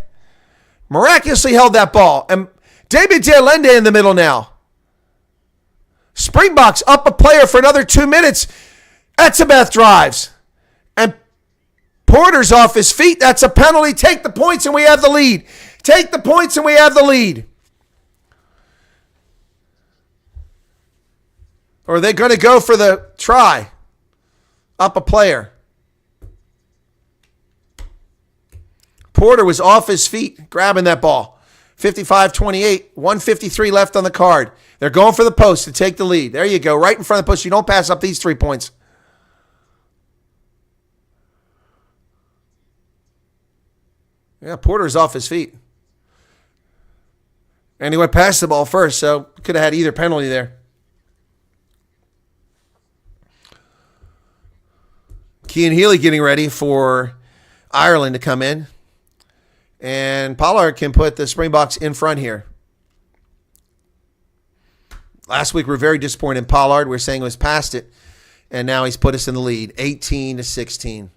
Miraculously held that ball. And David De Allende in the middle now. Springboks up a player for another 2 minutes. Etzebeth drives. And Porter's off his feet. That's a penalty. Take the points and we have the lead. Take the points and we have the lead. Or are they going to go for the try? Up a player. Porter was off his feet grabbing that ball. 55-28, 153 left on the card. They're going for the post to take the lead. There you go, right in front of the post. You don't pass up these 3 points. Yeah, Porter's off his feet. And he went past the ball first, so could have had either penalty there. Cian Healy getting ready for Ireland to come in. And Pollard can put the Springboks in front here. Last week we were very disappointed in Pollard. We were saying he was past it. And now he's put us in the lead, 18-16.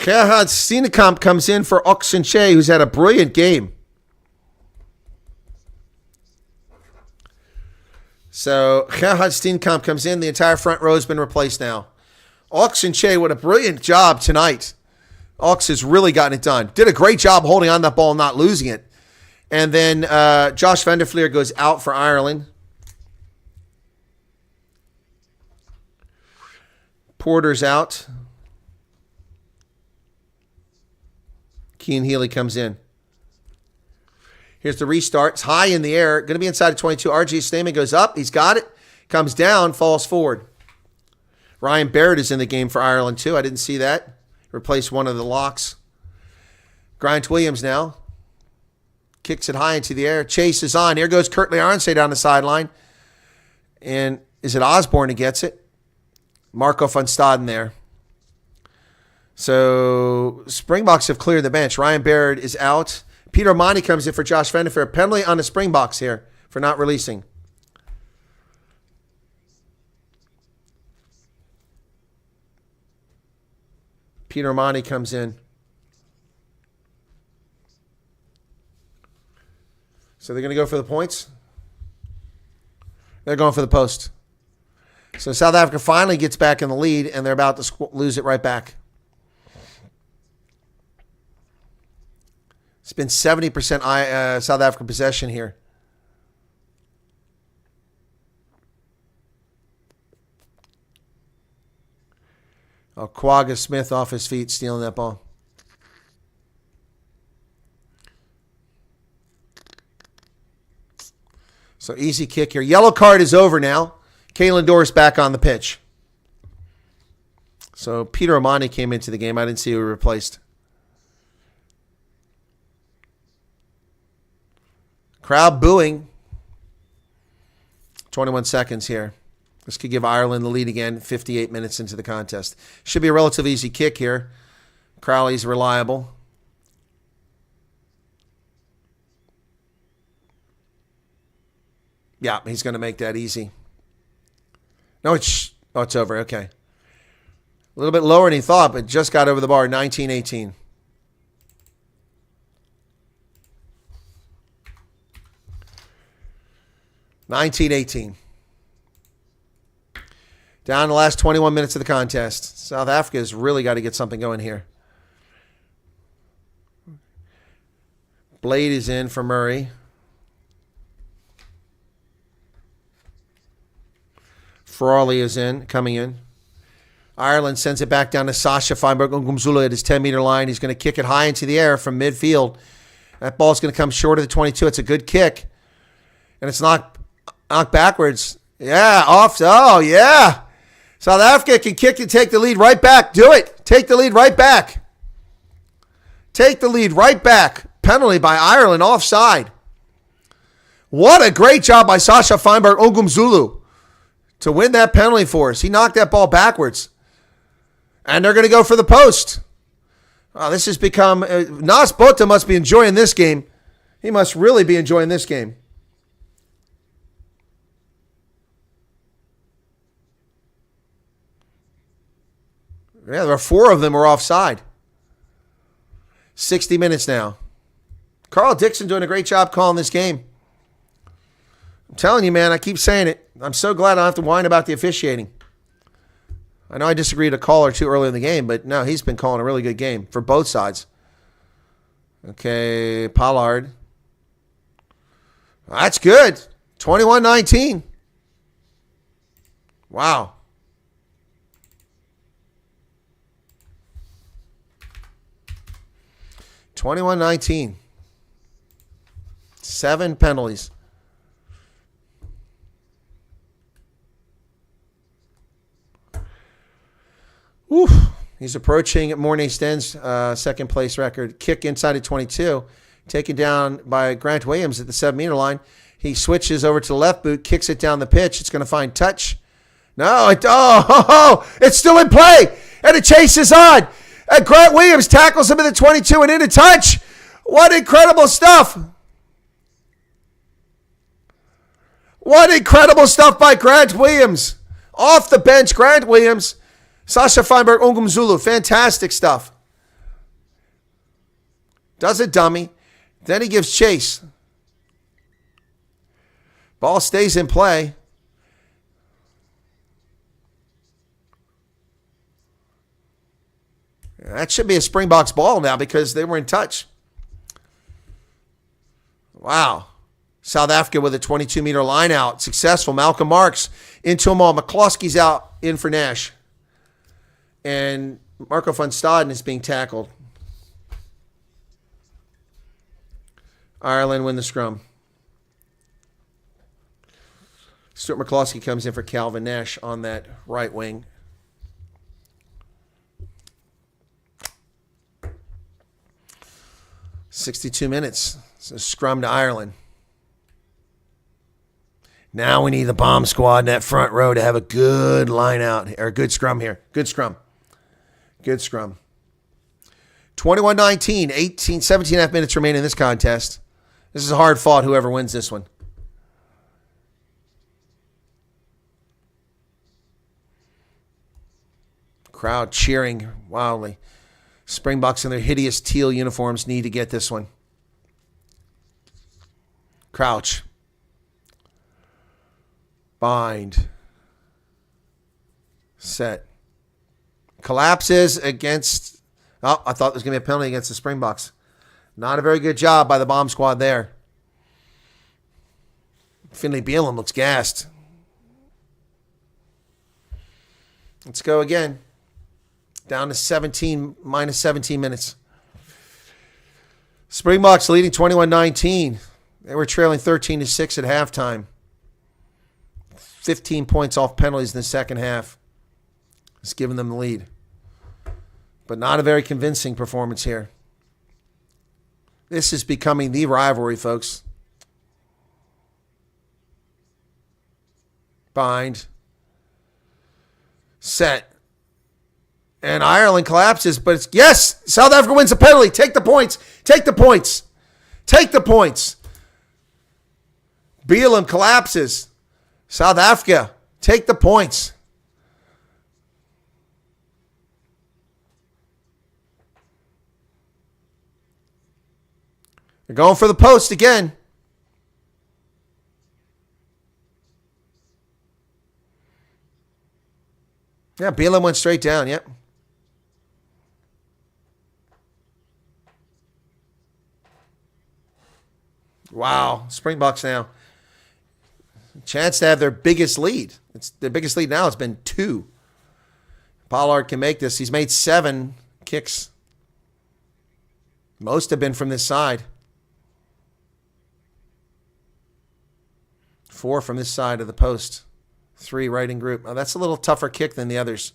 Gerhard Steenkamp comes in for Oxenche, who's had a brilliant game. So Gerhard Steenkamp comes in. The entire front row has been replaced now. Oxenche, what a brilliant job tonight. Ox has really gotten it done. Did a great job holding on that ball and not losing it. And then Josh van der Fleer goes out for Ireland. Porter's out. Cian Healy comes in. Here's the restart. It's high in the air. Going to be inside of 22. RG Stamen goes up. He's got it. Comes down. Falls forward. Ryan Barrett is in the game for Ireland too. I didn't see that. Replaced one of the locks. Grant Williams now. Kicks it high into the air. Chase is on. Here goes Kurtley Arnsey down the sideline. And is it Osborne who gets it? Marco van Staden there. So Springboks have cleared the bench. Ryan Barrett is out. Peter Monty comes in for Josh van der Fleer. Penalty on the Springboks here for not releasing. Peter Monty comes in. So they're going to go for the points? They're going for the post. So South Africa finally gets back in the lead, and they're about to lose it right back. It's been 70% South African possession here. Oh, Quagga Smith off his feet, stealing that ball. So easy kick here. Yellow card is over now. Kalen Doris back on the pitch. So Peter Omani came into the game. I didn't see who replaced. Crowd booing. 21 seconds here. This could give Ireland the lead again, 58 minutes into the contest. Should be a relatively easy kick here. Crowley's reliable. Yeah, he's going to make that easy. No, it's over. Okay. A little bit lower than he thought, but just got over the bar, 19-18. Down the last 21 minutes of the contest. South Africa has really got to get something going here. Blade is in for Murray. Frawley is coming in. Ireland sends it back down to Sasha Feinberg Ngumzulu at his 10-meter line. He's going to kick it high into the air from midfield. That ball's going to come short of the 22. It's a good kick. And it's knocked backwards. Yeah, off. Oh, yeah. South Africa can kick and take the lead right back. Do it. Take the lead right back. Take the lead right back. Penalty by Ireland, offside. What a great job by Sasha Feinberg Ngumzulu to win that penalty for us. He knocked that ball backwards. And they're going to go for the post. Oh, this has become... Nas Botha must be enjoying this game. He must really be enjoying this game. Yeah, there are 4 of them are offside. 60 minutes now. Carl Dixon doing a great job calling this game. I'm telling you, man, I keep saying it. I'm so glad I don't have to whine about the officiating. I know I disagreed a call or two early in the game, but no, he's been calling a really good game for both sides. Okay, Pollard. That's good. 21-19. Wow. (21-19). 7 penalties. Oof. He's approaching Mornay Sten's second place record. Kick inside of 22. Taken down by Grant Williams at the 7-meter line. He switches over to the left boot, kicks it down the pitch. It's going to find touch. No, it's still in play. And it chases on. And Grant Williams tackles him at the 22 and into touch. What incredible stuff. What incredible stuff by Grant Williams. Off the bench, Grant Williams. Sasha Feinberg, Ongumzulu, fantastic stuff. Does a dummy. Then he gives chase. Ball stays in play. That should be a Springboks ball now because they were in touch. Wow. South Africa with a 22-meter line out. Successful. Malcolm Marks into them all. McCloskey's out in for Nash. And Marco van Staden is being tackled. Ireland win the scrum. Stuart McCloskey comes in for Calvin Nash on that right wing. (62 minutes). It's a scrum to Ireland. Now we need the bomb squad in that front row to have a good line out, or a good scrum here. Good scrum. Good scrum. 21-19, 17 and a half minutes remain in this contest. This is a hard fought, whoever wins this one. Crowd cheering wildly. Springboks in their hideous teal uniforms need to get this one. Crouch. Bind. Set. Collapses against... Oh, I thought there was going to be a penalty against the Springboks. Not a very good job by the bomb squad there. Finley Beelum looks gassed. Let's go again. Down to 17, minus 17 minutes. Springboks leading 21-19. They were trailing 13-6 at halftime. 15 points off penalties in the second half. It's giving them the lead. But not a very convincing performance here. This is becoming the rivalry, folks. Bind. Set. And Ireland collapses, but it's, yes, South Africa wins the penalty. Take the points. Take the points. Take the points. Beelum collapses. South Africa, take the points. They're going for the post again. Yeah, Beelum went straight down, yep. Wow, Springboks now. Chance to have their biggest lead. Their biggest lead now has been 2. Pollard can make this. He's made 7 kicks. Most have been from this side. 4 from this side of the post. 3 right in group. Oh, that's a little tougher kick than the others.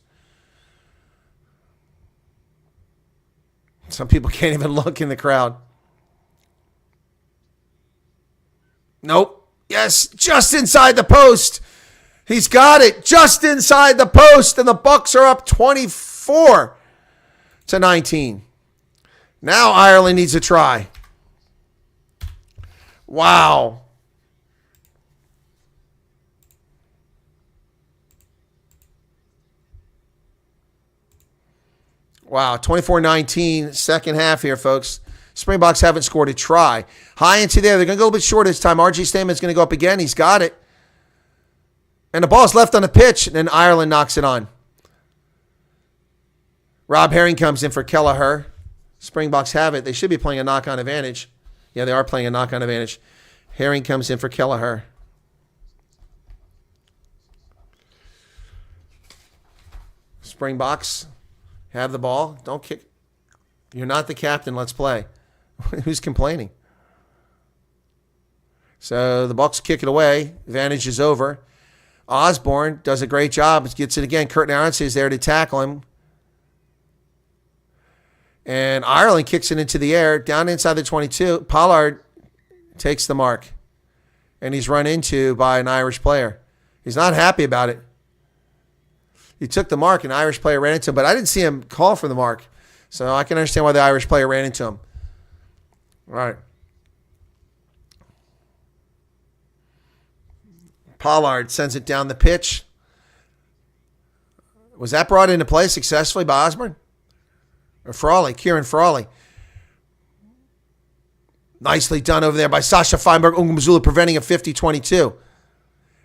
Some people can't even look in the crowd. Nope. Yes, just inside the post. He's got it. Just inside the post. And the Bucks are up 24-19. Now Ireland needs a try. Wow. Wow, 24-19, second half here, folks. Springboks haven't scored a try. High into there. They're going to go a little bit short this time. RG Staman's going to go up again. He's got it. And the ball's left on the pitch, and then Ireland knocks it on. Rob Herring comes in for Kelleher. Springboks have it. They should be playing a knock-on advantage. Yeah, they are playing a knock-on advantage. Herring comes in for Kelleher. Springboks have the ball. Don't kick. You're not the captain. Let's play. Who's complaining? So the Bucks kick it away. Advantage is over. Osborne does a great job. Gets it again. Curtin Aronson is there to tackle him. And Ireland kicks it into the air, down inside the 22. Pollard takes the mark. And he's run into by an Irish player. He's not happy about it. He took the mark, and an Irish player ran into him, but I didn't see him call for the mark. So I can understand why the Irish player ran into him. All right. Pollard sends it down the pitch. Was that brought into play successfully by Osborne? Or Frawley, Kieran Frawley. Nicely done over there by Sasha Feinberg. Ungumzulu preventing a 50-22.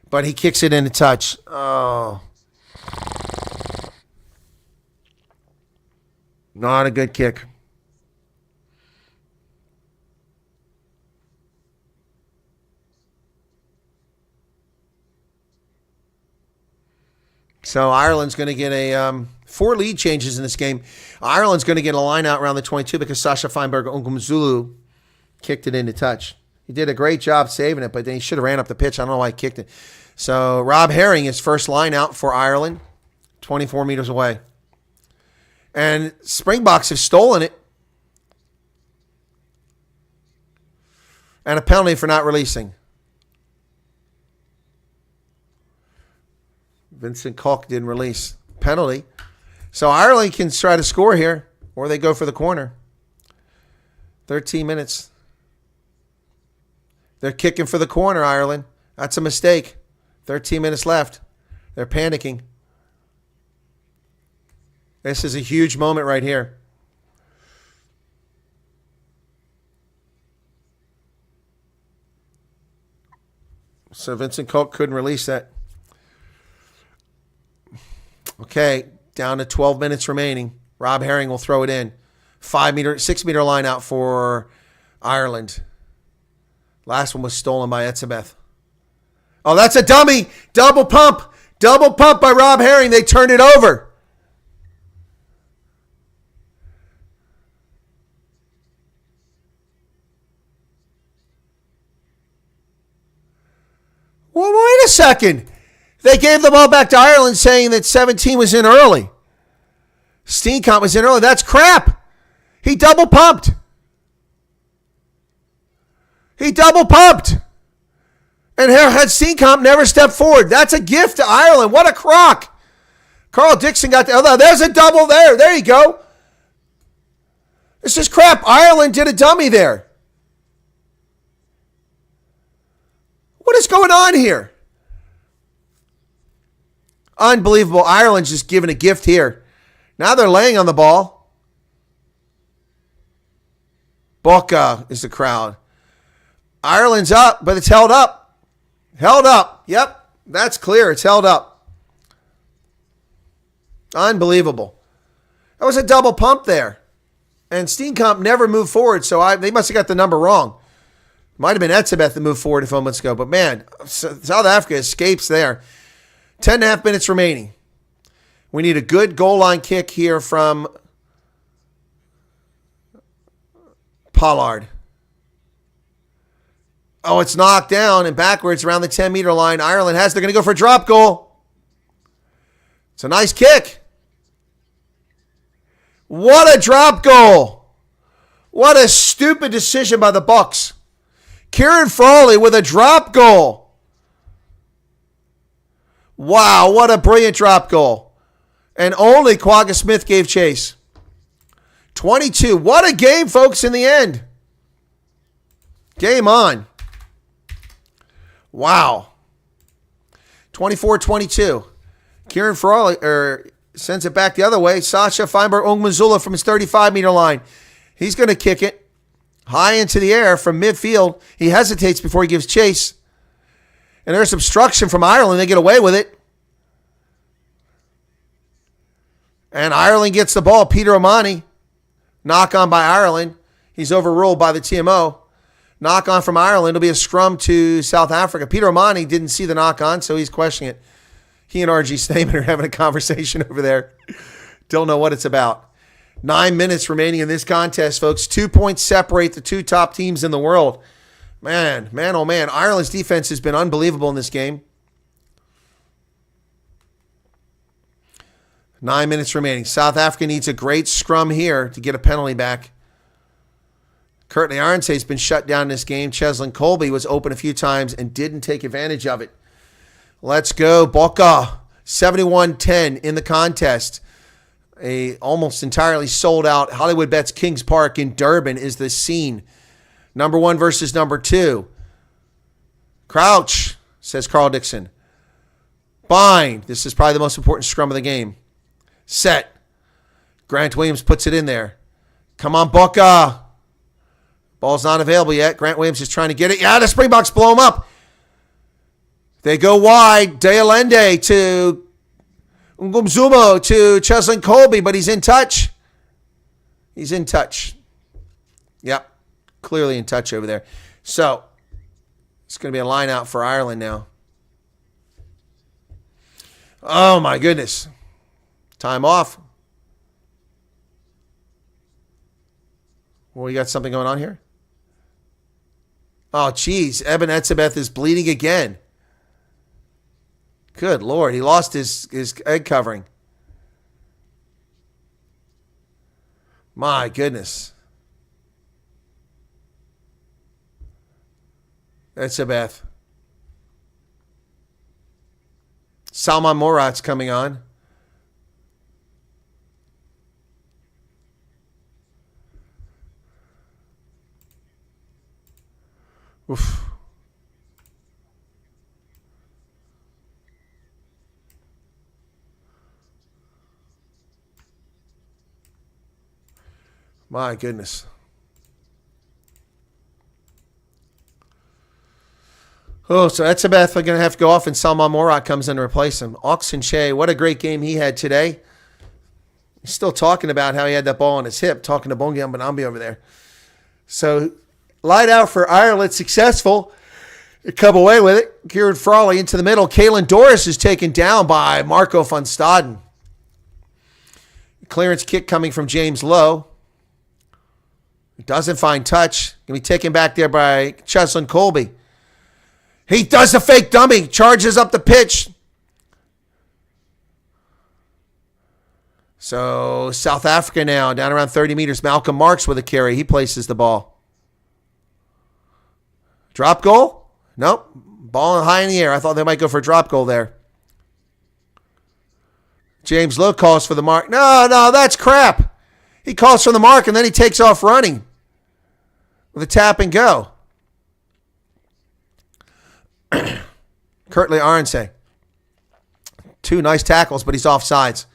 But he kicks it in a touch. Oh. Not a good kick. So Ireland's going to get a 4 lead changes in this game. Ireland's going to get a line out around the 22 because Sasha Feinberg Ungumzulu kicked it into touch. He did a great job saving it, but then he should have ran up the pitch. I don't know why he kicked it. So Rob Herring is first line out for Ireland, 24 meters away. And Springboks have stolen it. And a penalty for not releasing. Vincent Koch didn't release. Penalty. So Ireland can try to score here, or they go for the corner. 13 minutes. They're kicking for the corner, Ireland. That's a mistake. 13 minutes left. They're panicking. This is a huge moment right here. So Vincent Koch couldn't release that. Okay, down to 12 minutes remaining. Rob Herring will throw it in. 6 meter line out for Ireland. Last one was stolen by Etzebeth. Oh, that's a dummy. Double pump. Double pump by Rob Herring. They turned it over. Well, wait a second. They gave the ball back to Ireland saying that 17 was in early. Steenkamp was in early. That's crap. He double pumped. He double pumped. And had Steenkamp never stepped forward. That's a gift to Ireland. What a crock. Carl Dixon got the other. There's a double there. There you go. This is crap. Ireland did a dummy there. What is going on here? Unbelievable. Ireland's just giving a gift here. Now they're laying on the ball. Boca is the crowd. Ireland's up, but it's held up. Held up. Yep, that's clear. It's held up. Unbelievable. That was a double pump there. And Steenkamp never moved forward, so they must have got the number wrong. Might have been Etzebeth that moved forward a few moments ago. But, man, South Africa escapes there. 10.5 minutes remaining. We need a good goal line kick here from Pollard. Oh, it's knocked down and backwards around the 10-meter line. Ireland they're going to go for a drop goal. It's a nice kick. What a drop goal. What a stupid decision by the Bucks. Kieran Frawley with a drop goal. Wow, what a brilliant drop goal. And only Quagga Smith gave chase. 22. What a game, folks, in the end. Game on. Wow. 24-22. Kieran Frawley, Sends it back the other way. Sasha Feinberg Ongmanzula from his 35-meter line. He's going to kick it high into the air from midfield. He hesitates before he gives chase. And there's obstruction from Ireland. They get away with it. And Ireland gets the ball. Peter O'Mahony. Knock on by Ireland. He's overruled by the TMO. Knock on from Ireland. It'll be a scrum to South Africa. Peter O'Mahony didn't see the knock on, so he's questioning it. He and RG Stamen are having a conversation over there. Don't know what it's about. 9 minutes remaining in this contest, folks. 2 points separate the two top teams in the world. Man, oh man. Ireland's defense has been unbelievable in this game. 9 minutes remaining. South Africa needs a great scrum here to get a penalty back. Curtly Arnsey has been shut down in this game. Cheslin Colby was open a few times and didn't take advantage of it. Let's go. Boka, 71-10 in the contest. A almost entirely sold out Hollywood Bets Kings Park in Durban is the scene. Number 1 versus number 2. Crouch, says Carl Dixon. Bind. This is probably the most important scrum of the game. Set. Grant Williams puts it in there. Come on, Boka. Ball's not available yet. Grant Williams is trying to get it. Yeah, the Springboks blow him up. They go wide. Dealende to Ngumzumo to Cheslin Colby, but he's in touch. He's in touch. Yep. Clearly in touch over there. So, it's going to be a line out for Ireland now. Oh, my goodness. Time off. Well, you got something going on here? Oh, geez. Eben Etzebeth is bleeding again. Good Lord. He lost his egg covering. My goodness. Etzebeth. Salman Morat's coming on. Oof. My goodness. Oh, so Etzebeth are going to have to go off and Salman Morat comes in to replace him. Oxen Shea, what a great game he had today. He's still talking about how he had that ball on his hip, talking to Bongi Mbanambi over there. So, light out for Ireland, successful. They come away with it. Kieran Frawley into the middle. Caelan Doris is taken down by Marco van Staden. Clearance kick coming from James Lowe. Doesn't find touch. Going to be taken back there by Cheslin Colby. He does a fake dummy. Charges up the pitch. So South Africa now down around 30 meters. Malcolm Marks with a carry. He places the ball. Drop goal? Nope. Ball high in the air. I thought they might go for a drop goal there. James Lowe calls for the mark. No, that's crap. He calls for the mark and then he takes off running with a tap and go. Curtly Arnsey. 2 nice tackles, but he's offsides.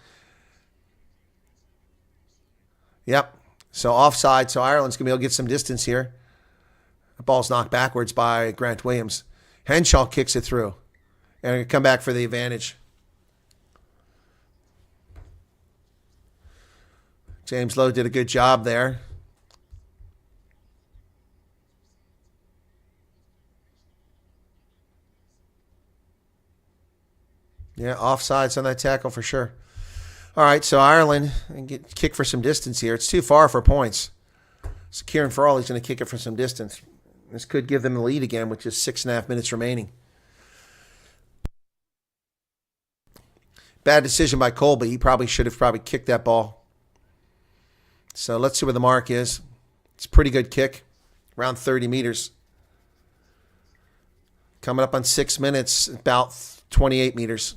Yep. So offside. So Ireland's going to be able to get some distance here. The ball's knocked backwards by Grant Williams. Henshaw kicks it through. And come back for the advantage. James Lowe did a good job there. Yeah, offsides on that tackle for sure. All right, so Ireland get kick for some distance here. It's too far for points. So Kieran Frawley's going to kick it for some distance. This could give them the lead again with just 6.5 minutes remaining. Bad decision by Colby. He probably should have kicked that ball. So let's see where the mark is. It's a pretty good kick. Around 30 meters. Coming up on 6 minutes, about 28 meters.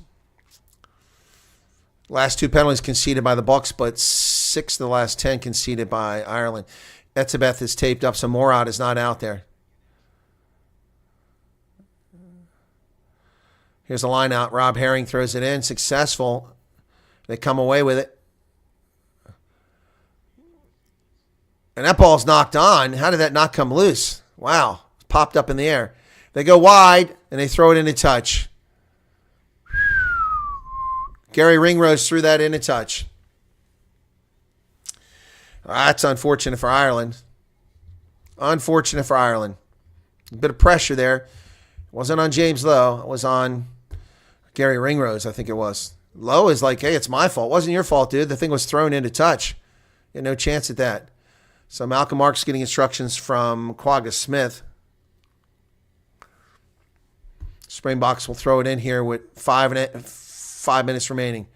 Last 2 penalties conceded by the Bucks, but 6 of the last 10 conceded by Ireland. Etzebeth is taped up, so Morat is not out there. Here's a line out. Rob Herring throws it in. Successful. They come away with it. And that ball's knocked on. How did that not come loose? Wow. Popped up in the air. They go wide, and they throw it into touch. Gary Ringrose threw that into touch. That's unfortunate for Ireland. Unfortunate for Ireland. A bit of pressure there. It wasn't on James Lowe. It was on Gary Ringrose, I think it was. Lowe is like, hey, it's my fault. It wasn't your fault, dude. The thing was thrown into touch. You had no chance at that. So Malcolm Marks getting instructions from Quagga Smith. Springboks will throw it in here with 5 minutes remaining.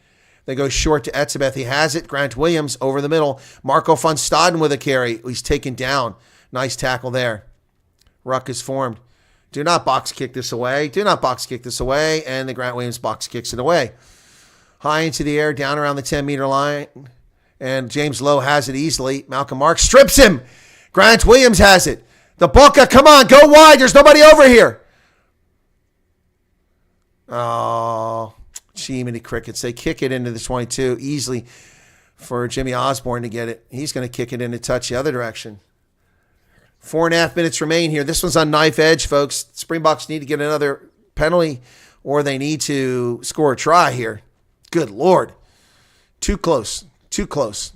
They go short to Etzebeth. He has it. Grant Williams over the middle. Marco van Staden with a carry. He's taken down. Nice tackle there. Ruck is formed. Do not box kick this away. Do not box kick this away. And the Grant Williams box kicks it away. High into the air, down around the 10-meter line. And James Lowe has it easily. Malcolm Marks strips him. Grant Williams has it. The Boca, come on, go wide. There's nobody over here. Oh, Jiminy Crickets. They kick it into the 22 easily for Jimmy Osborne to get it. He's going to kick it into touch the other direction. 4.5 minutes remain here. This one's on knife edge, folks. Springboks need to get another penalty or they need to score a try here. Good Lord. Too close. Too close.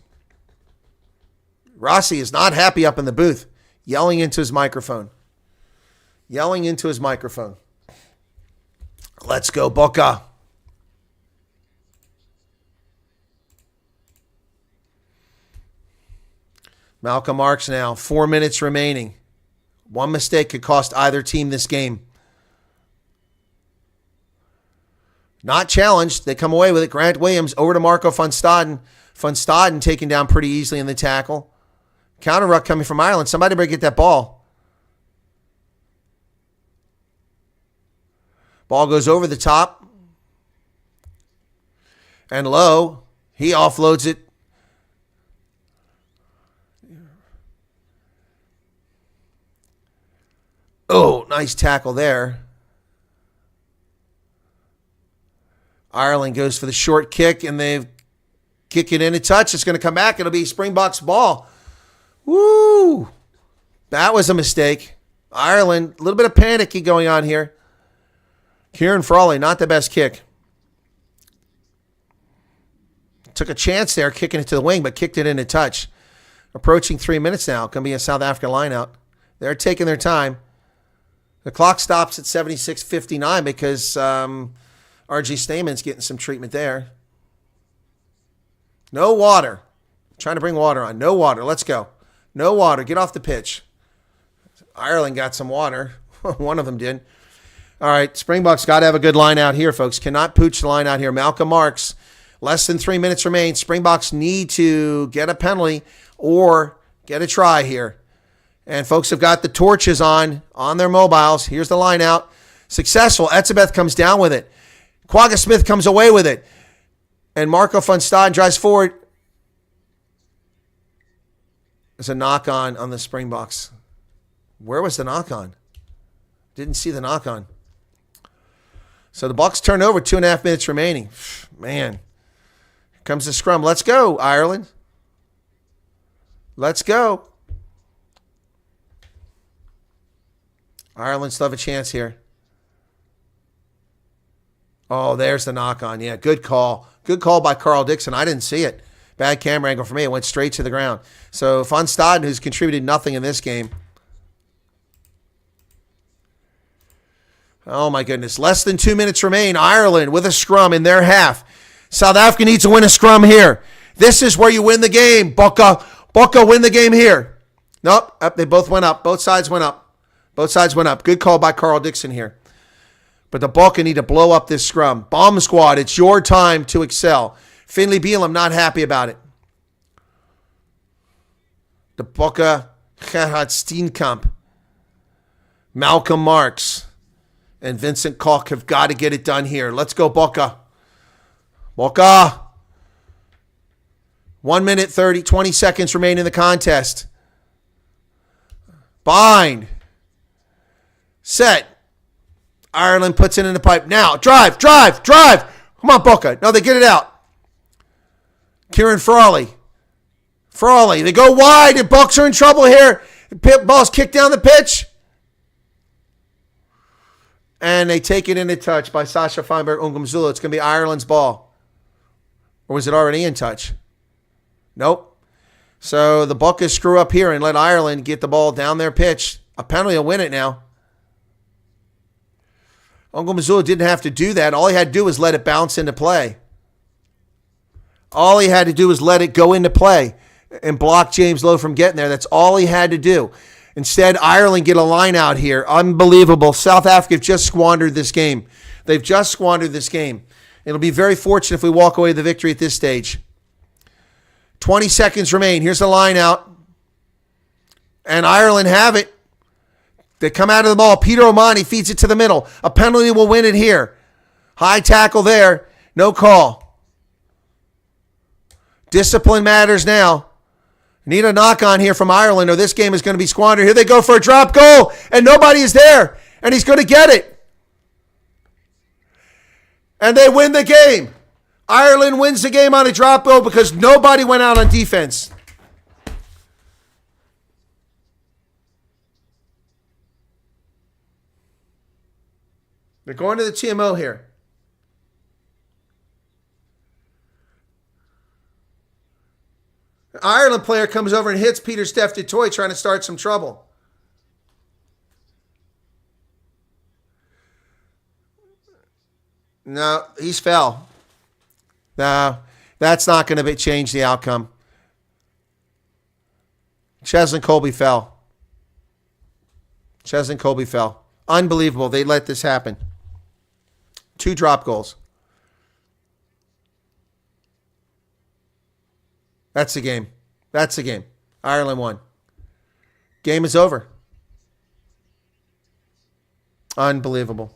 Rossi is not happy up in the booth, yelling into his microphone. Yelling into his microphone. Let's go, Boca. Malcolm Marks now. 4 minutes remaining. One mistake could cost either team this game. Not challenged. They come away with it. Grant Williams over to Marco van Staden. Van Staden taken down pretty easily in the tackle. Counter ruck coming from Ireland. Somebody better get that ball. Ball goes over the top. And Lowe, he offloads it. Oh, nice tackle there. Ireland goes for the short kick, and they kick it in a touch. It's going to come back. It'll be Springboks ball. Woo! That was a mistake. Ireland, a little bit of panicky going on here. Kieran Frawley, not the best kick. Took a chance there, kicking it to the wing, but kicked it in a touch. Approaching 3 minutes now. Going to be a South African lineout. They're taking their time. The clock stops at 76:59 because R.G. Stayman's getting some treatment there. No water. Trying to bring water on. No water. Let's go. No water. Get off the pitch. Ireland got some water. One of them did. All right. Springboks got to have a good line out here, folks. Cannot pooch the line out here. Malcolm Marks. Less than 3 minutes remain. Springboks need to get a penalty or get a try here. And folks have got the torches on their mobiles. Here's the line out. Successful. Etzebeth comes down with it. Quagga Smith comes away with it. And Marco van Staden drives forward. There's a knock on the Springboks. Where was the knock on? Didn't see the knock on. So the Bucks turn over. 2.5 minutes remaining. Man. Here comes the scrum. Let's go, Ireland. Let's go. Ireland still have a chance here. Oh, there's the knock on. Yeah, good call. Good call by Carl Dixon. I didn't see it. Bad camera angle for me. It went straight to the ground. So Van Staden, who's contributed nothing in this game. Oh, my goodness. Less than 2 minutes remain. Ireland with a scrum in their half. South Africa needs to win a scrum here. This is where you win the game. Boca win the game here. Nope. They both went up. Both sides went up. Both sides went up. Good call by Carl Dixon here. But the Boca need to blow up this scrum. Bomb squad, it's your time to excel. Finley Beelum not happy about it. The Boca, Gerhard Steenkamp, Malcolm Marks, and Vincent Koch have got to get it done here. Let's go, Boca. Boca. 1 minute 20 seconds remain in the contest. Bind. Set. Ireland puts it in the pipe. Now, drive. Come on, Boca. No, they get it out. Kieran Frawley. Frawley. They go wide. The Bucks are in trouble here. Ball's kicked down the pitch. And they take it into touch by Sasha Feinberg Ungumzulu. It's going to be Ireland's ball. Or was it already in touch? Nope. So the Buckers screw up here and let Ireland get the ball down their pitch. A penalty will win it now. Ungumzulu didn't have to do that. All he had to do was let it bounce into play. All he had to do was let it go into play and block James Lowe from getting there. That's all he had to do. Instead, Ireland get a line out here. Unbelievable. South Africa have just squandered this game. They've just squandered this game. It'll be very fortunate if we walk away with the victory at this stage. 20 seconds remain. Here's the line out. And Ireland have it. They come out of the ball. Peter O'Mahony feeds it to the middle. A penalty will win it here. High tackle there. No call. Discipline matters now. Need a knock on here from Ireland or this game is going to be squandered. Here they go for a drop goal and nobody is there and he's going to get it. And they win the game. Ireland wins the game on a drop goal because nobody went out on defense. They're going to the TMO here. An Ireland player comes over and hits Peter Steph DeToy trying to start some trouble. No, he's fell. No, that's not going to change the outcome. Cheslin Colby fell. Cheslin Colby fell. Unbelievable. They let this happen. 2 drop goals. That's the game. That's the game. Ireland won. Game is over. Unbelievable.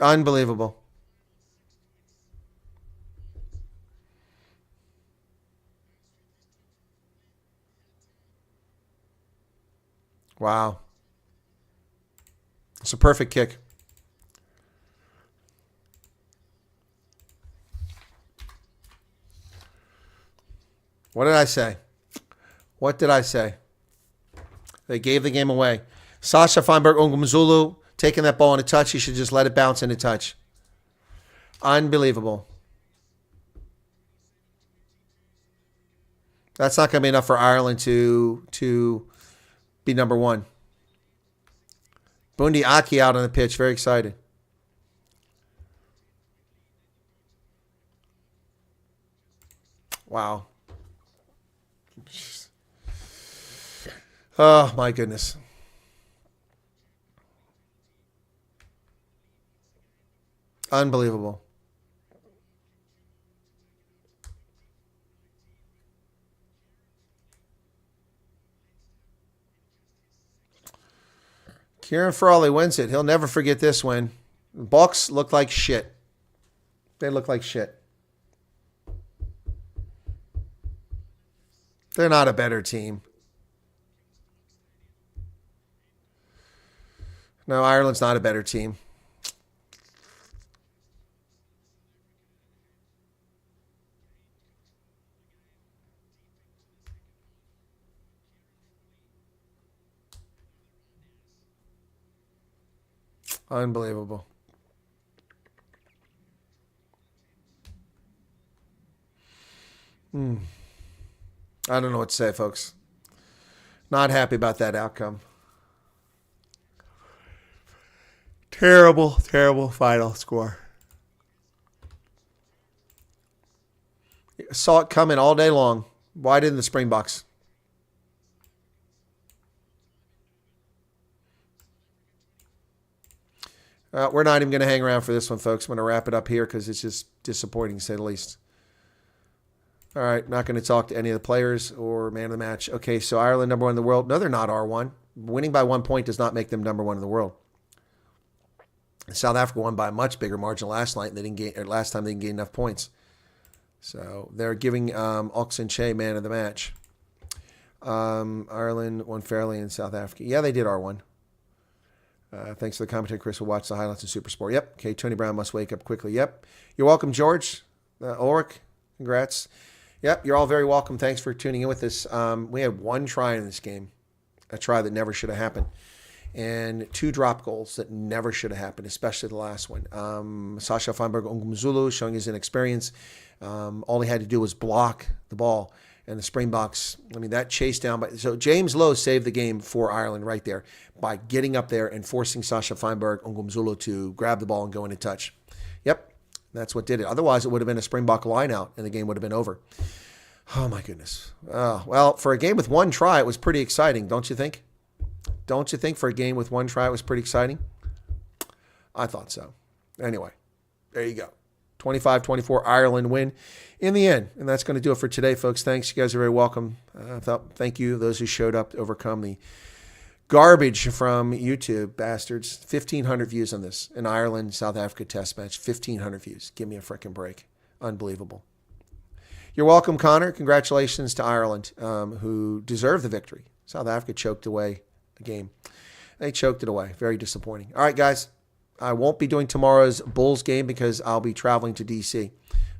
Unbelievable. Wow. It's a perfect kick. What did I say? What did I say? They gave the game away. Sasha Feinberg Ungumzulu taking that ball in a touch. He should just let it bounce into touch. Unbelievable. That's not going to be enough for Ireland to be number 1. Bundi Aki out on the pitch. Very excited. Wow. Oh, my goodness. Unbelievable. Kieran Frawley wins it. He'll never forget this win. The Bucks look like shit. They look like shit. They're not a better team. No, Ireland's not a better team. Unbelievable. I don't know what to say, folks. Not happy about that outcome. Terrible, terrible final score. Saw it coming all day long. Why didn't the Springboks? We're not even going to hang around for this one, folks. I'm going to wrap it up here because it's just disappointing, to say the least. All right, not going to talk to any of the players or man of the match. Okay, so Ireland, number 1 in the world. No, they're not R1. Winning by 1 point does not make them number 1 in the world. South Africa won by a much bigger margin last night. Last time they didn't gain enough points. So they're giving Oxenche man of the match. Ireland won fairly in South Africa. Yeah, they did R1. Thanks for the commentary. Chris will watch the highlights in Supersport. Yep. Okay, Tony Brown must wake up quickly. Yep. You're welcome, George. Ulrich, congrats. Yep, you're all very welcome. Thanks for tuning in with us. We had one try in this game, a try that never should have happened, and 2 drop goals that never should have happened, especially the last one. Sasha Feinberg Ongumzulu showing his inexperience. All he had to do was block the ball. And the Springboks, I mean, that chase down. So James Lowe saved the game for Ireland right there by getting up there and forcing Sasha Feinberg Ongumzulu to grab the ball and go in and touch. Yep, that's what did it. Otherwise, it would have been a Springbok line out and the game would have been over. Oh, my goodness. Well, for a game with one try, it was pretty exciting, don't you think? Don't you think for a game with one try, it was pretty exciting? I thought so. Anyway, there you go. 25-24 Ireland win in the end. And that's going to do it for today, folks. Thanks. You guys are very welcome. Thank you, those who showed up to overcome the garbage from YouTube, bastards. 1,500 views on this. An Ireland-South Africa test match. 1,500 views. Give me a freaking break. Unbelievable. You're welcome, Connor. Congratulations to Ireland, who deserved the victory. South Africa choked away the game. They choked it away. Very disappointing. All right, guys. I won't be doing tomorrow's Bulls game because I'll be traveling to D.C.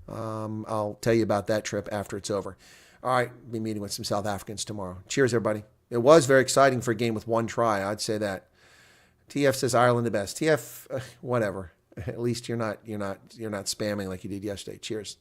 I'll tell you about that trip after it's over. All right, be meeting with some South Africans tomorrow. Cheers, everybody. It was very exciting for a game with one try. I'd say that. TF says Ireland the best. TF, whatever. At least you're not spamming like you did yesterday. Cheers.